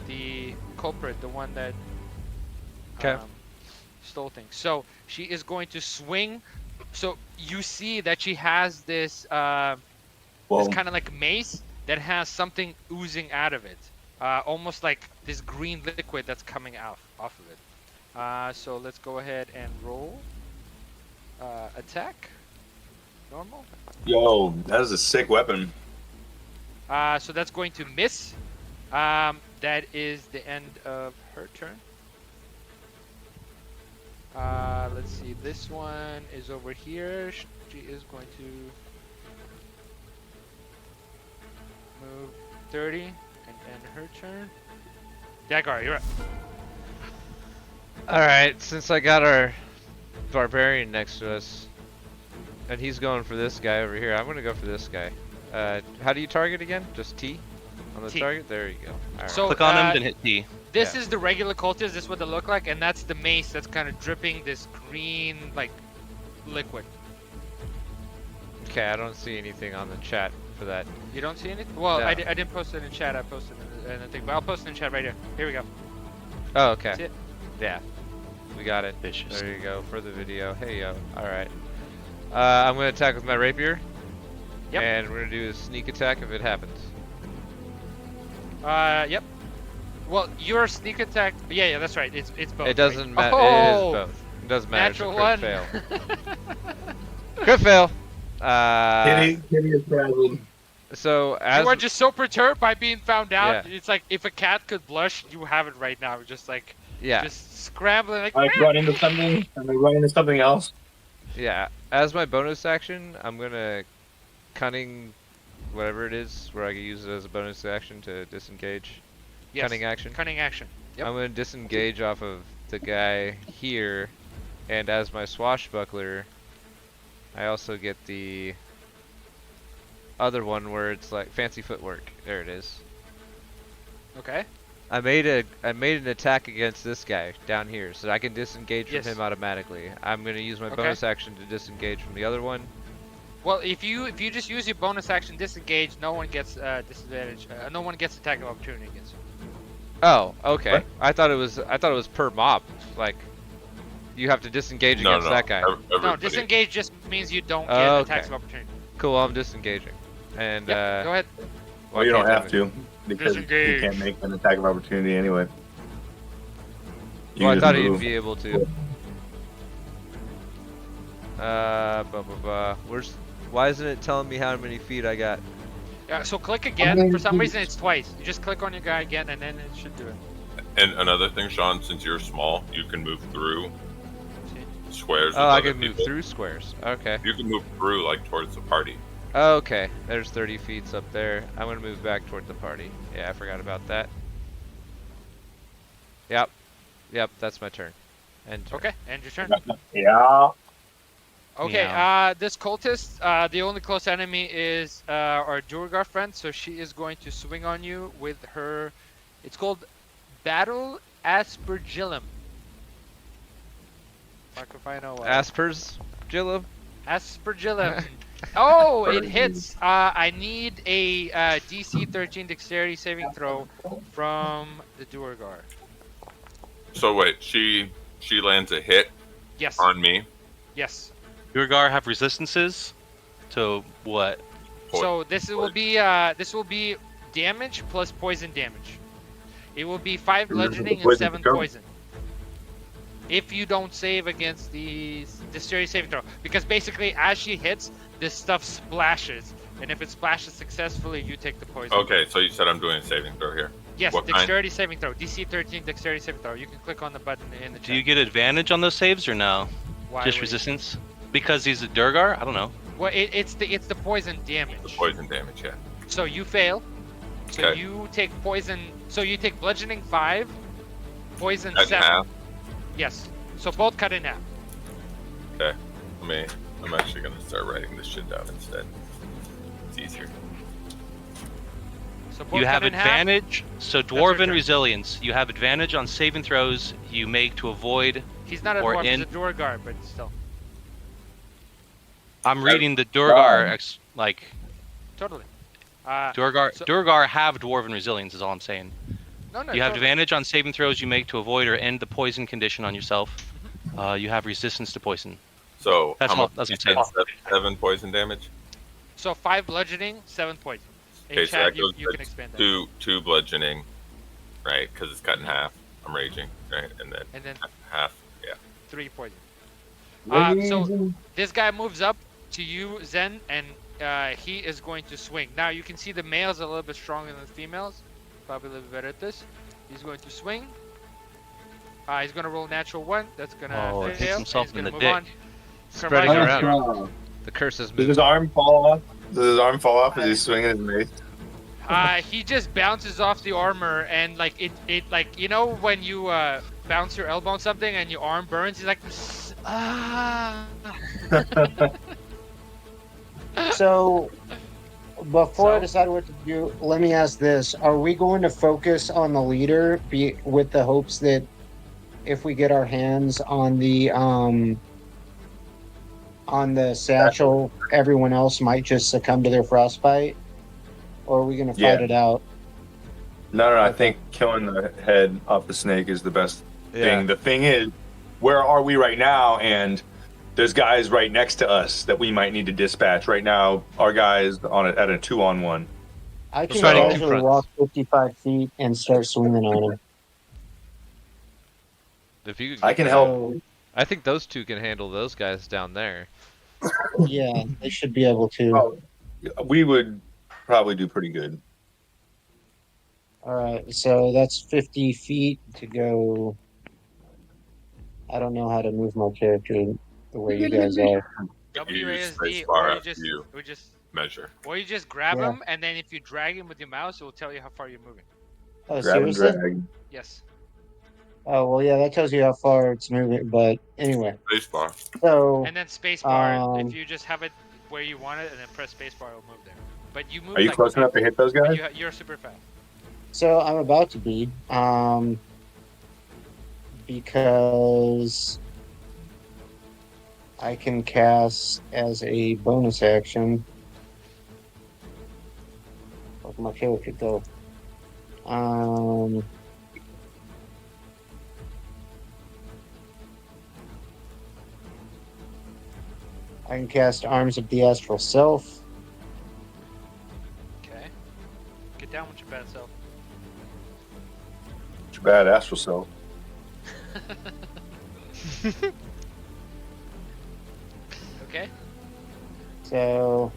the culprit, the one that stole things. So she is going to swing. So you see that she has this kind of like mace that has something oozing out of it, almost like this green liquid that's coming off of it. So let's go ahead and roll. Attack. Normal. Yo, that is a sick weapon. So that's going to miss. That is the end of her turn. Let's see. This one is over here. She is going to move 30 and end her turn. Dagar, you're up. Alright, since I got our barbarian next to us, and he's going for this guy over here, I'm gonna go for this guy. How do you target again? Just T on the T. target? There you go. Alright. So Click on him, then hit D. this Yeah. is the regular cultist. This is what they look like, and that's the mace that's kind of dripping this green like liquid. Okay, I don't see anything on the chat for that. You don't see anything? Well, No. I didn't post it in chat. I posted it in the thing, but I'll post it in chat right here. Here we go. Oh, okay. See it? Yeah. We got it. Vicious. There you go for the video. Hey yo. Alright. I'm gonna attack with my rapier. Yep. And we're gonna do a sneak attack if it happens. Yep. Well, your sneak attack. Yeah, that's right. It's both. It doesn't right? matter. Oh, It is both. It doesn't matter. It's a natural crit one. fail. Crit fail. Kitty is frazzled. So as You are just so perturbed by being found out. Yeah. It's like if a cat could blush, you have it right now. Just like yeah, just scrambling like. I run into something and then run into something else. yeah. As my bonus action, I'm gonna cunning, whatever it is, where I can use it as a bonus action to disengage. Yes. Cunning action. Cunning action. Yep. I'm gonna disengage off of the guy here, and as my swashbuckler, I also get the other one where it's like fancy footwork. There it is. Okay. I made an attack against this guy down here, so I can disengage from Yes. him automatically. I'm gonna use my Okay. bonus action to disengage from the other one, Well, if you just use your bonus action disengage, no one gets disadvantage. No one gets attack of opportunity against you. Oh, okay. What? I thought it was per mob. Like, you have to disengage No, against no. that guy. No, Everybody. disengage just means you don't get Oh, attacks okay. of opportunity. Cool, I'm disengaging. And Yep, go ahead. Well, you don't can't have do to because you Disengage. can't make an attack of opportunity anyway. You Well, I just thought move. he'd be able to. Why isn't it telling me how many feet I got? Yeah, so click again. For some reason, it's twice. You just click on your guy again, and then it should do it. And another thing, Sean, since you're small, you can move through squares. Oh, with I other can move people. through squares. Okay. You can move through like towards the party. Okay, there's 30 feet up there. I'm gonna move back toward the party. Yeah, I forgot about that. Yep, that's my turn. End turn. Okay, end your turn. Yeah. Okay, Meow. this cultist, the only close enemy is our Durgar friend, so she is going to swing on you with her. It's called Battle Aspergillum. Fuck if I know what. Asper's Gillum. Aspergillum. Oh, it hits. I need a DC 13 Dexterity saving throw from the Durgar. So wait, she lands a hit Yes. on me. Yes. Durgar have resistances to what? So this will be damage plus poison damage. It will be 5 bludgeoning and Poison 7 control. poison. If you don't save against the dexterity saving throw, because basically as she hits, this stuff splashes, and if it splashes successfully, you take the poison. Okay, so you said I'm doing a saving throw here. Yes, What kind? dexterity saving throw. DC 13 dexterity saving throw. You can click on the button in the chat. Do you get advantage on those saves or no? Why Just would you- resistance? Because he's a Durgar? I don't know. Well, it's the poison damage. The poison damage, yeah. So you fail. So Okay. you take poison. So you take bludgeoning 5, poison Cut in 7. half. Yes. So both cut in half. Okay. I'm actually gonna start writing this shit down instead. It's easier. So both You have cut in half. advantage. So your Dwarven turn. Resilience. You have advantage on saving throws you make to avoid. He's not a or dwarf. in- He's a Durgar, but still. I'm reading the Durgar Totally. Durgar. so- Durgar have Dwarven Resilience. Is all I'm saying. No. You have totally. advantage on saving throws you make to avoid or end the poison condition on yourself. You have resistance to poison. So That's how all- much? that's You what I'm said 7 poison damage. So 5 bludgeoning, 7 poison. In Okay, so chat, that goes you to can expand that. two bludgeoning, right? Because it's cut in half. I'm raging, right? And then And then half. Yeah. 3 poison. So this guy moves up to you, Zen, and he is going to swing. Now you can see the males are a little bit stronger than the females. Probably a little bit better at this. He's going to swing. He's going to roll natural 1. That's going to Oh, it fail. hits himself and in he's the gonna move dick. Spreading Carmichael, around. you're up. The curse is Does moving. his arm fall off? Does his arm fall off as he's swinging his mace? He just bounces off the armor and like it like you know when you bounce your elbow on something and your arm burns. He's like, ah. So, before I So? decide what to do, let me ask this: are we going to focus on the leader, with the hopes that if we get our hands on the satchel, everyone else might just succumb to their frostbite, or are we going to fight Yeah. it out? No, I think killing the head off the snake is the best Yeah. thing. The thing is, where are we right now? And there's guys right next to us that we might need to dispatch. Right now, our guys at a 2-on-1. I can Fighting two casually fronts. walk 55 feet and start swinging on him. If you could I get can that- help. So, I think those two can handle those guys down there. yeah, they should be able to. Oh, we would probably do pretty good. All right, so that's 50 feet to go. I don't know how to move my character the way you guys are. W use ASD, space or bar you after just you measure. grab Yeah. him, and then if you drag him with your mouse, it will tell you how far you're moving. Oh, Grab and seriously? drag. Yes. Oh, well, yeah, that tells you how far it's moving. But anyway, Space bar. so And then spacebar, Um, if you just have it where you want it, and then press spacebar, it'll move there. But you move. Are you like close enough to hit those guys? You're super fast. so I'm about to be because I can cast as a bonus action. Where'd my character go? I can cast Arms of the Astral Self. Okay. Get down with your bad self. It's your bad astral self. Okay. So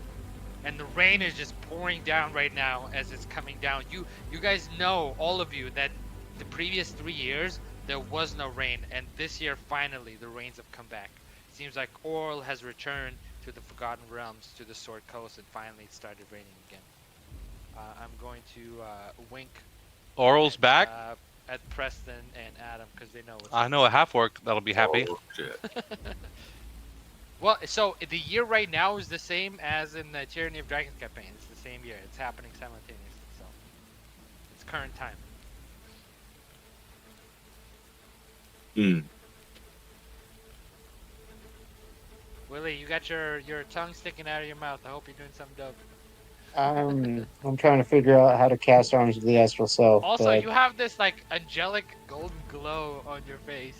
And the rain is just pouring down right now as it's coming down. You guys know, all of you, that the previous 3 years there was no rain, and this year finally the rains have come back. Seems like Oral has returned to the Forgotten Realms, to the Sword Coast, and finally it started raining again. I'm going to wink Oral's back. at Preston and Adam because they know what's I up. know a half orc that'll be happy. Oh, shit. Well, so the year right now is the same as in the Tyranny of Dragons campaign. It's the same year. It's happening simultaneously, so it's current time. Hmm. Willie, you got your tongue sticking out of your mouth. I hope you're doing something dope. I'm trying to figure out how to cast Arms of the Astral Self. Also, but you have this like angelic golden glow on your face.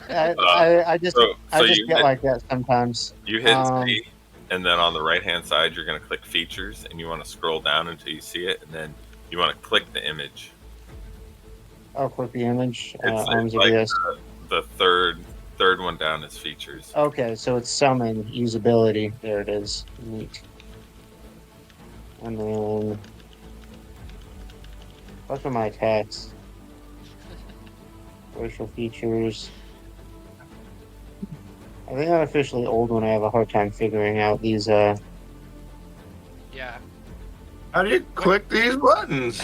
I just So get hit, like that sometimes. you hit Um, Z, and then on the right-hand side, you're going to click Features, and you want to scroll down until you see it, and then you want to click the image. I'll click the image. It's Arms of like the Astral. the third one down is Features. Okay, so it's summon usability. There it is. Neat. And then what are my attacks? Racial features. I think I'm officially old when I have a hard time figuring out these. Yeah. How do you click these buttons?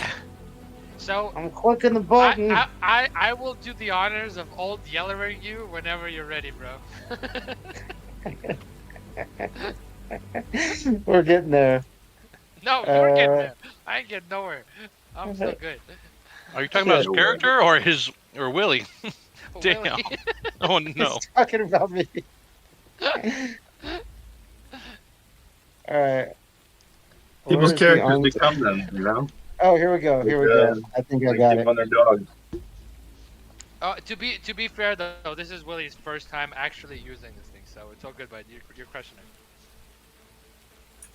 So I'm clicking the button. I will do the honors of old yellering you whenever you're ready, bro. We're getting there. No, you're getting there. I ain't getting nowhere. I'm still good. Are you talking about his character or Willie? Damn. Willie. Oh no. He's talking about me. All right. People's Where's the characters arms? become them, you know? Oh, here we go. Here we go. I think I got it. On their dogs. To be fair though, this is Willie's first time actually using this thing, so it's all good, bud. You're crushing it.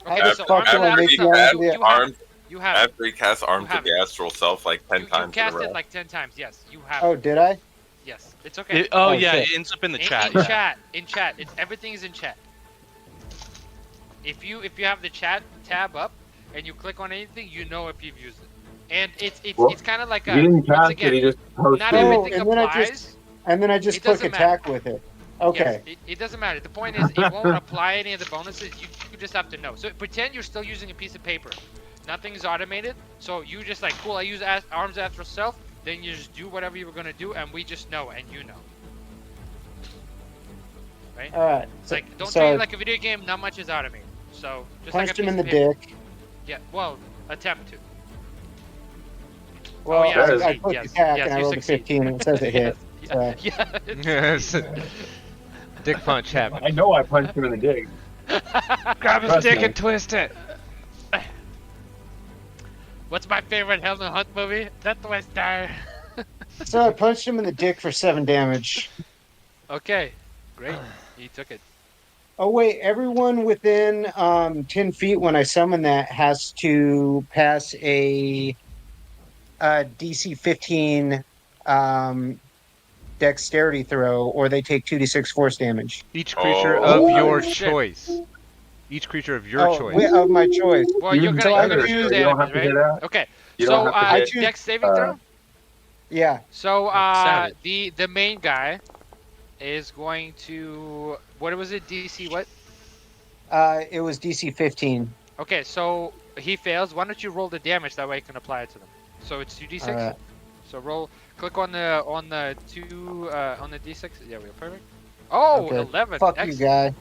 Okay, How so the fuck Arms do of I the make Astral the Self, Arms of the- you have it. After he casts Arms have of the Astral Self like 10 You times in a cast row. it like 10 times. Yes, you have Oh, it. did I? Yes, it's okay. Oh Oh, yeah, shit. it ends up in the In chat. chat. Everything is in chat. If you have the chat tab up and you click on anything, you know if you've used it. And it's kind of like He a didn't once cast again, it, he just posted not it. everything and then I applies. just- And then I just It click doesn't attack with it. Okay. Yes, it doesn't matter. The point is, it won't apply any of the bonuses. You just have to know. So pretend you're still using a piece of paper. Nothing is automated. So you just like, cool, I use Arms Astral Self. Then you just do whatever you were gonna do, and we just know, and you know. Right? All right. It's like, don't so treat it like a video game. Not much is automated. So just like a punched him piece in the of paper. dick. Yeah. Well, attempt to. Well, yeah, I I clicked yes, attack yes, and I you rolled a succeed. 15 and it says it hit. Yeah. So- Yeah. Yes. Dick punch happened. I know I punched him in the dick. Grab his Trust dick me. and twist it. What's my favorite Helen Hunt movie? The Twister. So I punched him in the dick for 7 damage. Okay. Great. He took it. Oh wait, everyone within 10 feet when I summon that has to pass a DC 15 dexterity throw, or they take 2d6 force damage. Each creature Oh, of your shit. choice. Each creature of your choice. Of my choice. Well, you're Even gonna better, use you don't have damage, to right? hit that. Okay. You So don't have to hit, dex saving throw. Yeah. So Savage. the main guy is going to, what was it? DC what? It was DC 15. Okay, so he fails. Why don't you roll the damage, that way I can apply it to them. So it's 2d6. Alright. So click on the two on the d6. Yeah, we go, perfect. Oh, Okay. 11. Fuck you, Excellent.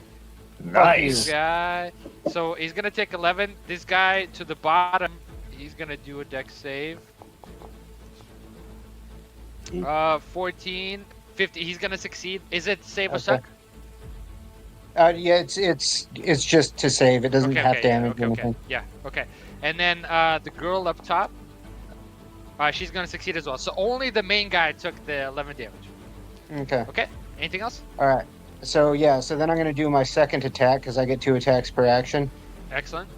guy. nice. Guy. So he's gonna take 11. This guy to the bottom, he's gonna do a dex save. 14, 50. He's gonna succeed. Is it save or Okay. suck? Yeah, it's just to save. It doesn't Okay, have okay, yeah, damage okay, or okay, anything. yeah, okay. And then the girl up top, she's gonna succeed as well. So only the main guy took the 11 damage. Okay. Okay. Anything else? All right. So yeah. So then I'm gonna do my second attack because I get 2 attacks per action. Excellent.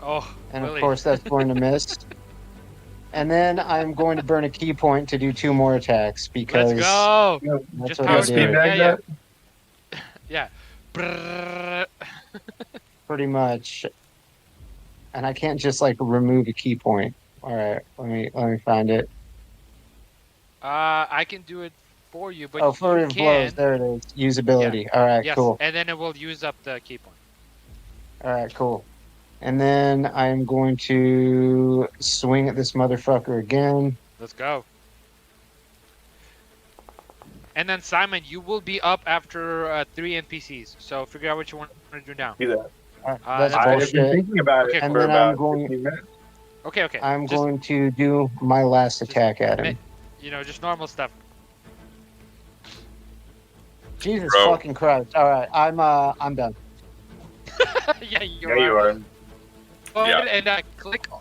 Oh, And Willie. of course, that's going to miss. And then I'm going to burn a key point to do 2 more attacks because Let's go. that's Just what power I speed. do. Yeah, yeah. Yeah. Brrrr. Pretty much. And I can't just like remove a key point. All right, let me find it. I can do it for you, but Oh, flurry you of blows. can. There it is. Usability. All right, Yes, cool. and then it will use up the key point. All right, cool. And then I'm going to swing at this motherfucker again. Let's go. And then Simon, you will be up after 3 NPCs. So figure out what you want to do now. Do that. All right, that's I have been bullshit. thinking about Okay, it And for then about I'm going. 15 minutes. Okay, okay. I'm Just, going to do my last attack at him. you know, just normal stuff. Jesus Bro. fucking Christ! All right, I'm done. Yeah, you Yeah, you are. Go Yeah. ahead and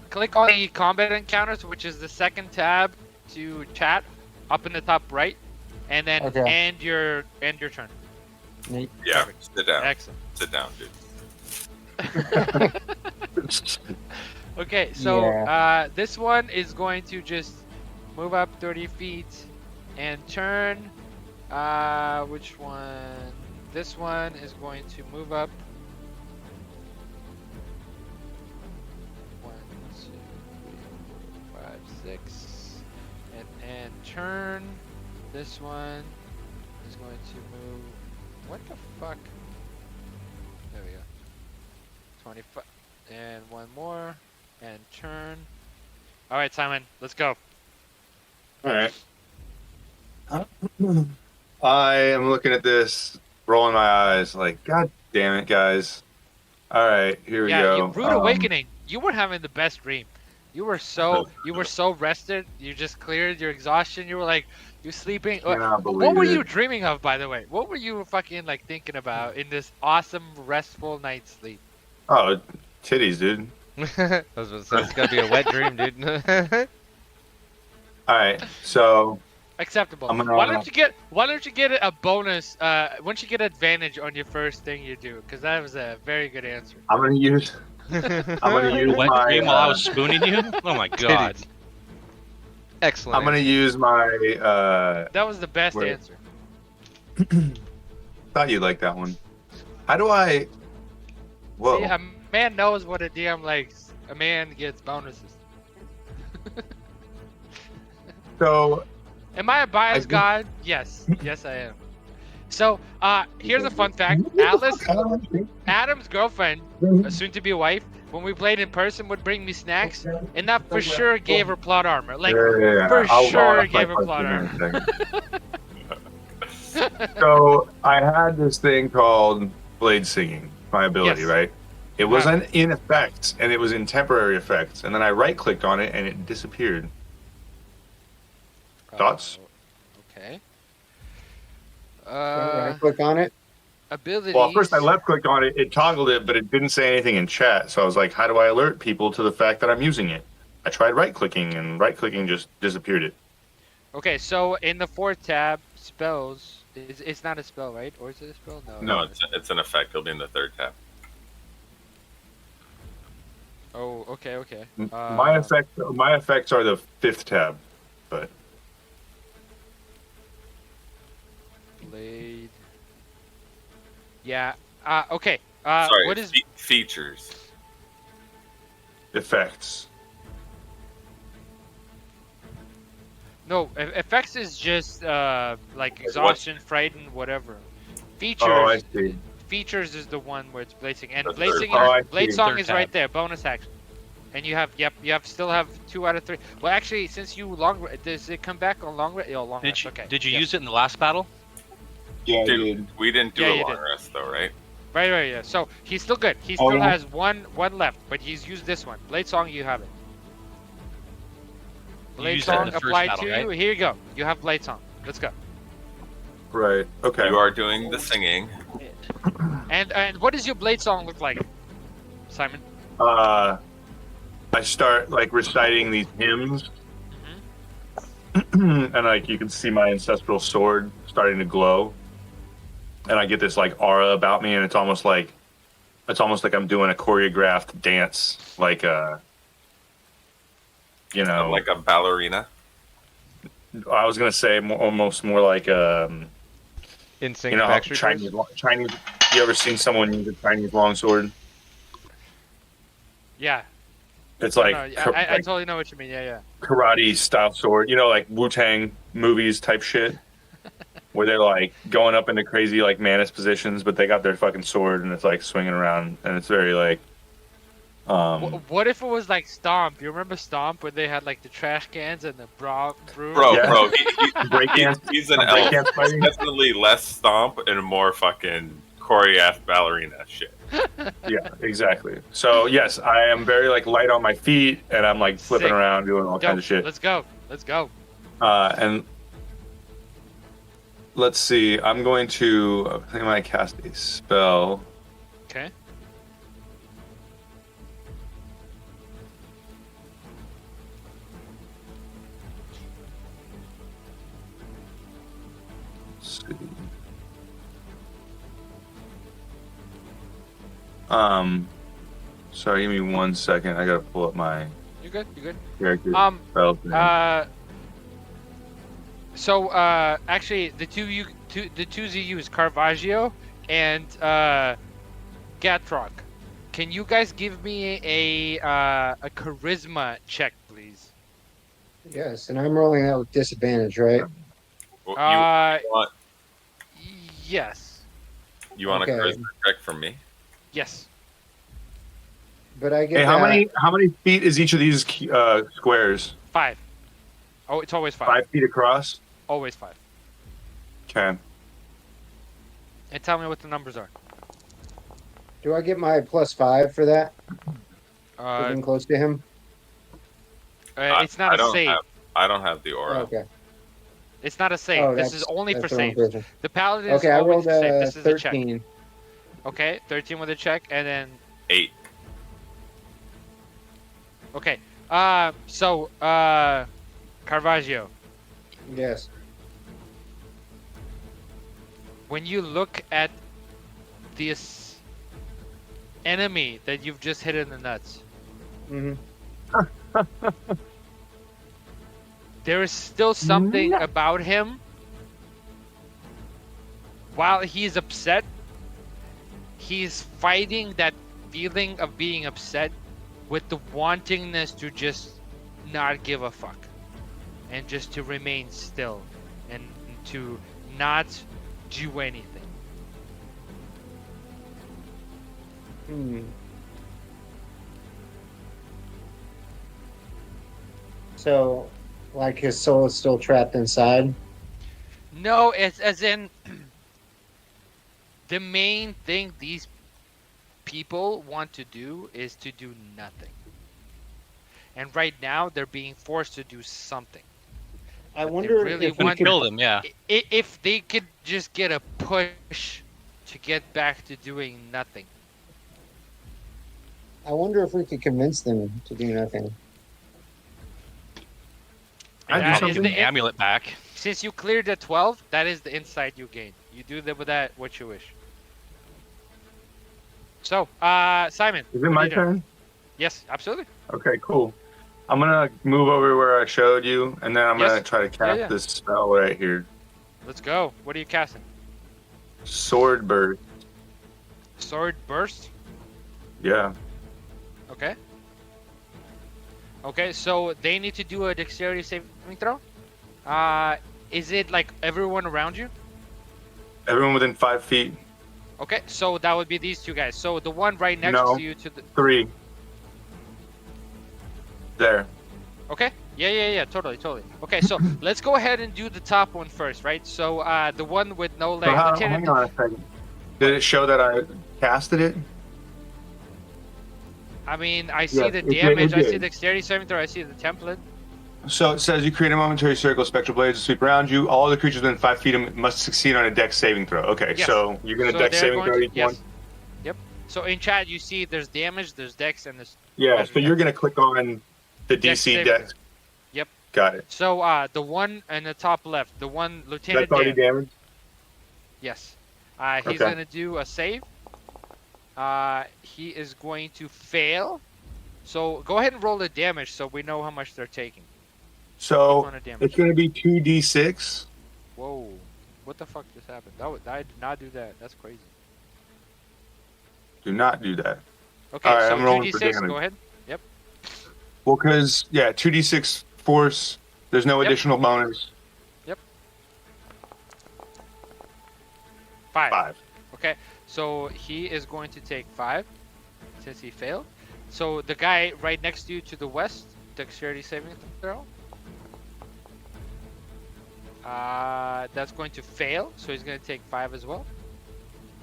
click on the combat encounters, which is the second tab to chat up in the top right, and then Okay. end your turn. Yeah, Perfect. sit down. Excellent. Sit down, dude. Okay, so Yeah. this one is going to just move up 30 feet and turn. Which one? This one is going to move up. 1, 2, 3, 4, 5, 6, and turn. This one is going to move. What the fuck? There we go. 25, and one more, and turn. All right, Simon, let's go. All right. I am looking at this, rolling my eyes, like, God damn it, guys. All right, here we go. Rude Awakening. You were having the best dream. You were so rested. You just cleared your exhaustion. You were like, you sleeping. Cannot What believe were it. you dreaming of, by the way? What were you fucking like thinking about in this awesome restful night's sleep? Oh, titties, dude. I was gonna say it's gotta be a wet dream, dude. All right, so Acceptable. I'm gonna- Why don't you get a bonus? Why don't you get advantage on your first thing you do? Because that was a very good answer. I'm gonna use A wet my, dream while I was spooning you? Oh my god. Titties. Excellent. I'm gonna use my. That was the best Wait. answer. Thought you'd like that one. How do I? Whoa. See, a man knows what a DM likes. A man gets bonuses. So Am I a biased I- god? Yes. Yes, I am. So, here's a fun fact. Adam's girlfriend, soon-to-be wife, when we played in person, would bring me snacks, and that for sure gave her plot armor. Like, for sure ask my gave her plot question armor. in a second. So I had this thing called blade singing, my ability, Yes. right? It wasn't in effects, and it was in temporary effects, and then I right-clicked on it, and it disappeared. Thoughts? Okay. I click on it. Abilities. Well, first I left-clicked on it, it toggled it, but it didn't say anything in chat, so I was like, how do I alert people to the fact that I'm using it? I tried right-clicking, and right-clicking just disappeared it. Okay, so in the fourth tab, spells. It's not a spell, right? Or is it a spell? No, it's an effect. It'll be in the third tab. Oh, okay, okay. My effects are the 5th tab, but Blade. Yeah. Okay. Sorry, What is? features? effects. No, effects is just like exhaustion, frighten, whatever. Features. Oh, I see. Features is the one where it's blazing, and The blazing. third part. Oh, I Blade see. song Third is tab. right there. Bonus action. And you have still have 2 out of 3. Well, actually, since you does it come back on long rest? Yeah, long rest. Okay. Did you yes. use it in the last battle? Yeah, We didn't do Yeah, a you long did. rest though, right? Right, yeah. So he's still good. He Oh, still yeah? has one left, but he's used this one. Blade song, you have it. You Blade used that in song the first applied battle, to right? you. Here you go. You have blade song. Let's go. Right. Okay. You are doing the singing. And what does your blade song look like, Simon? I start like reciting these hymns, and like you can see my ancestral sword starting to glow, and I get this like aura about me, and it's almost like I'm doing a choreographed dance, like Like a ballerina. I was gonna say almost more like In sync you know how Backstreet Boys? Chinese. You ever seen someone use a Chinese longsword? Yeah. It's No, like, no, I like totally know what you mean. Yeah. karate style sword, like Wu-Tang movies type shit, where they're like going up into crazy like Manus positions, but they got their fucking sword and it's like swinging around, and it's very like What if it was like Stomp? You remember Stomp where they had like the trash cans and the broom? Bro, Yeah. bro, breakdance. he's an breakdance elf. fighting. Definitely less stomp and more fucking choreographed ballerina shit. Yeah, exactly. So yes, I am very like light on my feet, and I'm like flipping Sick. around, doing all Go. kinds of shit. Let's go. And let's see. I'm going to. I think I might cast a spell. Okay. Let's see. Sorry, give me 1 second. I gotta pull up my You good? character Um, spell thing. So actually, the twos you use, Caravaggio and Gatrock. Can you guys give me a charisma check, please? Yes, and I'm rolling that with disadvantage, right? Well, Yes. you want a Okay. charisma check from me? Yes. But I get Hey, how that- many feet is each of these squares? 5. Oh, it's always 5. 5 feet across. Always 5. Okay. And tell me what the numbers are. Do I get my +5 for that? For being close to him? It's not a save. I don't have the aura. Okay. It's not a save. Oh, this is only for that's the wrong saves. person. The paladin is Okay, I always rolled a save. a This is a check. 13. Okay, 13 with a check, and then 8. okay. So Caravaggio, Yes. when you look at this enemy that you've just hit in the nuts, hmm there is still something about him. While he's upset, he's fighting that feeling of being upset with the wantingness to just not give a fuck and just to remain still and to not do anything. Hmm. So, like his soul is still trapped inside? No, it's as in the main thing these people want to do is to do nothing. And right now they're being forced to do something. I But wonder they really if we want could... Kill them, yeah. If they could just get a push to get back to doing nothing. I wonder if we could convince them to do nothing. I do That is something. Give the amulet back. Since you cleared the 12, that is the insight you gain. You do with that what you wish. So, Simon. Is what it are my you doing? turn? Yes, absolutely. Okay, cool. I'm gonna move over where I showed you, and then I'm Yes. gonna try to cast yeah. this spell right here. Let's go. What are you casting? Sword burst. Sword burst. Yeah. Okay. Okay, so they need to do a dexterity saving throw. Is it like everyone around you? Everyone within 5 feet. Okay, so that would be these two guys. So the one right next No. to you to the 3. There. Okay. Yeah, totally. Okay, so let's go ahead and do the top one first, right? So the one with no So legs. hang on a second. Did it show that I casted it? I mean, I see Yes, the it did, damage, it I see did. dexterity saving throw, I see the template. So it says you create a momentary circle of spectral blades to sweep around you. All the creatures within 5 feet must succeed on a dex saving throw. Okay, Yes. so you're going to So dex they're saving going throw to- each yes. one? Yep. So in chat, you see there's damage, there's dex, and there's. Yeah, there's so you're dex. going to click on the Dex DC saving dex. throw. Yep. Got it. So the one in the top left, the one Lieutenant That's already Dan. damaged? Yes. He's Okay. going to do a save. He is going to fail. So go ahead and roll the damage so we know how much they're taking. So Quick run of damage. it's going to be 2d6. Whoa. What the fuck just happened? I did not do that. That's crazy. Do not do that. Okay, All right, so I'm rolling for 2d6, damage. go ahead. Yep. Well, because, 2d6 force, there's no Yep. additional bonus. 5. 5. Okay, so he is going to take 5 since he failed. So the guy right next to you to the west, dexterity saving throw. That's going to fail, so he's going to take 5 as well.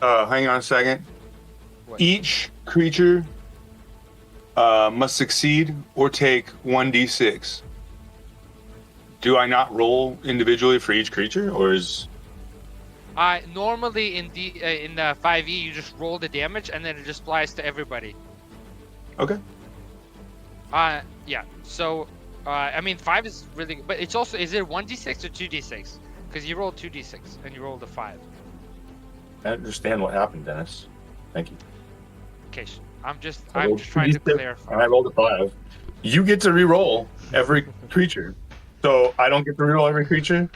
Hang on a second. What? Each creature must succeed or take 1d6. Do I not roll individually for each creature, or is... Normally in the 5e you just roll the damage and then it just applies to everybody. Okay. Yeah. So, I mean 5 is really, but it's also, is it 1d6 or 2d6? Because you rolled 2d6 and you rolled a 5. I understand what happened, Dennis. Thank you. Okay, I'm just I rolled trying to 2d6, clarify. And I rolled a 5. You get to re-roll every creature. So I don't get to re-roll every creature?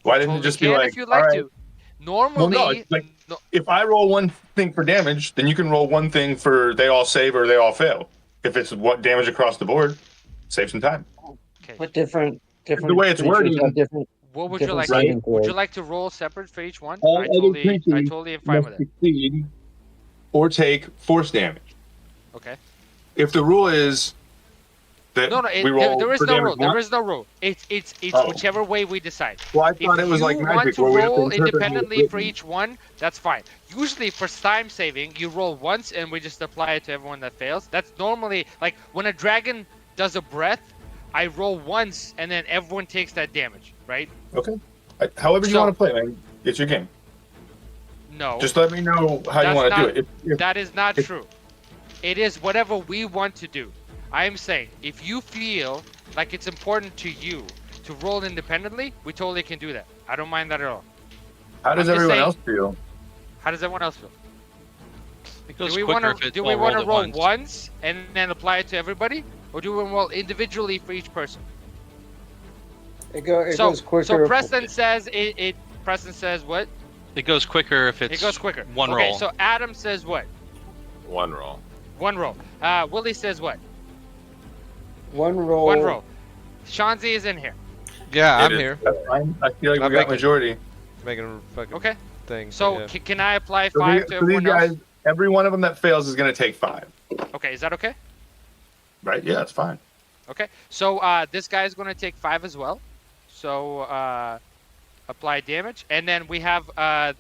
Why didn't it Totally just be can like, if you'd like all right. to. Normally, Well, no, it's like, if I roll one thing for damage, then you can roll one thing for they all save or they all fail. If it's what damage across the board, save some time. okay. But different The way it's creatures worded, have different. What would you different like? saving Would you throws. like to roll separate for each one? All I other totally creatures am fine must with it. succeed or take force damage. Okay. If the rule is that No, we roll there is for no damage rule. There once, is no rule. It's Oh. whichever way we decide. well, I thought If it was you like want magic to where we have to roll interpret how it's independently for written. each one, that's fine. Usually for time saving, you roll once and we just apply it to everyone that fails. That's normally, like, when a dragon does a breath, I roll once and then everyone takes that damage, right? Okay. However you So- want to play, man. It's your game. No. Just let me know how you That's want to do not- it. If That is not if- true. It is whatever we want to do. I am saying, if you feel like it's important to you to roll independently, we totally can do that. I don't mind that at all. how does I'm just everyone saying- else feel? How does everyone else feel? It goes Do we quicker want if to it's do we all want to rolled at roll once and then apply it to everybody, or do we roll individually for each person? It goes So quicker. Preston says it. Preston says what? It goes quicker if it's It goes quicker. one okay, roll. so Adam says what? One roll. One roll. Willie says what? One roll. One roll. Shanzi is in here. Yeah, It I'm is- here. That's fine. I feel like we I'm got making- majority. Making a fucking Okay. thing. So yeah. can I apply So 5 these- to so these everyone guys, else? every one of them that fails is going to take 5. Okay, is that okay? Right? Yeah, it's fine. Okay. So this guy is going to take 5 as well. So apply damage, and then we have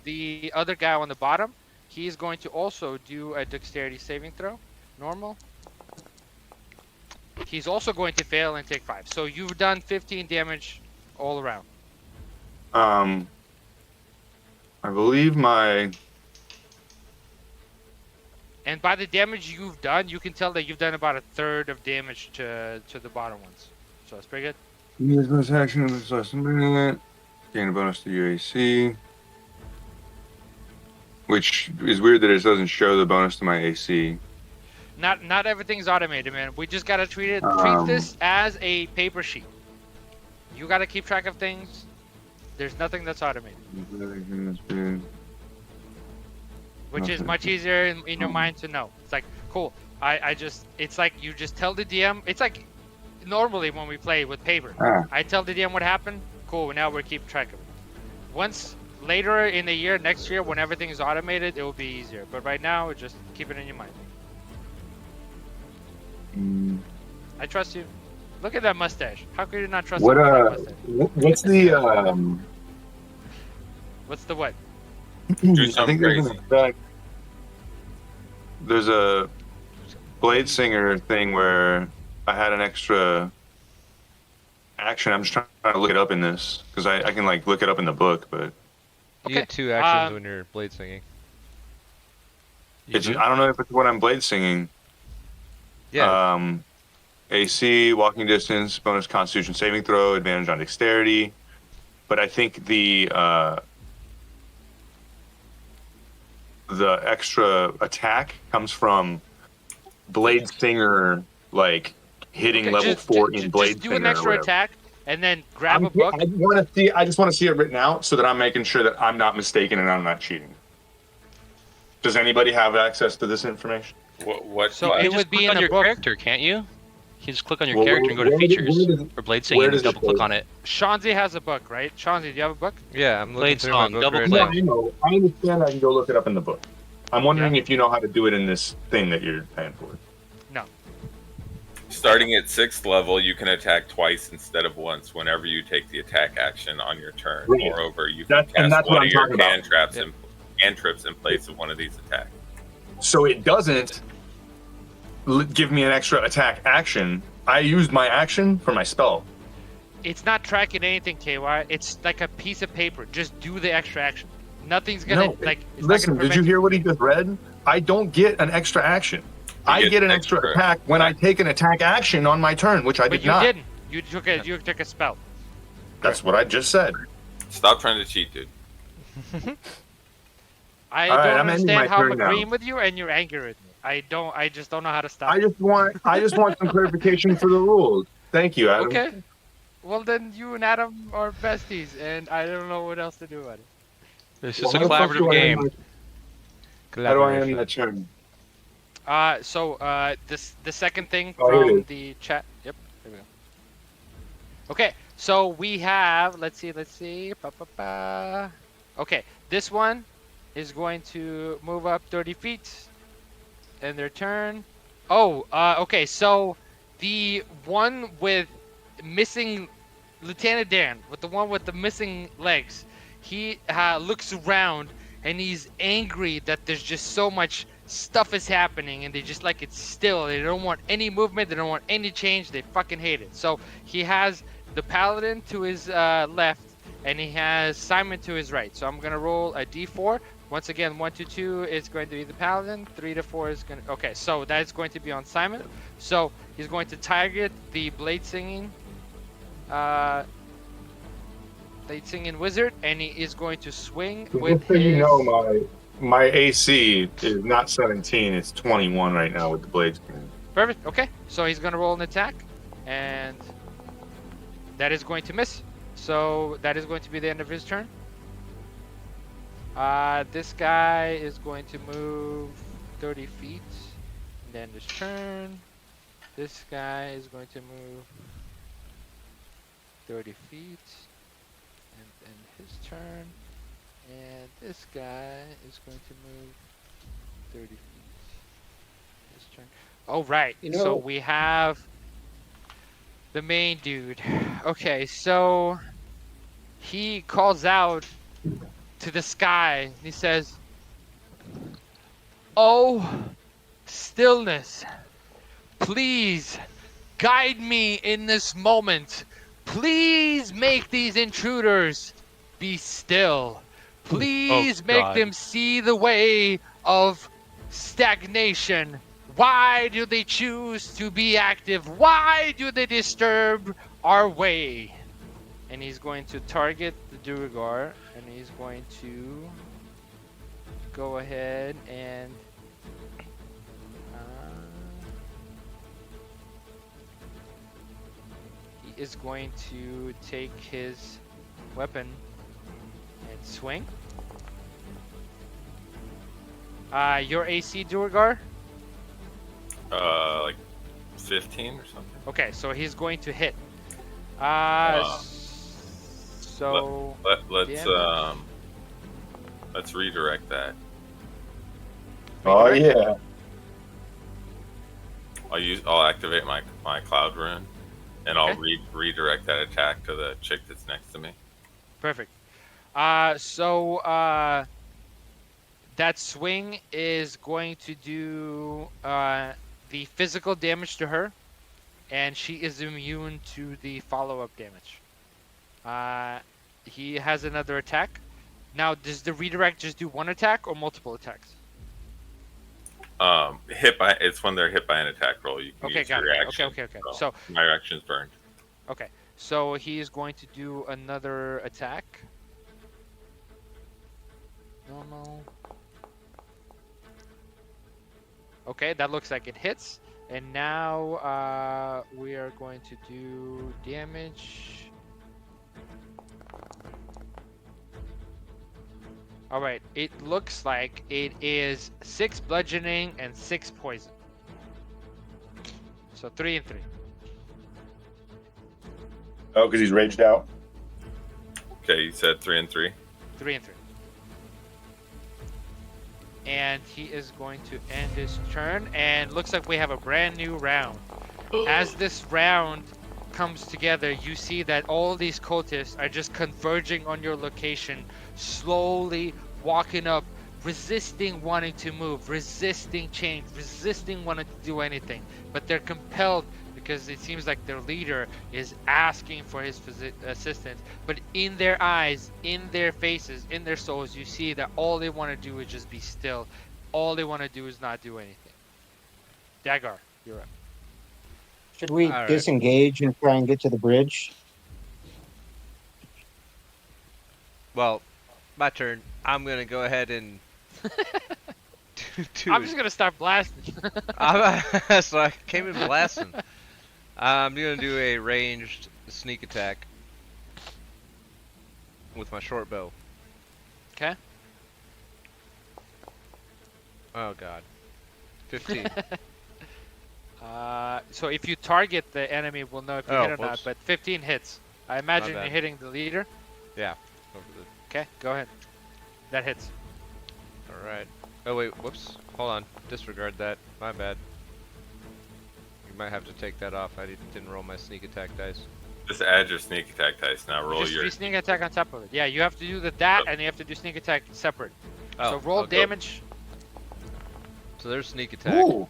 the other guy on the bottom. He's going to also do a dexterity saving throw. Normal. He's also going to fail and take 5. So you've done 15 damage all around. I believe my... And by the damage you've done, you can tell that you've done about a third of damage to the bottom ones. So it's pretty good. Use bonus action in less than a minute. Gain a bonus to UAC. Which is weird that it doesn't show the bonus to my AC. Not everything's automated, man. We just gotta treat Um, this as a paper sheet. You gotta keep track of things. There's nothing that's automated, which is Okay. much easier in your mind to know. It's like, cool. It's like you just tell the DM. It's like normally when we play with paper. Ah. I tell the DM what happened. Cool. Now we're keeping track of it. Once later in the year, next year, when everything is automated, it will be easier. But right now, just keep it in your mind. I trust you. Look at that mustache. How could you not trust What me with that mustache? what's the What's the what? Do I something think there's crazy. an effect. There's a Blade Singer thing where I had an extra action. I'm just trying to look it up in this because I can like look it up in the book, but You Okay, get 2 actions um, when you're blade singing. You it's do? I don't know if it's what I'm blade singing. Yeah. AC, walking distance, bonus Constitution saving throw, advantage on dexterity. But I think the extra attack comes from Blade Singer, like hitting okay, level 4 in Blade just do an Singer or extra whatever. attack, and then grab a book. I just want to see it written out so that I'm making sure that I'm not mistaken and I'm not cheating. Does anybody have access to this information? What? So You it can would just be click in on the your book. character, can't you? You can just click on your Well, character and go to where features does it- or blade where singing does and it double click say? on it. Shanzi has a book, right? Shanzi, do you have a book? Yeah, I'm looking Blade through my song, book double right click. now. I know. I understand I can go look it up in the book. I'm wondering Yeah. if you know how to do it in this thing that you're paying for. No. Starting at 6th level, you can attack twice instead of once whenever you take the attack action on your turn. Right. Moreover, you can And cast that's what one I'm of your talking about. cantrips in place of one of these attacks. So it doesn't give me an extra attack action. I used my action for my spell. It's not tracking anything, KY. It's like a piece of paper. Just do the extra action. Nothing's gonna No, like. It's listen, not gonna did you prevent hear what he from just read? I don't get an extra action. I get get an an extra extra attack when I take an attack action on my turn, which I But did you not. didn't. You took a spell. That's what I just said. Stop trying to cheat, dude. I All right, don't I'm ending understand my how I'm turn now. agreeing with you, and you're angry with me. I just don't know how to stop. I just want some clarification for the rules. Thank you, Adam. Okay. Well, then you and Adam are besties, and I don't know what else to do about it. This Well, is a how the fuck do collaborative I end game. How do I end that turn? The second thing Oh, here it from is. the chat. Yep. There we go. Okay, so we have. Let's see. Okay, this one is going to move up 30 feet, and their turn. Oh, okay. So the one with missing Lieutenant Dan, with the one with the missing legs, he looks around and he's angry that there's just so much stuff is happening and they just like it still. They don't want any movement. They don't want any change. They fucking hate it. So he has the paladin to his left and he has Simon to his right. So I'm gonna roll a d4. Once again, 1 to 2 is going to be the paladin. 3 to 4 is gonna. Okay, so that is going to be on Simon. So he's going to target the blade singing wizard, and he is going to swing with Just so you his. know, my AC is not 17; it's 21 right now with the blades. Perfect. Okay, so he's gonna roll an attack, and that is going to miss. So that is going to be the end of his turn. This guy is going to move 30 feet, and then his turn. This guy is going to move 30 feet, and then his turn. And this guy is going to move 30 feet. His turn. Oh, right. You know- So we have the main dude. Okay, so he calls out to the sky. He says, "Oh, stillness, please guide me in this moment. Please make these intruders be still. Please make God. them see the way of stagnation. Why do they choose to be active? Why do they disturb our way?" And he's going to target the Duergar, and he's going to go ahead and he is going to take his weapon and swing. Your AC, Duergar? Like 15 or something. Okay, so he's going to hit. So damage. Let's redirect that. Oh Redirect? yeah. I'll activate my cloud rune, and I'll Okay. redirect that attack to the chick that's next to me. Perfect. That swing is going to do the physical damage to her, and she is immune to the follow-up damage. He has another attack. Now, does the redirect just do one attack or multiple attacks? Hit by it's when they're hit by an attack roll. You can Okay, use got your it. reaction. Okay. So, my reaction's burned. okay. So he is going to do another attack. Normal. Okay, that looks like it hits. And now we are going to do damage. All right, it looks like it is 6 bludgeoning and 6 poison. So 3 and 3. Oh, because he's raged out. Okay, you said 3 and 3. 3 and 3. And he is going to end his turn, and looks like we have a brand new round. As this round comes together, you see that all these cultists are just converging on your location, slowly walking up, resisting wanting to move, resisting change, resisting wanting to do anything. But they're compelled because it seems like their leader is asking for his assistance. But in their eyes, in their faces, in their souls, you see that all they want to do is just be still. All they want to do is not do anything. Dagar, you're up. Should we All right. disengage and try and get to the bridge? Well, my turn. I'm gonna go ahead and do I'm just gonna start blasting. so I came in blasting. I'm gonna do a ranged sneak attack with my short bow. Okay. Oh god. 15. So if you target the enemy, we'll know if you hit or not. whoops. But 15 hits. I imagine bad. you're hitting the leader. Yeah. Okay, go ahead. That hits. Alright. Oh wait, whoops. Hold on. Disregard that. My bad. You might have to take that off. I didn't roll my sneak attack dice. Just add your sneak attack dice. Now roll Just your. do sneak attack on top of it. Yeah, you have to do that, and you have to do sneak attack separate. Oh, So roll okay. damage. So there's sneak attack. Ooh.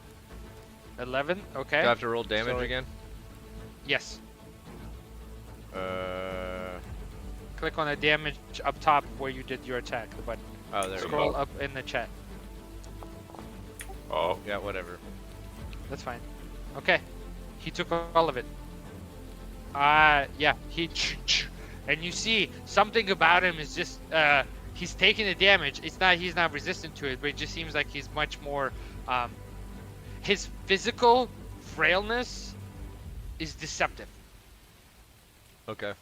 11. Okay. Do I have to roll damage So- again? Yes. Uh. Click on the damage up top where you did your attack. The button. Oh, there we Scroll go. up in the chat. Oh, Yeah, whatever. That's fine. Okay. He took all of it. Yeah, and you see something about him is just he's taking the damage. He's not resistant to it, but it just seems like he's much more his physical frailness is deceptive. Okay.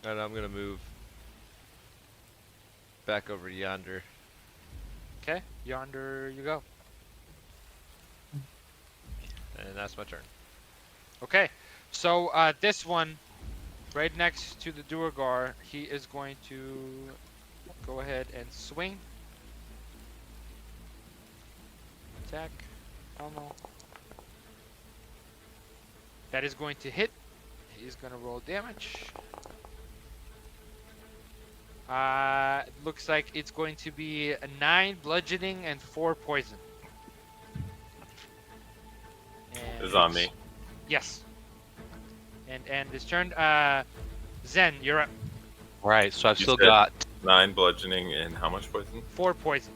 And I'm gonna move back over yonder. Okay, yonder you go. And that's my turn. Okay, so this one, right next to the Duergar, he is going to go ahead and swing. Attack. Normal. That is going to hit. He's going to roll damage. Looks like it's going to be a 9 bludgeoning and 4 poison. And it's on me. Yes. And his turn. Zen, you're up. Right, so I've You still said- got 9 bludgeoning and how much poison? 4 poison.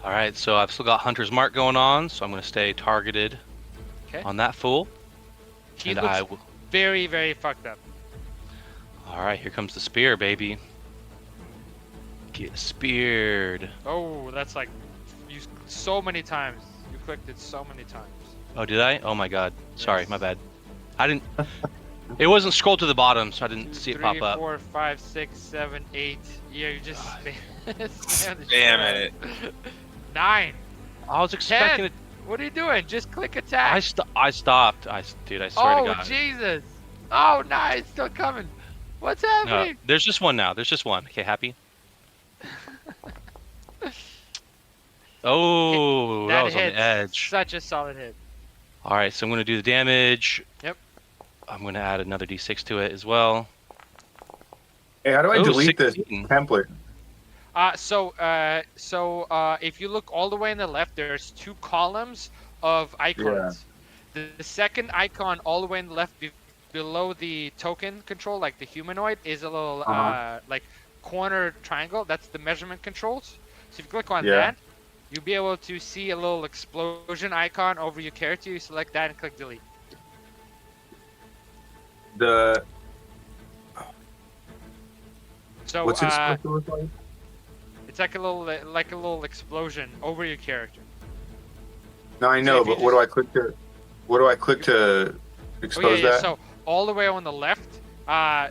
all right, so I've still got Hunter's Mark going on, so I'm gonna stay targeted Okay. on that fool. He and looks I will. very, very fucked up. All right, here comes the spear, baby. Get speared. Oh, that's like you so many times. You clicked it so many times. Oh, did I? Oh my god. Sorry, Yes. my bad. I didn't. It wasn't scrolled to the bottom, so I didn't 2, see it 3, pop up. 4, 5, 6, 7, 8. Yeah, you just spam the shit Damn out of it. 9. I was expecting 10. it. What are you doing? Just click attack. I stopped. Dude, I swear Oh, to God. Jesus. Oh, no, it's still coming. What's No, happening? there's just one now. There's just one. Okay, happy? Oh, that was on hits. the edge. Such a solid hit. All right, so I'm going to do the damage. Yep. I'm going to add another d6 to it as well. Hey, how do I Ooh, delete this 16. template? So if you look all the way on the left, there's 2 columns. of icons. The second icon all the way on the left below the token control, like the humanoid, is a little like corner triangle. That's the measurement controls. So if you click on that, you'll be able to see a little explosion icon over your character. You select that and click delete. The So what's it supposed to look like? it's like a little explosion over your character. No, I know, if you but what do I click to? What do I click to expose that? So all the way on the left,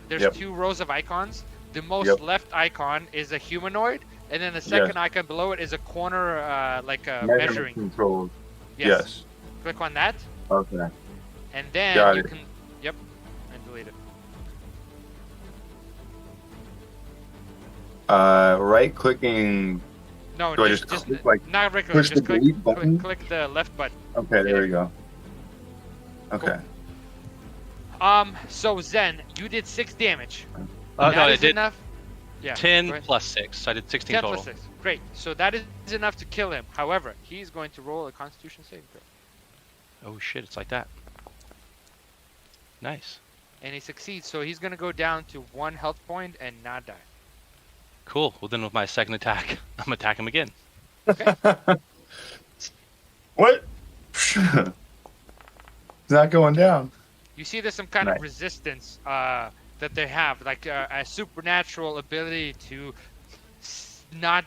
there's 2 rows of icons. The most left icon is a humanoid, and then the second icon below it is a corner, like a measuring control. Yes. Click on that. Okay. And then Got you it. can, and delete it. Right clicking. No, Do I just click, like, not regular. push Just the delete button? click the left button. Okay, there we go. Okay. So Zen, you did 6 damage. No, That I is did enough. Yeah. 10 go ahead. plus 6. So I did 16 10 total. plus 6. Great. So that is enough to kill him. However, he's going to roll a Constitution saving throw. Oh shit, it's like that. Nice. And he succeeds, so he's going to go down to 1 health point and not die. Cool. Well, then with my second attack, I'm gonna attack him again. What? It's not going down. You see there's some kind of resistance that they have, like a supernatural ability to not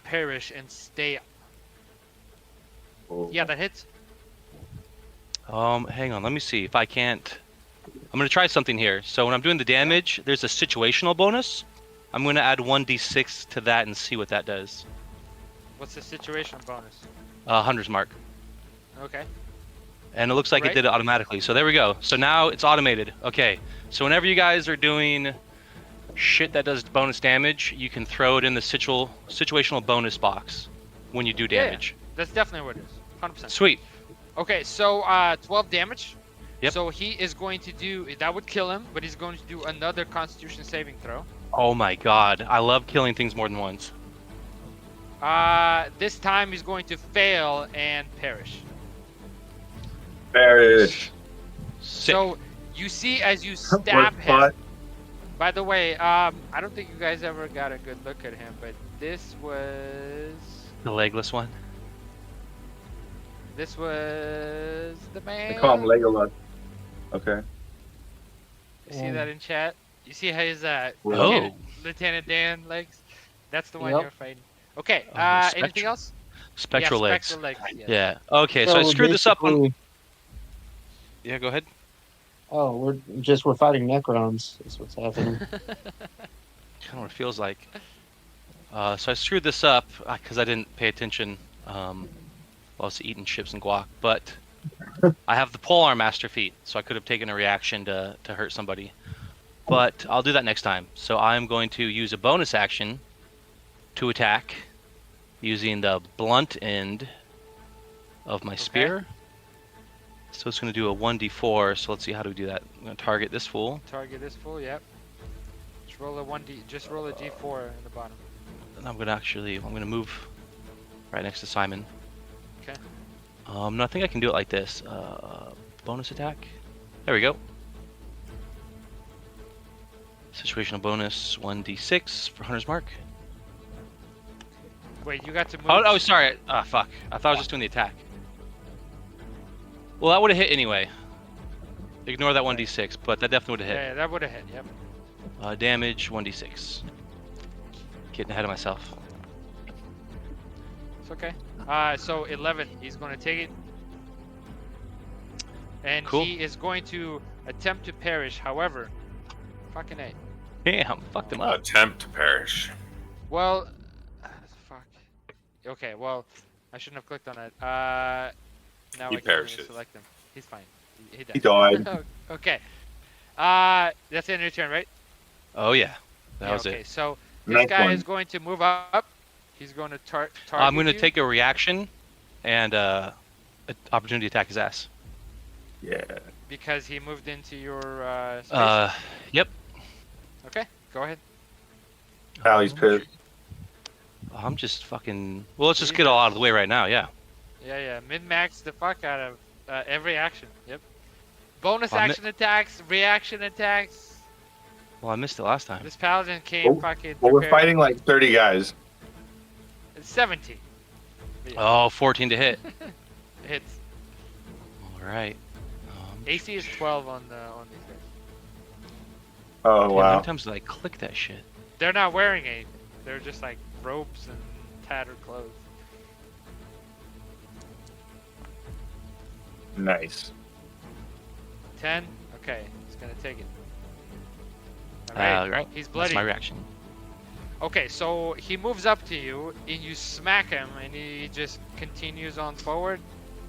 perish and stay up. Yeah, that hits. Hang on. Let me see if I can't. I'm gonna try something here. So when I'm doing the damage, there's a situational bonus. I'm gonna add 1d6 to that and see what that does. What's the situation bonus? 100's mark. Okay. And it looks like it did it automatically. So there we go. So now it's automated. Okay. So whenever you guys are doing shit that does bonus damage, you can throw it in the situational bonus box when you do damage. Yeah, that's definitely what it is. 100%. Sweet. Okay, so 12 damage. Yep. So he is going to do, that would kill him, but he's going to do another Constitution saving throw. Oh my god. I love killing things more than once. This time he's going to fail and perish. Perish. Sick. So you see as you stab him. By the way, I don't think you guys ever got a good look at him, but this was The legless one. This was the man. They call him Legolas. Okay. You see that in chat? You see his Oh. Lieutenant Dan legs? That's the one Yep. you're fighting. Okay. Spectral- Anything else? Spectral yeah, legs. Spectral legs. Yes. Yeah. Okay, so I screwed this up on. basically- Yeah, go ahead. Oh, we're fighting Necrons. That's what's happening. Kind of what it feels like. So I screwed this up because I didn't pay attention while I was eating chips and guac. But I have the polearm master feat, so I could have taken a reaction to hurt somebody. But I'll do that next time. So I'm going to use a bonus action to attack using the blunt end of my spear. So it's going to do a 1d4. So let's see, how do we do that? I'm going to target this fool. Target this fool. Yep. Just roll a 1d. Just roll a d4 in the bottom. And I'm going to move right next to Simon. Okay. No, I think I can do it like this. Bonus attack. There we go. Situational bonus 1d6 for Hunter's Mark. Wait, you got to move. Oh, sorry. Ah, fuck. I thought I was just doing the attack. Well, that would have hit anyway. Ignore that 1d6, but that definitely would have hit. Yeah, that would have hit. Yep. Damage 1d6. Getting ahead of myself. It's okay. So 11. He's going to take it. And Cool. he is going to attempt to perish. However, fucking A. Damn, fucked him up. Attempt to perish. Well, fuck. Okay, well, I shouldn't have clicked on it. Now He I can't perishes. even select him. He's fine. He died. He died. Okay. That's the end of your turn, right? Oh yeah, that was okay, it. so this Nice guy one. is going to move up. He's going to target I'm going to you. take a reaction and opportunity attack his ass. Yeah. Because he moved into your space. Yep. Okay, go ahead. Allie's pissed. I'm just fucking. Well, let's just get all out of the way right now. Yeah. Yeah. Min-max the fuck out of every action. Yep. Bonus Well, I mi- action attacks, reaction attacks. Well, I missed it last time. This paladin came fucking Well, we're prepared. fighting like 30 guys. It's 17. Yeah. Oh, 14 to hit. Hits. All right. AC is 12 on these guys. Oh, Damn, how wow. many times did I click that shit? They're not wearing anything. They're just like ropes and tattered clothes. Nice. 10. Okay, he's gonna take it. Right. He's That's bloody. my reaction. Okay, so he moves up to you and you smack him and he just continues on forward.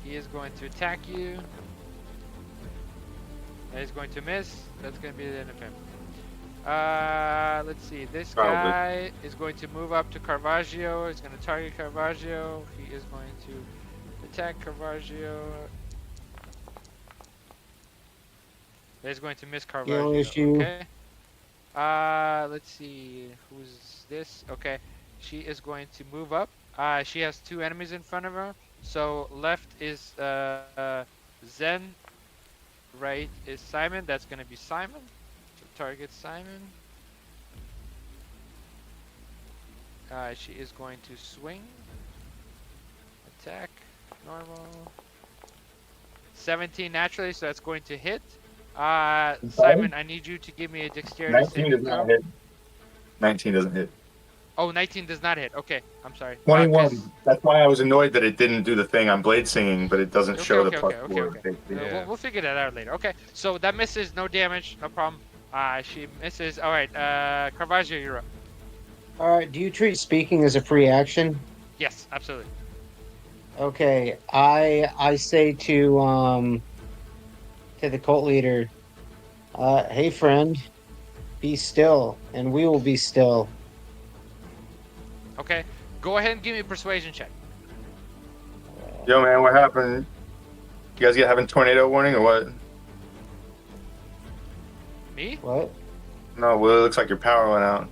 He is going to attack you. That is going to miss. That's going to be the end of him. Let's see. This Probably. guy is going to move up to Caravaggio. He's going to target Caravaggio. He is going to attack Caravaggio. He's going to miss Caravaggio. issue. Okay. Let's see. Who's this? Okay. She is going to move up. She has 2 enemies in front of her. So left is Zen. Right is Simon. That's going to be Simon. So target Simon. She is going to swing. Attack. Normal. 17 naturally, so that's going to hit. Simon, I need you to give me a dexterity 19 saving does not throw. hit. 19 doesn't hit. Oh, 19 does not hit. Okay, I'm sorry. 21. 'Cause- That's why I was annoyed that it didn't do the thing on blade singing, but it doesn't Okay, show okay, the plus okay, 4. okay. Yeah. We'll figure that out later. Okay, so that misses, no damage, no problem. She misses. All right, Caravaggio, you're up. All right. Do you treat speaking as a free action? Yes, absolutely. Okay. I say to the cult leader, hey friend, be still, and we will be still. Okay, go ahead and give me a persuasion check. Yo, man, what happened? You guys having tornado warning or what? Me? What? No, well, it looks like your power went out.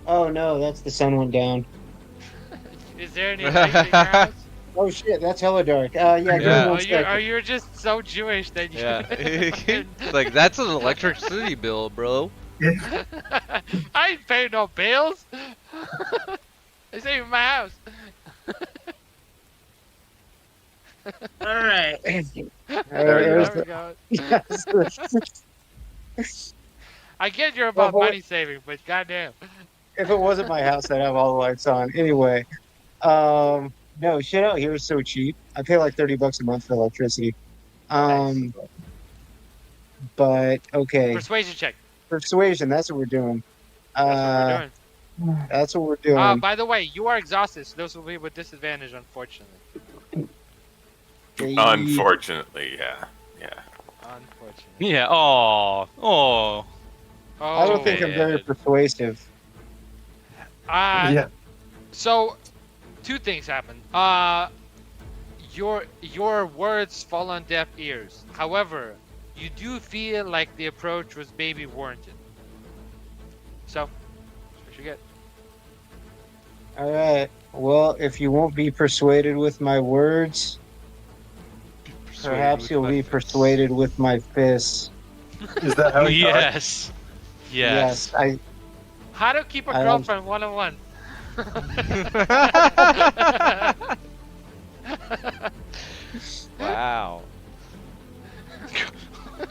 Oh no, that's the sun went down. Is there any light in your house? Oh shit, that's hella dark. Yeah, give me Yeah. one Oh, second. you're just so Jewish that you. Yeah. It's like, that's an electricity bill, bro. I ain't paying no bills. This ain't even my house. All right. There we go. Yes. I get you're about Well, money saving, but goddamn. If it wasn't my house, I'd have all the lights on. Anyway, no, shit out here is so cheap. I pay like $30 a month for electricity. But okay, Persuasion check. persuasion. That's what we're doing. That's what we're doing. That's what we're doing. By the way, you are exhausted, so those will be with disadvantage, unfortunately. Unfortunately, yeah. Unfortunately. Yeah. Oh. Oh, I don't think I'm very man. persuasive. Yeah. So, 2 things happen. Your words fall on deaf ears. However, you do feel like the approach was maybe warranted. So, that's what you get. All right. Well, if you won't be persuaded with my words, perhaps you'll be persuaded with my fists. Is that how you Yes. Yes. I How to keep a I am- girlfriend 101. Wow.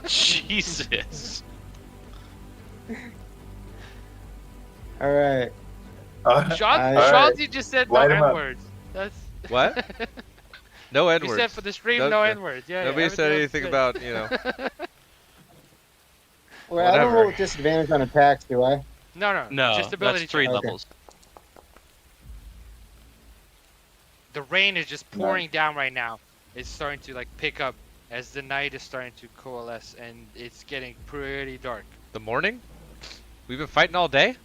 Jesus. all right. Chauncey just said no Light 'em up. N-words. That's What? No you N-words. said for the stream, No- no no- N-words. Yeah. Nobody said everything anything else about, you know. Well, I don't Whatever. roll with disadvantage on attacks, do I? No. No, Just ability that's 3 check. Okay. levels. The rain is just pouring down right now. It's starting to like pick up as the night is starting to coalesce, and it's getting pretty dark. The morning? We've been fighting all day?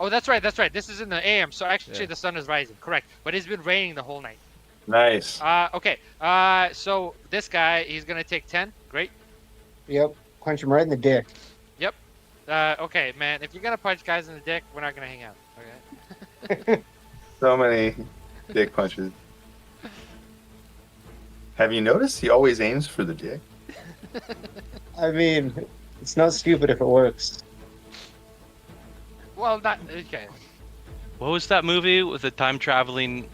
Oh, that's right. This is in the AM, so actually Yeah. the sun is rising. Correct. But it's been raining the whole night. Nice. Okay. So this guy, he's gonna take 10. Great. Yep. Punch him right in the dick. Okay, man. If you're gonna punch guys in the dick, we're not gonna hang out. Okay. So many dick punches. Have you noticed he always aims for the dick? I mean, it's not stupid if it works. Well, not okay. What was that movie with the time traveling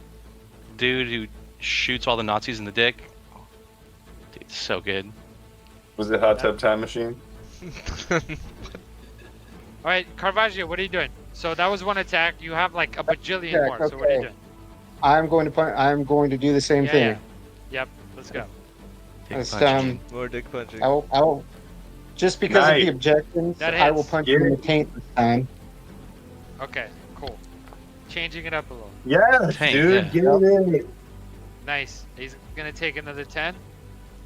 dude who shoots all the Nazis in the dick? Dude, it's so good. Was it Hot Tub Time Machine? All right, Caravaggio, what are you doing? So that was one attack. You have like a bajillion Attack, more. So what are you okay. doing? I'm going to do the same thing. Yeah. Yep. Let's go. Dick It's, punching. More dick punching. I will, just because of Nice. the objections, That I will hits. punch him in the taint this time. Okay. Cool. Changing it up a little. Yes, Tank, dude, yeah. get it in. Nice. He's gonna take another 10.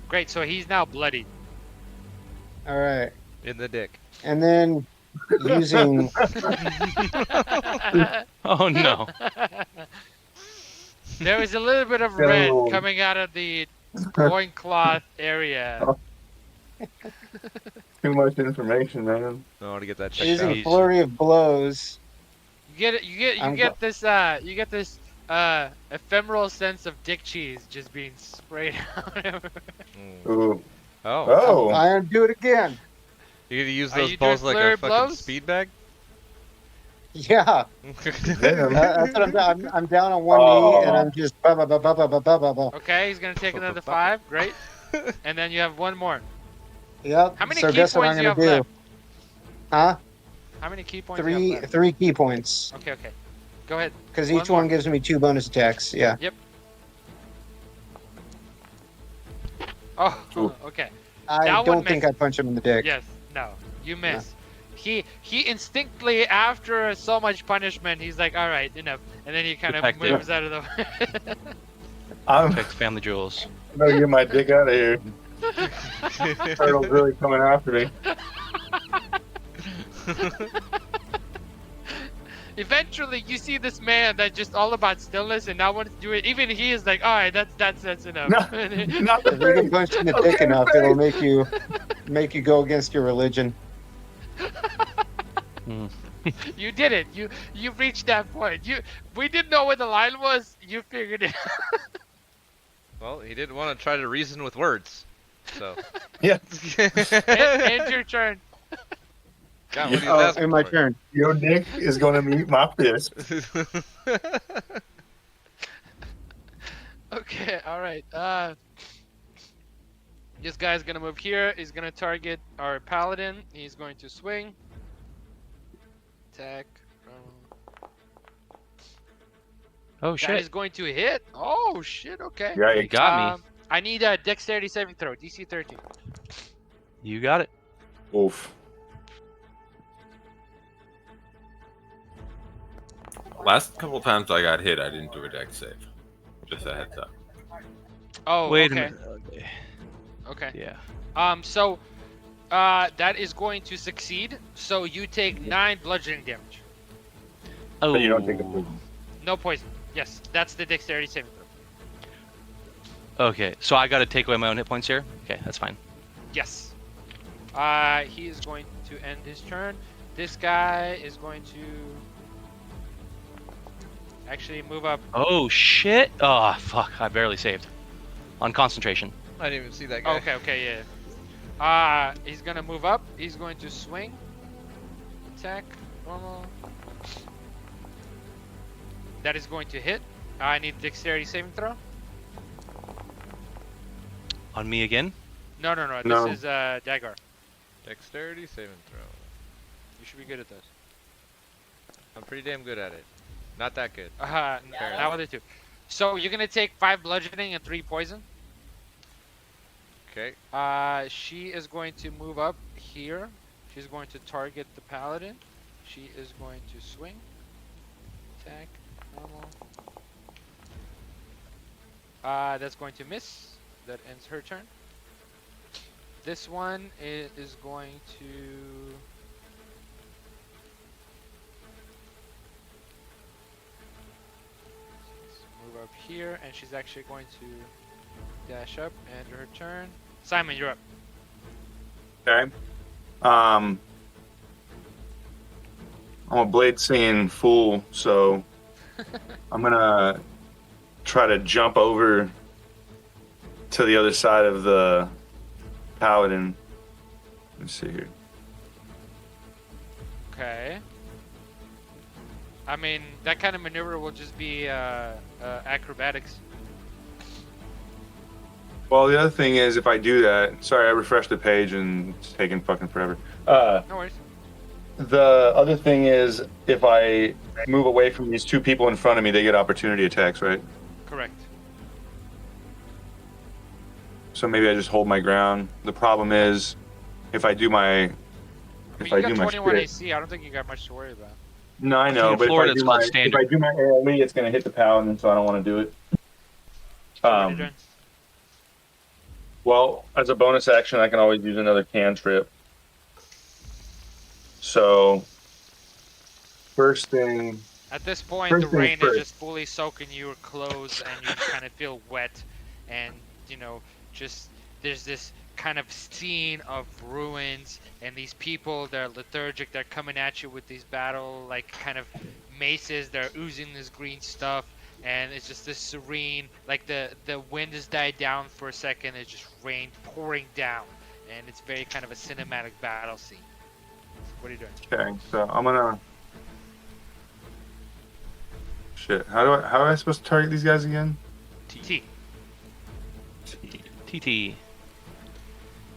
Great. So he's now bloodied. All right, In the dick. and then using Oh no. There was a little bit of Got a red little- coming out of the loincloth area. Too much information, man. I want to get that checked using out. Jeez. flurry of blows. You get it. You get. You I'm get this. You get this. Ephemeral sense of dick cheese just being sprayed out. Mm. Ooh. Oh. Oh. I do it again. You're gonna use Are those you doing balls like flurry a fucking blows? speed bag? Yeah, Damn. that's what I'm down on one knee and I'm just ba ba ba ba ba ba ba ba ba. Okay, he's gonna take another 5. Great. And then you have one more. Yep. How many so key guess what I'm points do you gonna have do? left? Huh? How many key points? Do you have left? Three key points. Okay. Okay. Go ahead. Because One each more. one gives me 2 bonus attacks. Yeah. Oh. Ooh. Okay. I That one don't think missed. I punch him in the dick. Yes. No. You miss. He instinctively, after so much punishment, he's like, all right, enough, and then he kind of Protective. moves out of the way. I'm Protect family jewels. gonna get my dick out of here. Turtle's really coming after me. Eventually, you see this man that's just all about stillness and not wanting to do it. Even he is like, all right, that's enough. Not the If you can face. punch in the Okay, dick enough, face. it'll make you go against your religion. You did it. You reached that point. We didn't know where the line was. You figured it. Well, he didn't want to try to reason with words. So. Yeah. End your turn. Got what he's Oh, asking in my for. turn. Your dick is gonna meet my fist. Okay. All right. This guy's gonna move here. He's gonna target our paladin. He's going to swing. Attack. Oh That shit. is going to hit. Oh shit. Okay. Yeah, You got me. I need a dexterity saving throw. DC 13. You got it. Oof. Last couple times I got hit, I didn't do a deck save. Just a heads up. Oh. Wait okay. a minute. Okay. Okay. Yeah. So, that is going to succeed. So you take 9 bludgeoning damage. Oh. But you don't take a poison. No poison. Yes, that's the dexterity saving throw. Okay, so I gotta take away my own hit points here? Okay, that's fine. Yes. He is going to end his turn. This guy is going to actually move up. Oh shit! Oh fuck, I barely saved. On concentration. I didn't even see that guy. Okay, yeah. He's gonna move up. He's going to swing. Attack. Normal. That is going to hit. I need dexterity saving throw. On me again? No. No. This is Dagar. Dexterity saving throw. You should be good at this. I'm pretty damn good at it. Not that good. Not with it too. So you're gonna take 5 bludgeoning and 3 poison. Okay. She is going to move up here. She's going to target the paladin. She is going to swing. Attack. Normal. That's going to miss. That ends her turn. This one is going to move up here, and she's actually going to dash up and her turn. Simon, you're up. Okay. I'm a blade singing fool, so I'm gonna try to jump over to the other side of the paladin. Let's see here. Okay. I mean, that kind of maneuver will just be acrobatics. Well, the other thing is, if I do that, sorry, I refreshed the page and it's taking fucking forever. No worries. The other thing is, if I move away from these two people in front of me, they get opportunity attacks, right? Correct. So maybe I just hold my ground. The problem is, if I do my, I mean, if you I got do my 21 shit, AC. I don't think you got much to worry about. no, I know, in but Florida, if it's called if standard. I do my AOE, it's gonna hit the paladin, so I don't want to do it. So what are you doing? Well, as a bonus action, I can always use another cantrip. So, first thing, At this point, First the things rain is first. just fully soaking your clothes, and you kind of feel wet, and just there's this kind of scene of ruins, and these people, they're lethargic, they're coming at you with these battle like kind of maces, they're oozing this green stuff, and it's just this serene, like the wind has died down for a second, it's just rain pouring down, and it's very kind of a cinematic battle scene. What are you doing? okay, so I'm gonna. Shit, how am I supposed to target these guys again? T. TT.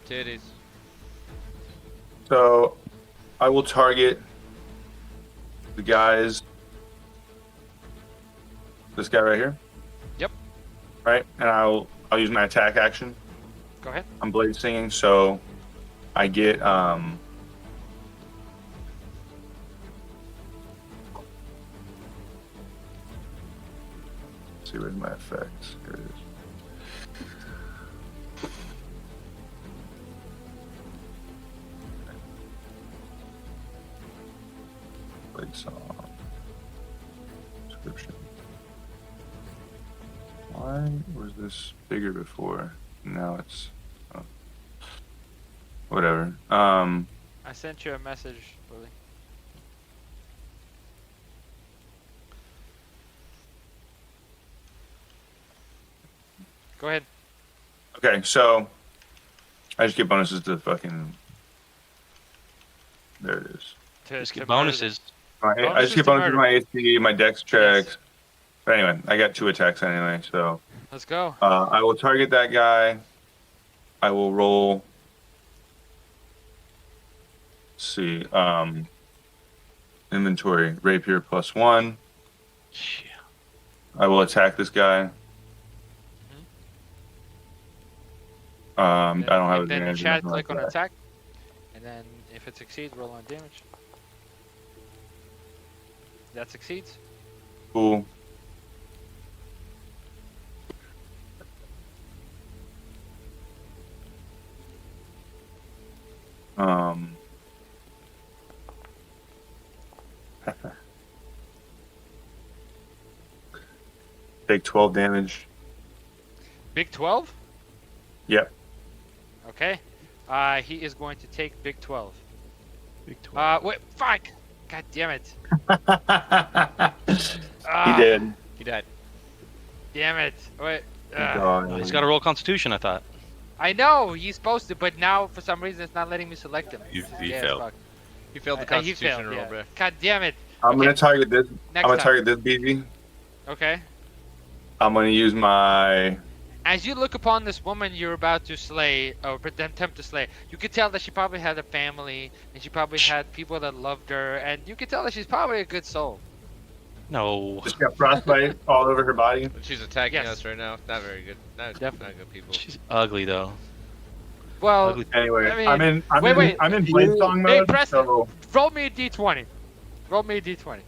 Titties. So, I will target the guys. This guy right here. Yep. Right, and I'll use my attack action. Go ahead. I'm blade singing, so I get Let's see where's my effects. Here it is. Blade song. Description. Why was this bigger before? Now it's whatever. I sent you a message, Willie. Go ahead. Okay, so I just get bonuses to fucking. There it is. Just To get murder bonuses. I Bonuses just get to bonuses to my murder. AC, my dex checks. Yes. But anyway, I got 2 attacks anyway, so them. Let's go. I will target that guy. I will roll. Let's see. Inventory rapier +1. Yeah. I will attack this guy. I don't have Then in advantage. or chat, nothing click like on that. attack, and then if it succeeds, roll on damage. That succeeds. Cool. Take 12 damage. Big 12. Yep. Okay. He is going to take Big 12. Big 12. Wait, fuck! God damn it. He did. He died. Damn it. Wait. Oh, he's got to roll Constitution, I thought. I know he's supposed to, but now for some reason it's not letting me select him. He Yeah, failed. fuck. He failed the He Constitution failed, roll, yeah. bro. God damn it. I'm Okay. gonna target this. Next I'm gonna time. target this BB. Okay. I'm gonna use my. As you look upon this woman you're about to slay, or attempt to slay, you could tell that she probably had a family, and she probably had people that loved her, and you could tell that she's probably a good soul. No. Just got frostbite all over her body. But she's attacking Yes. us right now. Not very good. Not Definitely. good people. She's ugly, though. Well, Ugly. Anyway, I mean, I'm in. wait. I'm in blade song Hey, mode. Preston, So roll me a d20. Roll me a d20.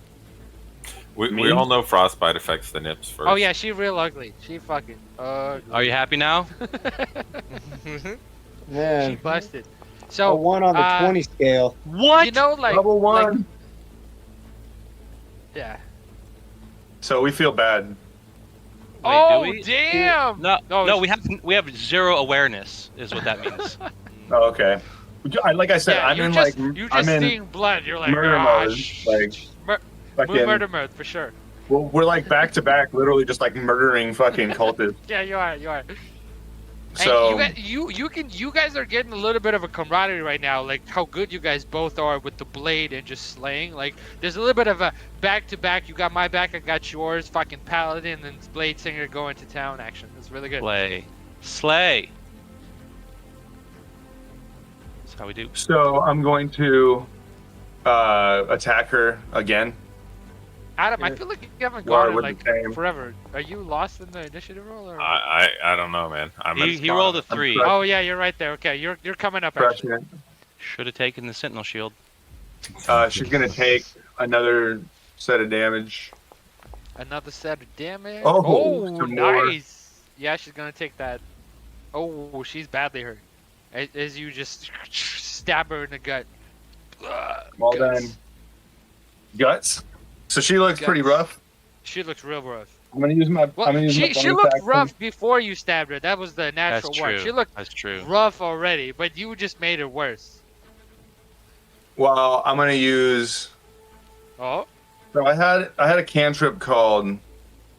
We Me? all know frostbite affects the nips first. Oh yeah, she real ugly. She fucking ugly. Are you happy now? She Man, busted. a So 1 on the 20 scale. What? you know, like, level 1. like, yeah. So we feel bad. Wait, Oh do we? damn! No, No, no, we have zero awareness, is what that means. Oh, okay. Like I said, Yeah, I'm you in just, like you I'm just in seeing blood. You're like, murder ah, mode. Like fucking. murder mode for sure. Well, we're like back to back, literally just like murdering fucking cultists. Yeah, you are. You are. So And you guys are getting a little bit of a camaraderie right now, like how good you guys both are with the blade and just slaying. Like there's a little bit of a back to back. You got my back, I got yours. Fucking paladin and blade singer going to town action. It's really good. Slay. That's how we do. So I'm going to attack her again. Adam, I feel like you haven't Well, gone in with like the same- forever. Are you lost in the initiative roll? Or? I don't know, man. He rolled a 3. Oh yeah, you're right there. Okay, you're coming up. Crushing Actually. it. Should have taken the Sentinel Shield. She's gonna take another set of damage. Another set of damage. Oh, Oh, some more. nice. Yeah, she's gonna take that. Oh, she's badly hurt. As you just stab her in the gut. Well Guts. done. Guts. So she looks pretty Guts. rough. She looks real rough. I'm gonna use my. Well, I'm gonna use my she bonus looked action. rough before you stabbed her. That was the natural That's one. true. She looked That's true. rough already, but you just made it worse. Well, I'm gonna use. Oh, So I had a cantrip called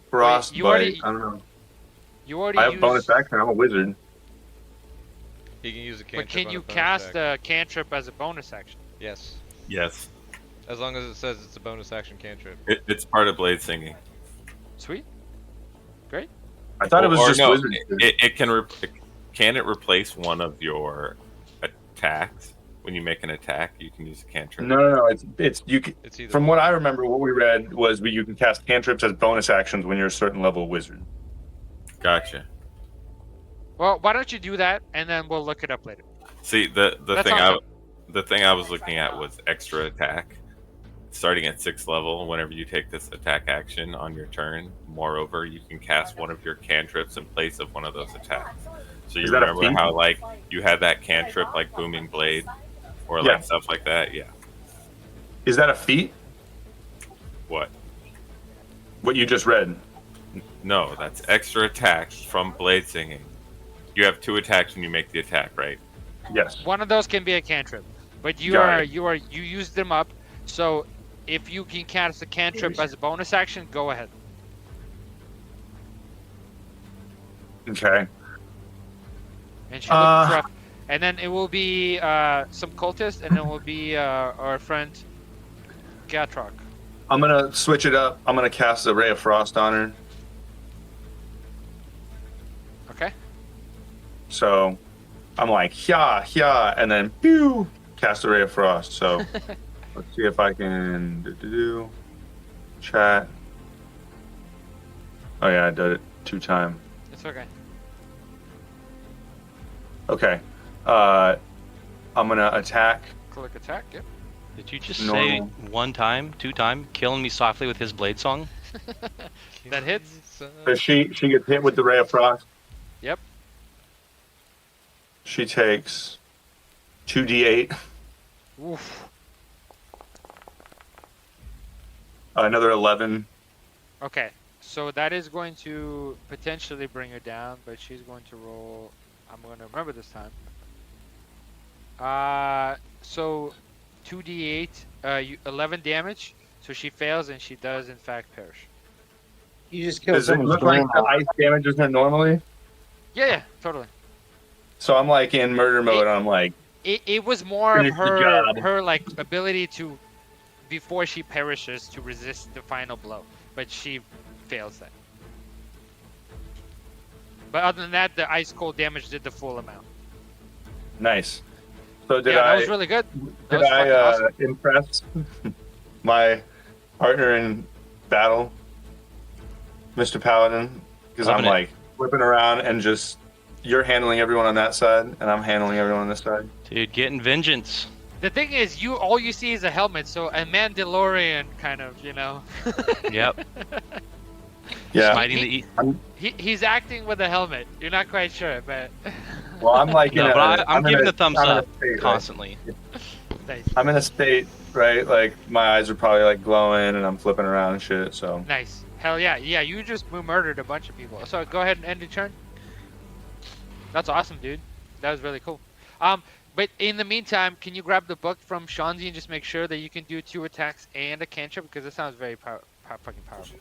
Frostbite. you already- I don't know. you already I have used. bonus action. I'm a wizard. He can use a cantrip. But can on you a bonus cast action. a cantrip as a bonus action? Yes. Yes, As long as it says it's a bonus action cantrip. it's part of blade singing. Sweet. Great. I thought it was Or just no, wizard. it can it replace one of your attacks when you make an attack? You can use a cantrip. No. It's you. It's either From what I remember, what we read was you can cast cantrips as bonus actions when you're a certain level of wizard. Gotcha. Well, why don't you do that, and then we'll look it up later. See, the That's thing awesome. the thing I was looking at was extra attack. Starting at 6th level, whenever you take this attack action on your turn, moreover, you can cast one of your cantrips in place of one of those attacks. So you Is that a remember feat? how like you had that cantrip like booming blade, or Yeah. like stuff like that? Yeah. Is that a feat? What? What you just read? No, that's extra attacks from blade singing. You have 2 attacks when you make the attack, right? Yes. One of those can be a cantrip, but you Got it. you use them up. So if you can cast a cantrip as a bonus action, go ahead. Okay. And she looks rough. And then it will be some cultists, and then it will be our friend Gatrok. I'm gonna switch it up. I'm gonna cast a ray of frost on her. Okay. So I'm like, yeah, and then pew, cast a ray of frost. So let's see if I can chat. Oh yeah, I did it 2 times. It's okay. Okay. I'm gonna attack. Click attack. Yep. Did you just Normal. say 1 time, 2 time, killing me softly with his blade song? That hits. So she gets hit with the ray of frost. Yep. She takes 2d8, Oof. another 11. Okay. So that is going to potentially bring her down, but she's going to roll. I'm going to remember this time. So 2d8, 11 damage. So she fails, and she does in fact perish. You just killed Does it someone's look like the grandma. ice damages her normally? Yeah, totally. So I'm like in murder mode. And I'm like, It was more of Finish the job. her like ability to, before she perishes, to resist the final blow, but she fails that. But other than that, the ice cold damage did the full amount. nice. So did Yeah, that I? was really good. That Did was I fucking awesome. impress my partner in battle, Mr. Paladin? Because I'm Loving it. like flipping around and just you're handling everyone on that side, and I'm handling everyone on this side. Dude, getting vengeance. The thing is, all you see is a helmet, so a Mandalorian kind of, Yep. Yeah. Smiting the he's acting with a helmet. You're not quite sure, but Well, I'm like No, in a, but I'm in giving a- the thumbs I'm in a up state, right? constantly. nice. I'm in a state, right? Like my eyes are probably like glowing, and I'm flipping around and shit. So Nice. Hell yeah. Yeah, you just murdered a bunch of people. So go ahead and end your turn. That's awesome, dude. That was really cool. But in the meantime, can you grab the book from Shanzi and just make sure that you can do 2 attacks and a cantrip? Because it sounds very fucking powerful.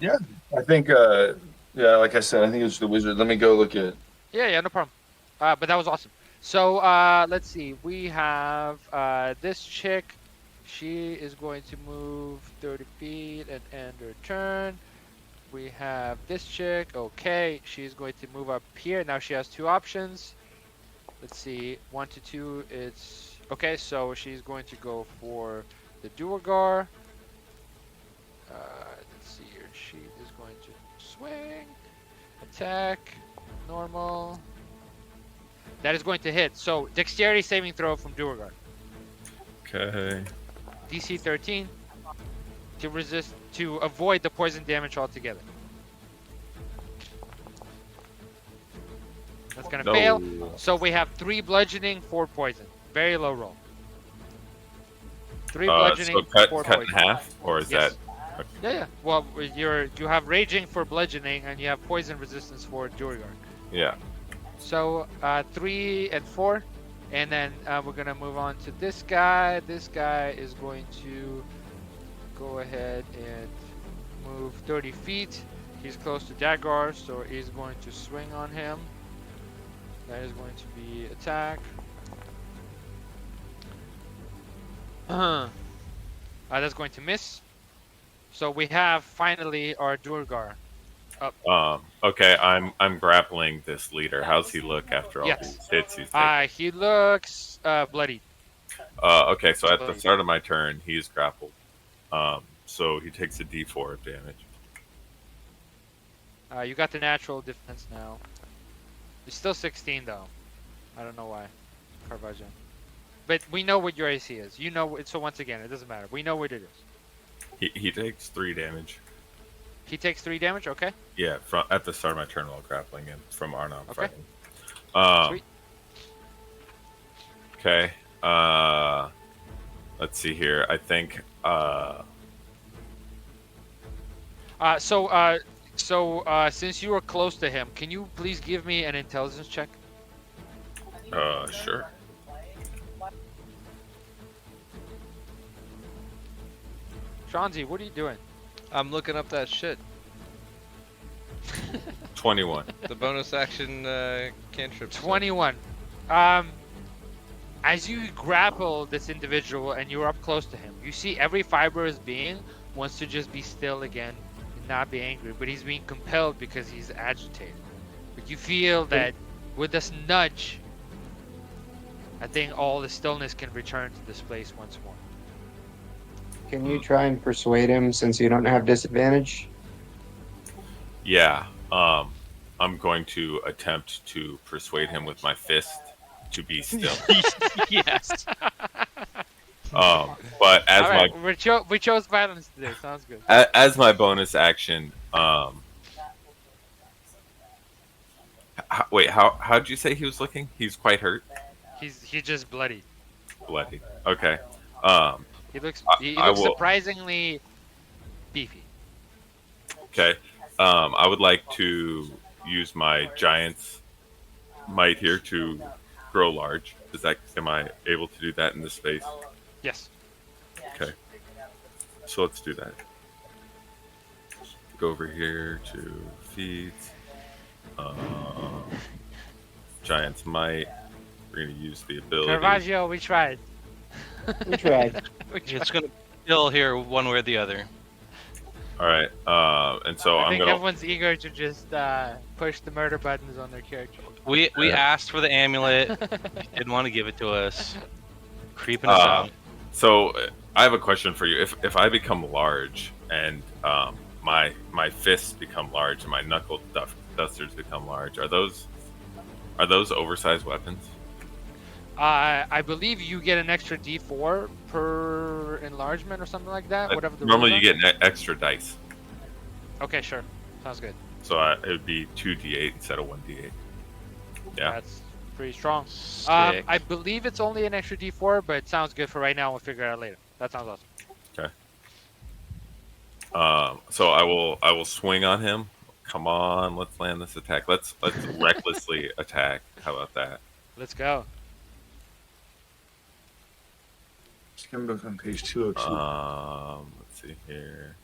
Yeah. I think, yeah, like I said, I think it's the wizard. Let me go look at Yeah, no problem. But that was awesome. So let's see. We have this chick. She is going to move 30 feet and end her turn. We have this chick. Okay, she's going to move up here. Now she has two options. Let's see. 1 to 2. It's okay. So she's going to go for the Duergar. Let's see here. She is going to swing, attack, normal. That is going to hit. So dexterity saving throw from Duergar. Okay. DC 13 to avoid the poison damage altogether. That's gonna fail. So we have 3 bludgeoning, 4 poison. Very low roll. 3 bludgeoning, So 4 cut in poison. half, or is Yes. that? Yeah. Well, you have raging for bludgeoning and you have poison resistance for Duergar. Yeah. So 3 and 4, and then we're gonna move on to this guy. This guy is going to go ahead and move 30 feet. He's close to Dagar, so he's going to swing on him. That is going to be attack. That's going to miss. So we have finally our Duergar. Okay, I'm grappling this leader. How's he look after all Yes. these hits he's taken? He looks bloodied. Okay, so at the start of my turn, he's grappled. So he takes a D4 of damage. You got the natural defense now. It's still 16 though. I don't know why, Carvajan. But we know what your AC is. You know it. So once again, it doesn't matter. We know what it is. He takes 3 damage. He takes 3 damage. Okay. Yeah, at the start of my turn while grappling him from Arnhem Okay. fighting. Sweet. Okay. Let's see here. I think. So since you are close to him, can you please give me an intelligence check? Sure. Shanzi, what are you doing? I'm looking up that shit. 21. The bonus action cantrip. stuff. 21. As you grapple this individual and you're up close to him, you see every fiber of his being wants to just be still again and not be angry, but he's being compelled because he's agitated. But you feel that with this nudge, I think all the stillness can return to this place once more. Can you try and persuade him since you don't have disadvantage? Yeah. I'm going to attempt to persuade him with my fist to be still. Yes. But as All right, we chose violence today. Sounds good. as my bonus action, wait, how'd you say he was looking? He's quite hurt. He's just bloody. Bloody. Okay. He looks I will- surprisingly beefy. Okay. I would like to use my giant's might here to grow large. Am I able to do that in this space? Yes. Okay. So let's do that. Go over here to feet. Giant's might. We're gonna use the ability. Caravaggio, we tried. We tried. It's gonna kill here one way or the other. All right. And so I I'm think gonna. everyone's eager to just push the murder buttons on their character. We asked for the amulet. You didn't want to give it to us. Creeping us out. So I have a question for you. If I become large and my fists become large and my knuckle dusters become large, are those oversized weapons? I believe you get an extra D4 per enlargement or something like that. Whatever the Normally rules you are. get an extra dice, Okay, sure. Sounds good. so it would be 2d8 instead of 1d8. Yeah. That's pretty strong. Sick. I believe it's only an extra D4, but it sounds good for right now. We'll figure it out later. That sounds awesome. Okay. So I will swing on him. Come on, let's land this attack. Let's recklessly attack. How about that? Let's go. Skim book on page 202. Let's see here.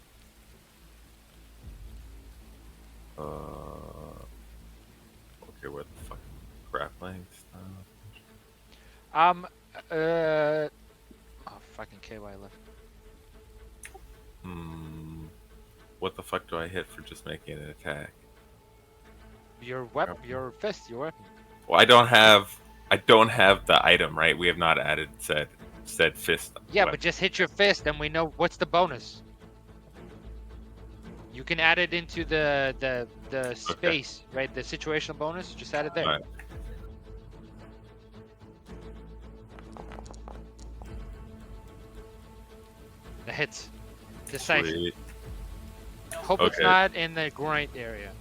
Okay, where the fuck grappling stuff. Oh, fucking KY left. What the fuck do I hit for just making an attack? Your weapon, your fist, your weapon. Well, I don't have the item, right? We have not added said fist. Yeah, weapon. but just hit your fist, and we know what's the bonus. You can add it into the space, right? The situational bonus. Just add it there. Alright. The hits. Decisive. Sweet. Hope it's Okay. not in the groin area.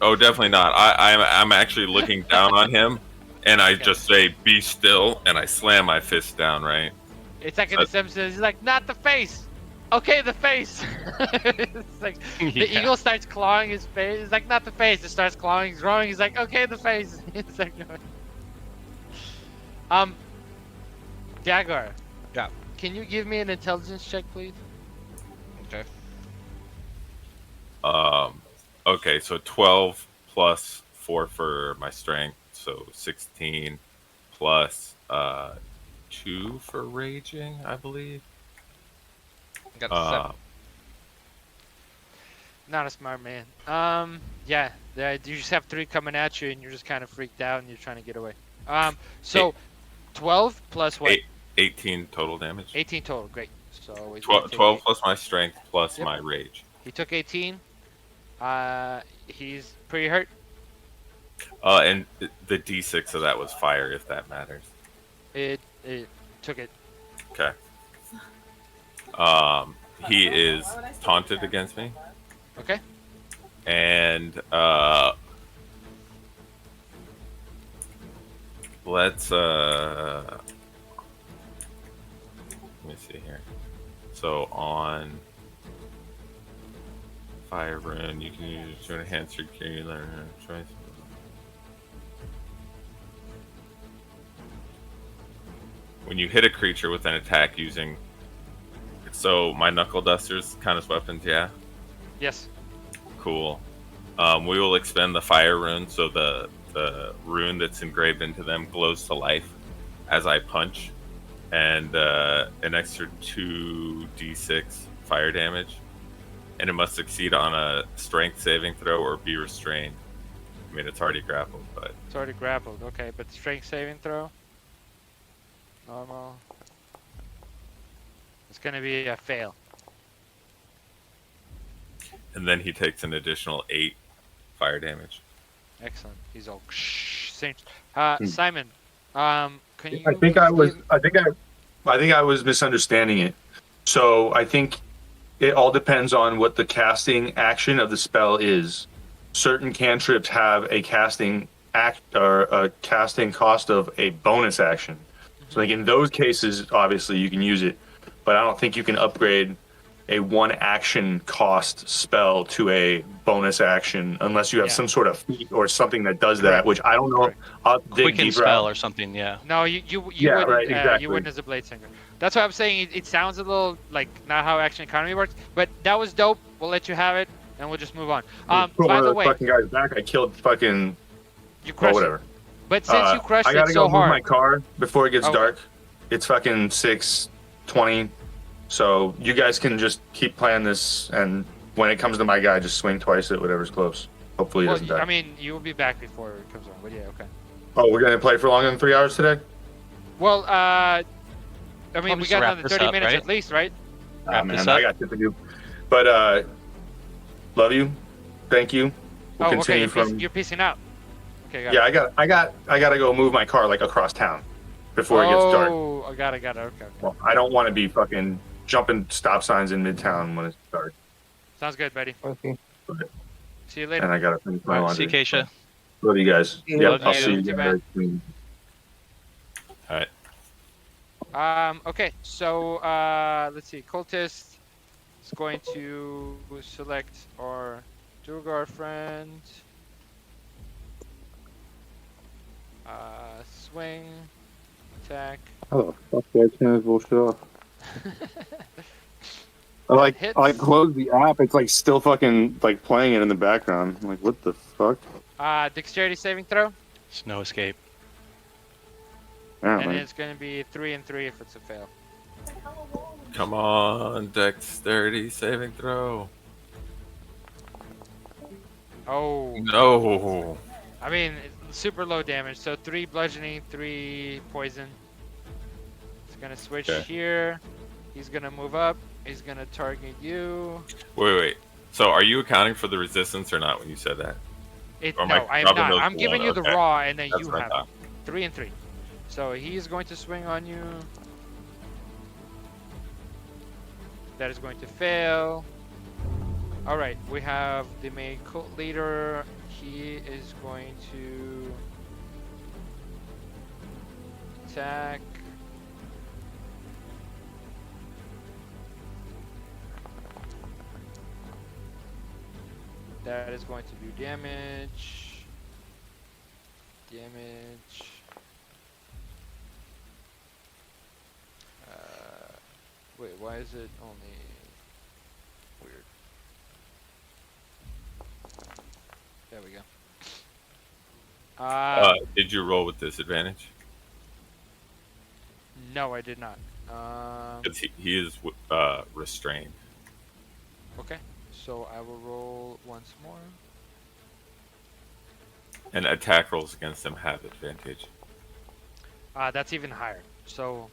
Oh, definitely not. I'm actually looking down on him, and I Okay. just say, "Be still," and I slam my fist down. Right. It's like in The Simpsons. He's like, not the face. Okay, the face. It's like the Yeah. eagle starts clawing his face. It's like, not the face. It starts clawing, growing. He's like, okay, the face. It's like, Jaguar. Yeah. Can you give me an intelligence check, please? Okay. Okay, so 12 plus 4 for my strength, so 16 plus 2 for raging, I believe. Got a 7. Not a smart man. Yeah, you just have 3 coming at you, and you're just kind of freaked out, and you're trying to get away. So 12 plus what? 18 total damage. 18 total. Great. So he's 12, gonna take 12 plus my strength plus Yep. my rage. He took 18. He's pretty hurt. And the D6 of that was fire, if that matters. It took it. Okay. He is taunted against me, Okay. and let's let me see here. So on Fire Rune, you can use it to enhance your killer choice. When you hit a creature with an attack using, so my knuckle dusters count as weapons, yeah. Yes. Cool. We will expend the Fire Rune, so the rune that's engraved into them glows to life as I punch, and an extra 2d6 fire damage, and it must succeed on a strength saving throw or be restrained. I mean, it's already grappled, but It's already grappled. Okay, but strength saving throw. Normal. It's gonna be a fail. and then he takes an additional 8 fire damage. Excellent. He's all Simon. Can you? I think I please give- I was misunderstanding it. So I think it all depends on what the casting action of the spell is. Certain cantrips have a casting or a casting cost of a bonus action. So like in those cases, obviously you can use it, but I don't think you can upgrade a 1 action cost spell to a bonus action unless you have Yeah. some sort of feat or something that does that, Correct. which I don't know. Correct. I'll dig Quicken deeper spell out. or something, yeah. No, you Yeah, wouldn't. right, exactly. You wouldn't as a blade singer. That's why I'm saying it sounds a little like not how action economy works. But that was dope. We'll let you have it, and we'll just move on. Put By one of the the way, fucking guys back. I killed fucking. you Well, crushed whatever. it. But since you crushed I gotta it go so move my hard, car before it gets Okay. dark. It's fucking 6:20, so you guys can just keep playing this, and when it comes to my guy, just swing twice at whatever's close. Hopefully, he well, doesn't die. I mean, you will be back before it comes on. But yeah, okay. Oh, we're gonna play for longer than 3 hours today? Well, I mean, Probably we to got wrap another this 30 up, minutes right? at least, right? Wrap Man, this I up. got shit to do. But love you. Thank you. We'll Okay. continue from. You're piecing out. Okay, got Yeah, it. I gotta go move my car like across town before it gets dark. Oh, I got it. Okay. Well, I don't want to be fucking jumping stop signs in Midtown when it's dark, Sounds good, buddy. Okay. See you later. and I gotta finish my All right, see laundry. you, Keisha. Love you guys. Yeah, Yeah, love I'll you. see you Too guys. All right. Okay, so let's see. Cultist is going to select our Durgar friend. Swing, attack. Oh, fuck that! Turn this bullshit off. I Hits. close the app. It's like still fucking like playing it in the background. I'm like, what the fuck? Dexterity saving throw. There's no escape. Apparently. And it's going to be 3 and 3 if it's a fail. Come on, dexterity saving throw. Oh, No. I mean, it's super low damage. So 3 bludgeoning, 3 poison. He's going to switch Okay. here. He's going to move up. He's going to target you. Wait. So are you accounting for the resistance or not when you said that? Or am No, I am rubbing not. those I'm giving alone? you the Okay. raw, and then That's you what I have thought. 3 and 3. So he's going to swing on you. That is going to fail. All right, we have the main cult leader. He is going to attack. That is going to do damage. Damage. Wait, why is it only weird? There we go. Did you roll with disadvantage? No, I did not. Because he is restrained. Okay, so I will roll once more. And attack rolls against him have advantage. That's even higher. So,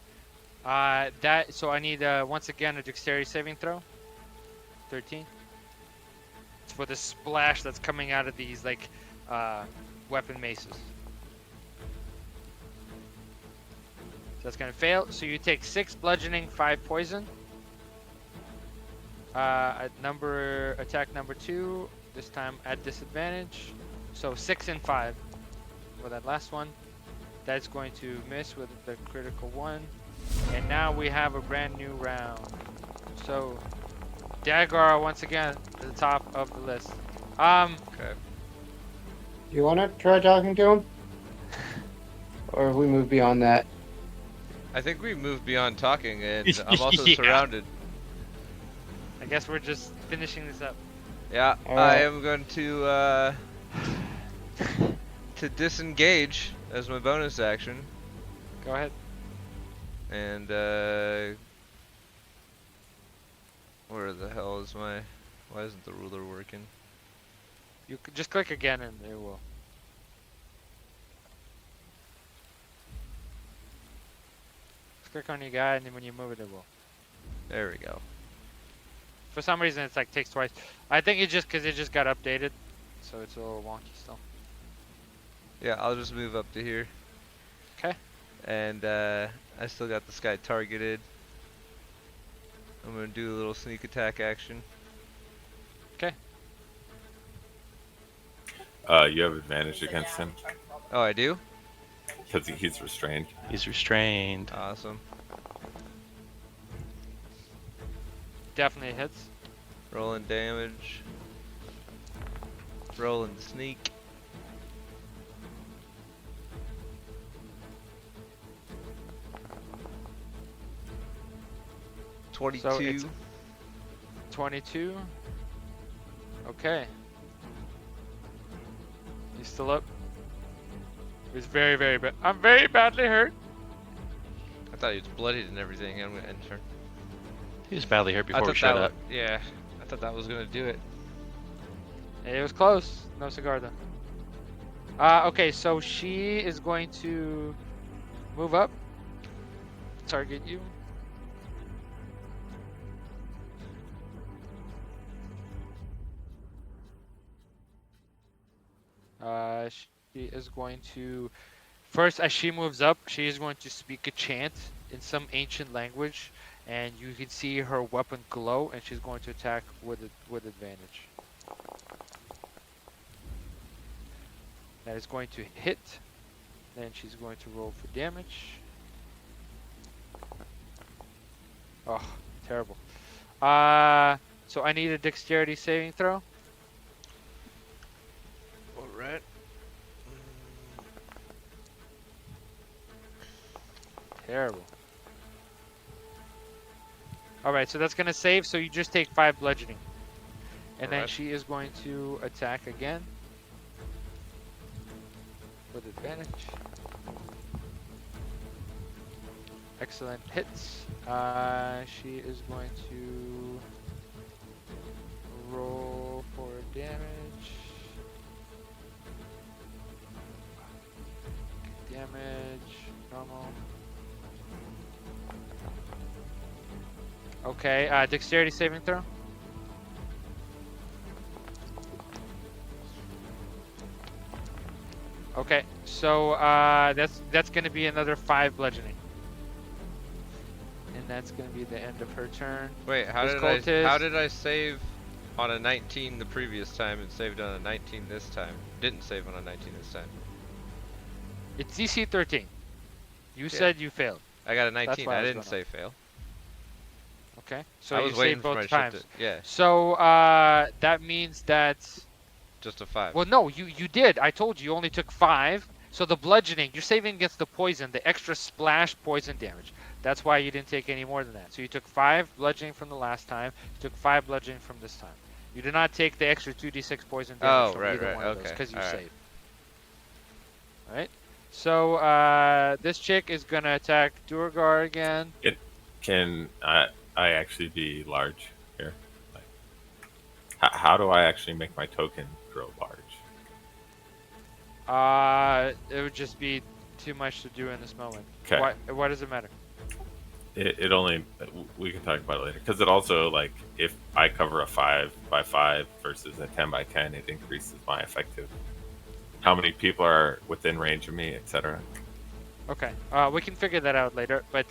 so I need once again a dexterity saving throw. 13. It's for the splash that's coming out of these like weapon maces. So that's gonna fail. So you take 6 bludgeoning, 5 poison. Attack number 2. This time at disadvantage. So 6 and 5 for that last one. That's going to miss with the critical one. And now we have a brand new round. So Dagar once again at the top of the list. Okay. Do you want to try talking to him? Or have we moved beyond that? I think we moved beyond talking, and I'm also Yeah. surrounded. I guess we're just finishing this up. Yeah, All I right. am going to disengage as my bonus action, Go ahead. and where the hell is my? Why isn't the ruler working? You could just click again and it will. Just click on your guy and then when you move it, it will. There we go. For some reason, it's like takes twice. I think it's just because it just got updated, so it's a little wonky still. Yeah, I'll just move up to here. Okay. And I still got this guy targeted. I'm gonna do a little sneak attack action. Okay. You have advantage against him Oh, I do? because he's restrained. He's restrained. Awesome. Definitely hits. Rolling damage. Rolling sneak. So it's 22. 22. Okay. He's still up. He's very, very bad. I'm very badly hurt. I thought he was bloodied and everything. I'm gonna end turn. He was badly hurt I before we thought showed that up. yeah, I thought that was gonna do it. It was close. No cigar though. Okay, so she is going to move up. Target you. She is going to first, as she moves up, she is going to speak a chant in some ancient language, and you can see her weapon glow, and she's going to attack with advantage. That is going to hit. Then she's going to roll for damage. Oh, terrible. So I need a dexterity saving throw. Alright. Terrible. Alright, so that's going to save, so you just take 5 bludgeoning. And then Alright. she is going to attack again. with advantage. Excellent hits. She is going to roll for damage. Damage, normal. Okay, dexterity saving throw. Okay, so that's gonna be another 5 bludgeoning. And that's gonna be the end of her turn. Wait, how This did I save on a 19 the previous time and saved on a 19 this time? Didn't save on a 19 this time. It's DC 13. You said you failed. I got a 19. why I I was didn't going say fail. Okay, so I you was waiting saved for my both shit times. to, yeah, So that means that. just a 5. Well, no, you did. I told you only took 5. So the bludgeoning, you're saving against the poison, the extra splash poison damage. That's why you didn't take any more than that. So you took 5 bludgeoning from the last time. You took 5 bludgeoning from this time. You did not take the extra 2d6 poison damage from either one of those because you saved. All right. So this chick is gonna attack Durgar again. Can I actually be large here? Like, how do I actually make my token grow large? It would just be too much to do in this moment. Okay. Why does it matter? It only, we can talk about it later, because it also, like, if I cover a 5x5 versus a 10x10, it increases my effective. How many people are within range of me, etc. Okay. We can figure that out later, but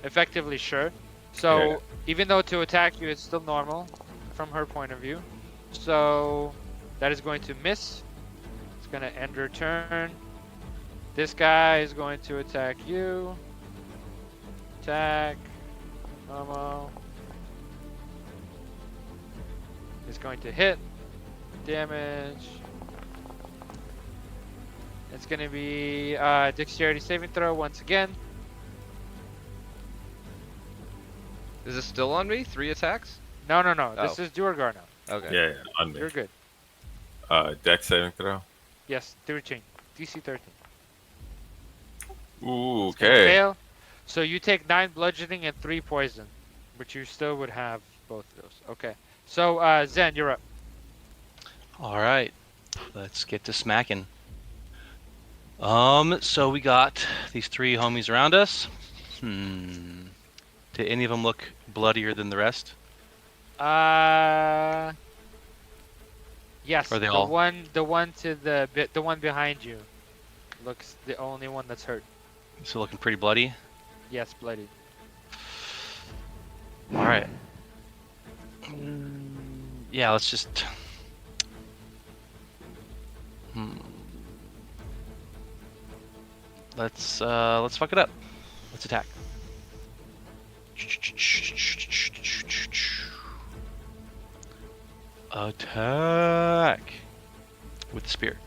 effectively, sure. So Yeah. even though to attack you is still normal from her point of view, so that is going to miss. It's going to end her turn. This guy is going to attack you. Attack. Normal. Is going to hit. Damage. It's going to be dexterity saving throw once again. Is this still on me? 3 attacks? No. This is Durgar now. Okay. Yeah, on me. You're good. Dex saving throw. Yes, 13. DC 13. Ooh, It's gonna okay. fail. So you take 9 bludgeoning and 3 poison, but you still would have both of those. Okay. So Zen, you're up. All right, let's get to smacking. So we got these 3 homies around us. Did any of them look bloodier than the rest? Yes. Are they the all- one to the one behind you looks the only one that's hurt. So looking pretty bloody. Yes, bloody. All right. Yeah, let's just. Let's fuck it up. Let's attack. Attack with the spear.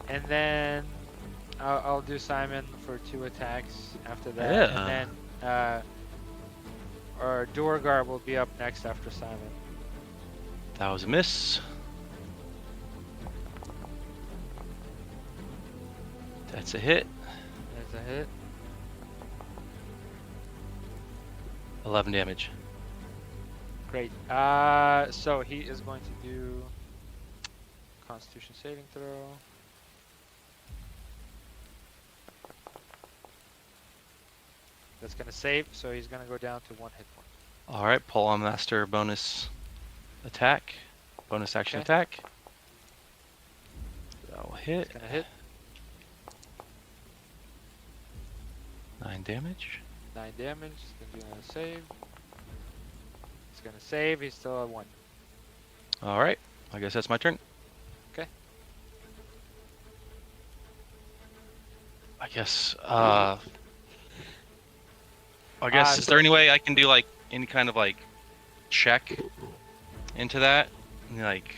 And then I'll do Simon for 2 attacks after that. Yeah. And then or Durgar will be up next after Simon. That was a miss. That's a hit. That's a hit. 11 damage. Great. So he is going to do Constitution saving throw. That's gonna save, so he's gonna go down to 1 hit point. All right, pull on master bonus attack, bonus action Okay. attack. That'll hit. It's gonna hit. 9 damage. 9 damage. He's gonna save. He's gonna save. He's still at 1. All right, I guess that's my turn. Okay. I guess. Is there any way I can do like any kind of like check into that? Like,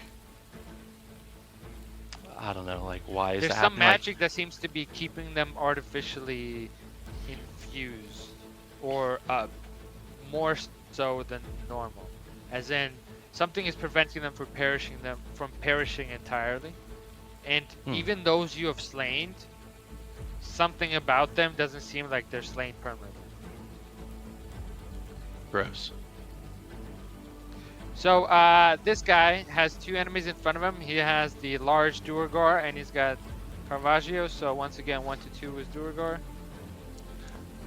I don't know, like why is There's that some happening? Like, magic that seems to be keeping them artificially infused, or more so than normal. As in, Something is preventing them from perishing entirely. And even those you have slain, something about them doesn't seem like they're slain permanently. Gross. So this guy has 2 enemies in front of him. He has the large Duergar and he's got Caravaggio. So once again, 1 to 2 is Duergar.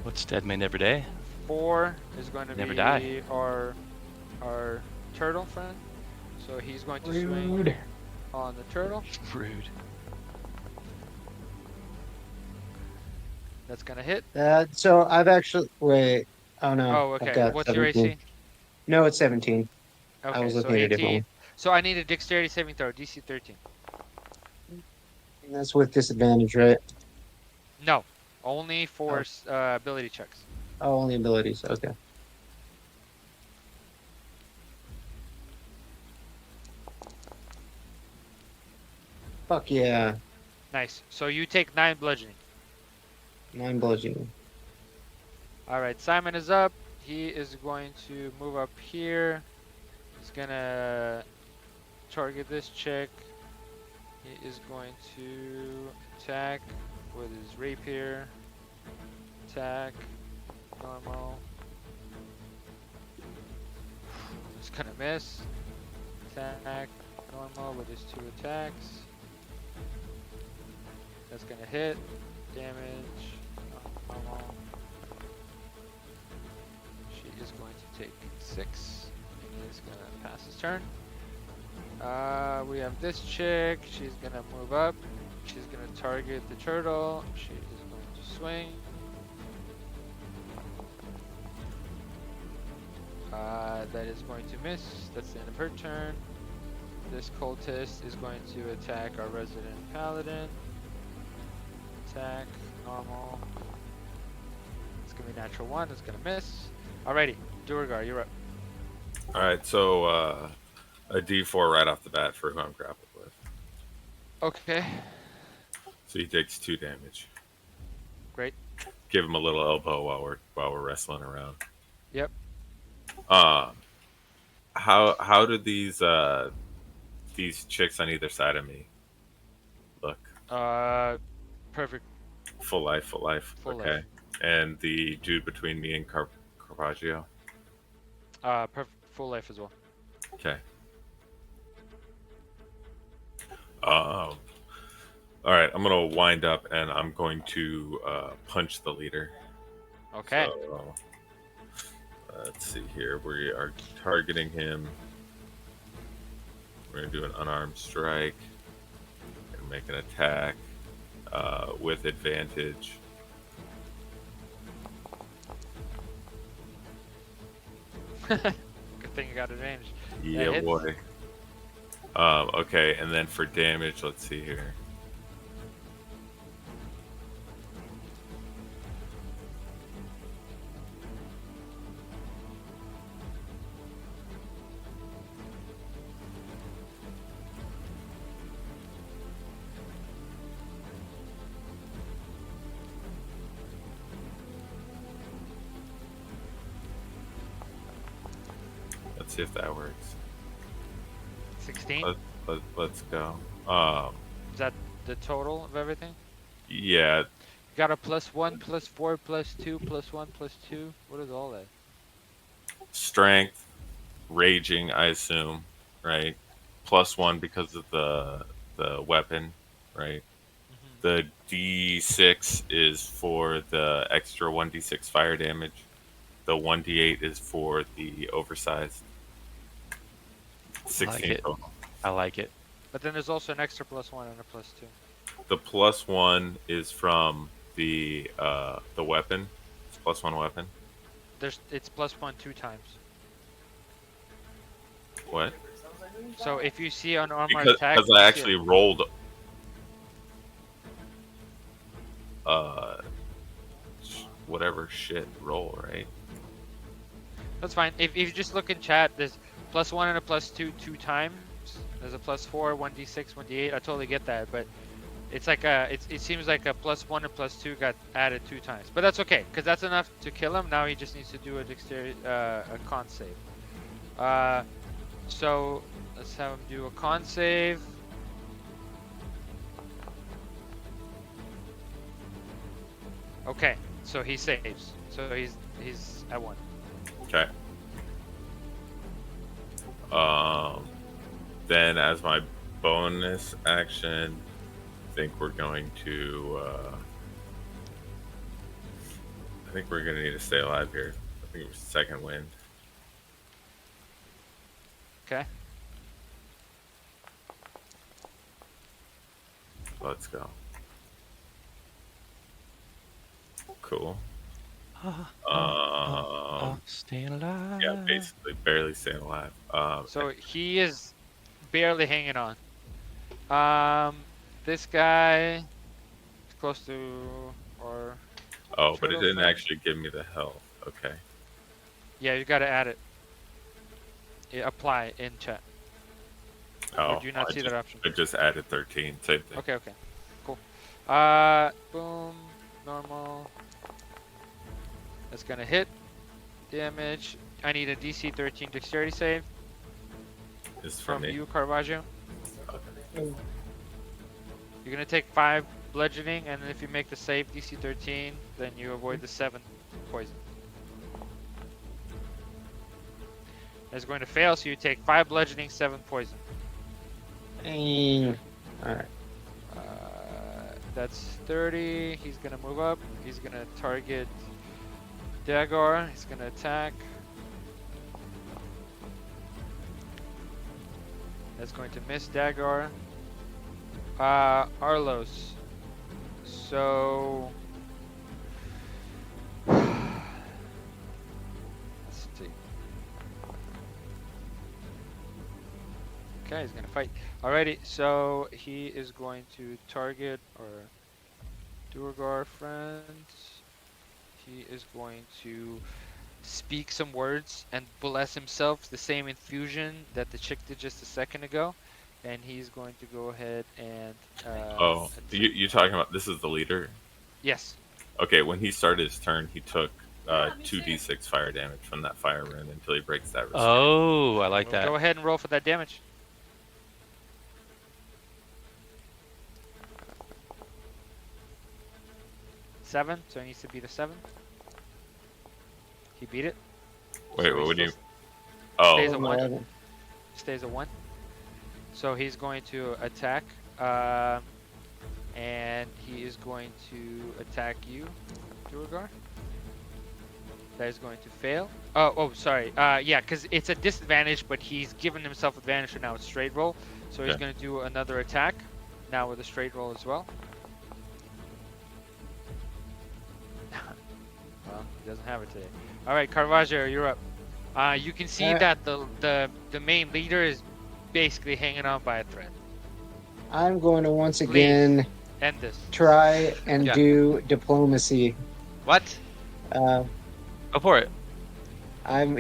What's dead may never die? 4 is going to Never be die. our turtle friend. So he's going to Rude. swing on the turtle. Rude. That's gonna hit. So I've actually wait. Oh no. Oh, I've okay. got What's 17. your AC? No, it's 17. I Okay, was so looking at a 18. different one. So I need a dexterity saving throw, DC 13. And that's with disadvantage, right? No, only for ability checks. Oh, only abilities. Okay. Fuck yeah. Nice. So you take 9 bludgeoning. 9 bludgeoning. All right, Simon is up. He is going to move up here. He's gonna target this chick. He is going to attack with his rapier. Attack. Normal. He's gonna miss. Attack. Normal with his 2 attacks. That's gonna hit. Damage. Normal. She is going to take 6. And he is gonna pass his turn. We have this chick. She's gonna move up. She's gonna target the turtle. She is going to swing. That is going to miss. That's the end of her turn. This cultist is going to attack our resident paladin. Attack, normal. It's gonna be natural 1. It's gonna miss. Alrighty, Duergar, you're up. All right, so a D4 right off the bat for who I'm grappled with. Okay. So he takes 2 damage. Great. Give him a little elbow while we're wrestling around. Yep. How do these chicks on either side of me look? Perfect. Full life. Full okay. life. And the dude between me and Caravaggio? Perfect. Full life as well. Okay. All right, I'm gonna wind up and I'm going to punch the leader. Okay. So, let's see here. We are targeting him. We're gonna do an unarmed strike and make an attack with advantage. Good thing you got advantage. Yeah, hits. boy. Okay, and then for damage, let's see here. Let's see if that works. 16? Let's go. Is that the total of everything? Yeah, You got a +1, +4, +2, +1, +2. What is all that? strength, raging, I assume, right? +1 because of the weapon, right? The D6 is for the extra 1d6 fire damage. The 1d8 is for the oversized. 16 it. total. I like it. But then there's also an extra +1 and a +2. The +1 is from the weapon. It's +1 weapon. It's +1 2 times. What? So if you see an armored Because attack, I you see actually it. rolled whatever shit roll, right? That's fine. If you just look in chat, there's +1 and a +2 2 times. There's a +4, 1d6, 1d8. I totally get that, but it's like it seems like a +1 and +2 got added 2 times. But that's okay, because that's enough to kill him. Now he just needs to do a dexterity, a con save. So let's have him do a con save. Okay, so he saves. So he's at 1. Okay. Then as my bonus action, I think we're going to. I think we're gonna need to stay alive here. I think it was second wind. Okay. Let's go. Cool. Staying alive. Yeah, basically barely staying alive. So he is barely hanging on. This guy is close to or oh, but it turtle didn't friend? actually give me the health. Okay. Yeah, you gotta add it. Yeah, apply in chat. Oh, Or do you not see that option? I just added 13. Same thing. Okay, cool. Boom, normal. That's gonna hit. Damage. I need a DC 13 dexterity save It's from from me. you, Caravaggio. Okay. You're gonna take 5 bludgeoning, and if you make the save DC 13, then you avoid the 7 poison. It's going to fail, so you take 5 bludgeoning, 7 poison. Alright. That's 30. He's gonna move up. He's gonna target Dagar. He's gonna attack. That's going to miss Dagar. Arlos. So let's see. Okay, he's gonna fight. Alrighty, so he is going to target or Durgar friends. He is going to speak some words and bless himself, the same infusion that the chick did just a second ago. And he's going to go ahead and Oh, you talking about this is the leader? yes. Okay, when he started his turn, he took 2d6 fire damage from that fire rune until he breaks that restraint. Oh, I like that. Go ahead and roll for that damage. Seven, so it needs to beat a 7. He beat it. Wait, So he what do you? still Oh, stays a 1. 11. Stays a 1. So he's going to attack, and he is going to attack you, Durgar. That is going to fail. Oh, sorry. Yeah, because it's a disadvantage, but he's given himself advantage, so now it's straight roll. So he's Okay. going to do another attack, now with a straight roll as well. Well, he doesn't have it today. All right, Caravaggio, you're up. You can see that the main leader is basically hanging on by a thread. I'm going to once again End this. try and Yeah. do diplomacy. What? Uh, Go for it. I'm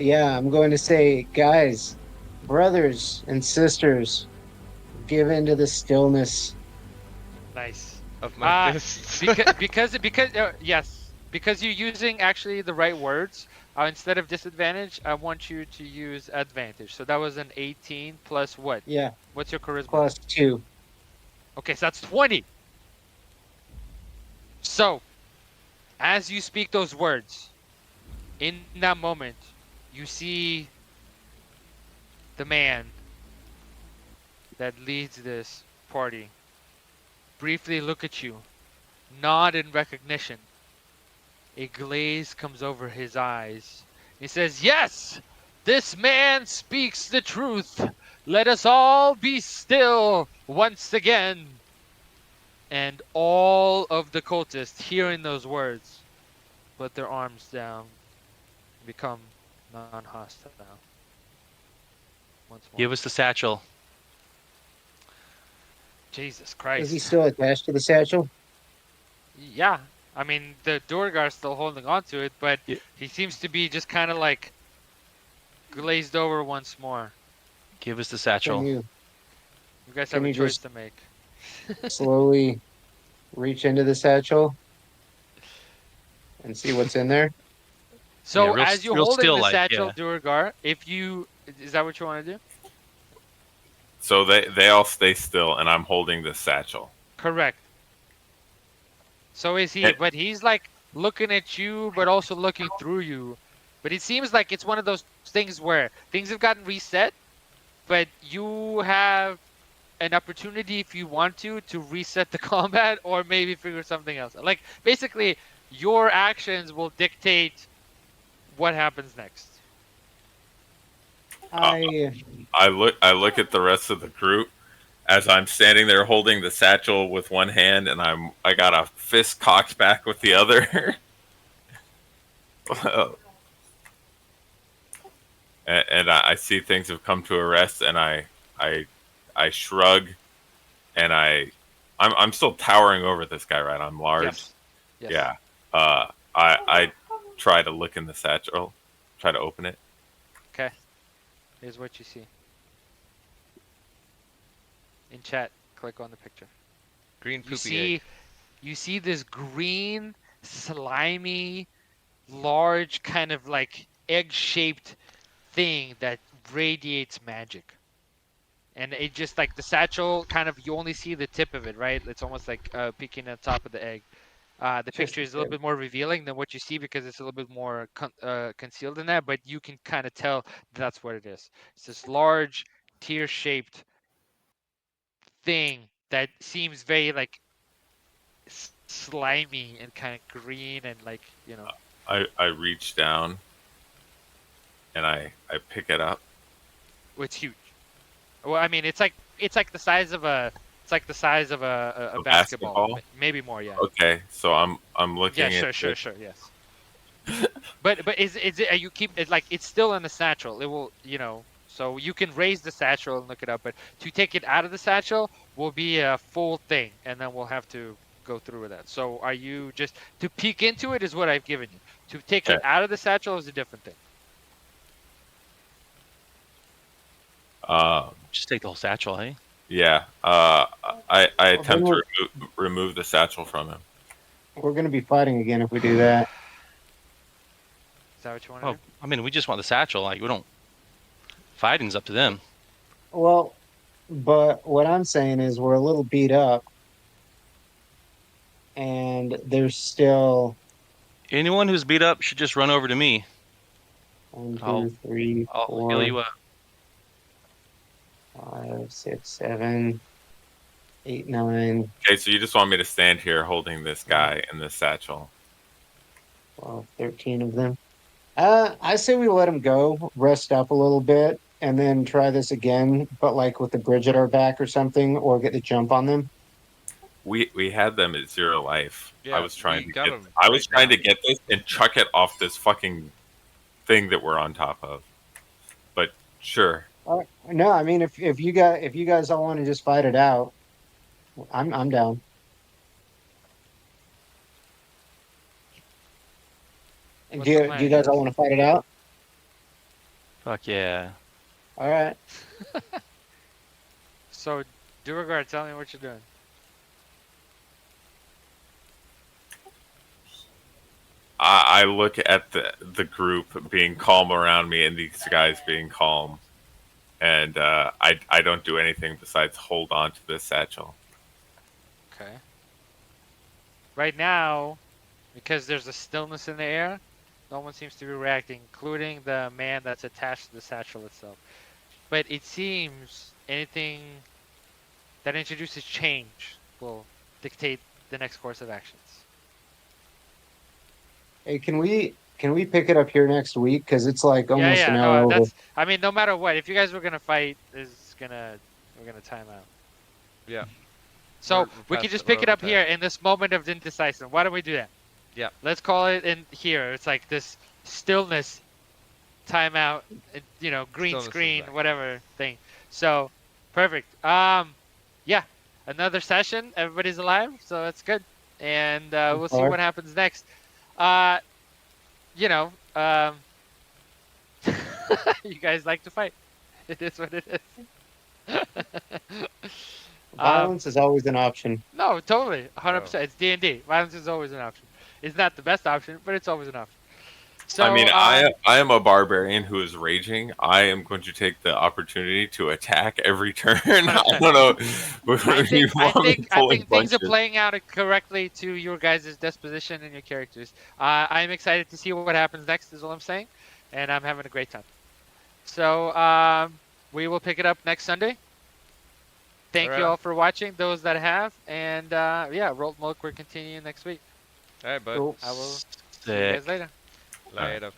going to say, guys, brothers and sisters, give in to the stillness. Nice. Of my fists. Because you're using actually the right words. Instead of disadvantage, I want you to use advantage. So that was an 18 plus what? Yeah, What's your charisma? +2. Okay, so that's 20. So, as you speak those words, in that moment, you see the man that leads this party briefly look at you, nod in recognition. A glaze comes over his eyes. He says, "Yes, this man speaks the truth. Let us all be still once again." And all of the cultists, hearing those words, put their arms down, become non-hostile. Once more. Give us the satchel. Jesus Is Christ. he still attached to the satchel? Yeah. I mean, the Durgar's still holding on to it, but Yeah. he seems to be just kind of like glazed over once more. Give us the Can satchel. you You guys Can have a you choice just- to make. slowly reach into the satchel and see what's in there? So Yeah, as you're real holding still the life, satchel, yeah. Durgar, is that what you want to do? So they all stay still, and I'm holding the satchel. Correct. So is he, It- but he's like looking at you, but also looking through you. But it seems like it's one of those things where things have gotten reset, but you have an opportunity if you want to reset the combat or maybe figure something else. Like basically, your actions will dictate what happens next. I I look at the rest of the group as I'm standing there holding the satchel with one hand, and I got a fist cocked back with the other. And I see things have come to a rest, and I shrug, and I'm still towering over this guy, right? I'm large. Yes. Yes. Yeah. I try to look in the satchel, try to open it. Okay. Here's what you see. In chat, click on the picture. Green You poopy see, egg. you see this green, slimy, large, kind of like egg-shaped thing that radiates magic. And it just like the satchel, kind of, you only see the tip of it, right? It's almost like peeking at the top of the egg. The Just picture the is a little tip. bit more revealing than what you see because it's a little bit more concealed in that, but you can kind of tell that's what it is. It's this large, tear-shaped thing that seems very like slimy and kind of green and like, you know. I reach down, and I pick it up. It's huge. Well, I mean, it's like the size of a A basketball. basketball? Maybe more, yeah. Okay, so I'm Yeah, looking at sure, it. yes. But is it you keep it like it's still in the satchel. It will, so you can raise the satchel and look it up, but to take it out of the satchel will be a full thing, and then we'll have to go through with that. So are you just to peek into it is what I've given you. To take it Okay. out of the satchel is a different thing. Just take the whole satchel, hey? Yeah. I attempt then to remove the satchel from him. we're gonna be fighting again if we do that. Is that what you want to Oh, do? I mean, we just want the satchel. Like, we don't. Fighting's up to them. Well, but what I'm saying is we're a little beat up, and there's still Anyone who's beat up should just run over to me. 1, I'll- 2, 3, I'll 4, heal you up. 5, 6, 7, 8, 9, Okay, so you just want me to stand here holding this guy in the satchel. 12, 13 of them. I say we let them go, rest up a little bit, and then try this again, but like with the bridge at our back or something, or get the jump on them. We had them at 0 life. Yeah, I was trying we to got get. 'em I was right trying now. to get this and chuck it off this fucking thing that we're on top of. But sure. No, I mean if you guys all want to just fight it out, I'm down. What's Do the you, plan, do you guys all guys? want to fight it out? Fuck yeah. All right. So, Duragard, tell me what you're doing. I look at the group being calm around me and these guys being calm, and I don't do anything besides hold on to this satchel. Okay. Right now, because there's a stillness in the air, no one seems to be reacting, including the man that's attached to the satchel itself. But it seems anything that introduces change will dictate the next course of actions. Hey, can we pick it up here next week? Because it's like almost Yeah, an hour over. that's. I mean, no matter what, if you guys were gonna fight, we're gonna time out. Yeah. So We're we past can just the- we're pick it up over here in this moment of indecisiveness. Why don't we do that? Yeah. Let's call it in here. It's like this stillness, timeout, green Stillness is screen, back. whatever thing. So, perfect. Yeah, another session. Everybody's alive, so that's good. And we'll see Alright. what happens next. You know, you guys like to fight. It is what it is. Violence is always an option. No, totally, 100%. It's D&D. Violence is always an option. It's not the best option, but it's always an option. So I mean, I am a barbarian who is raging. I am going to take the opportunity to attack every turn. I don't know. You want me I pulling think things are bunches. playing out correctly to your guys' disposition and your characters. I'm excited to see what happens next. Is all I'm saying, and I'm having a great time. So we will pick it up next Sunday. Thank Alright. you all for watching, those that have, and yeah, RULTMOOK, we're continuing next week. All right, bud. Cool. I will see you guys Sick. later. Later.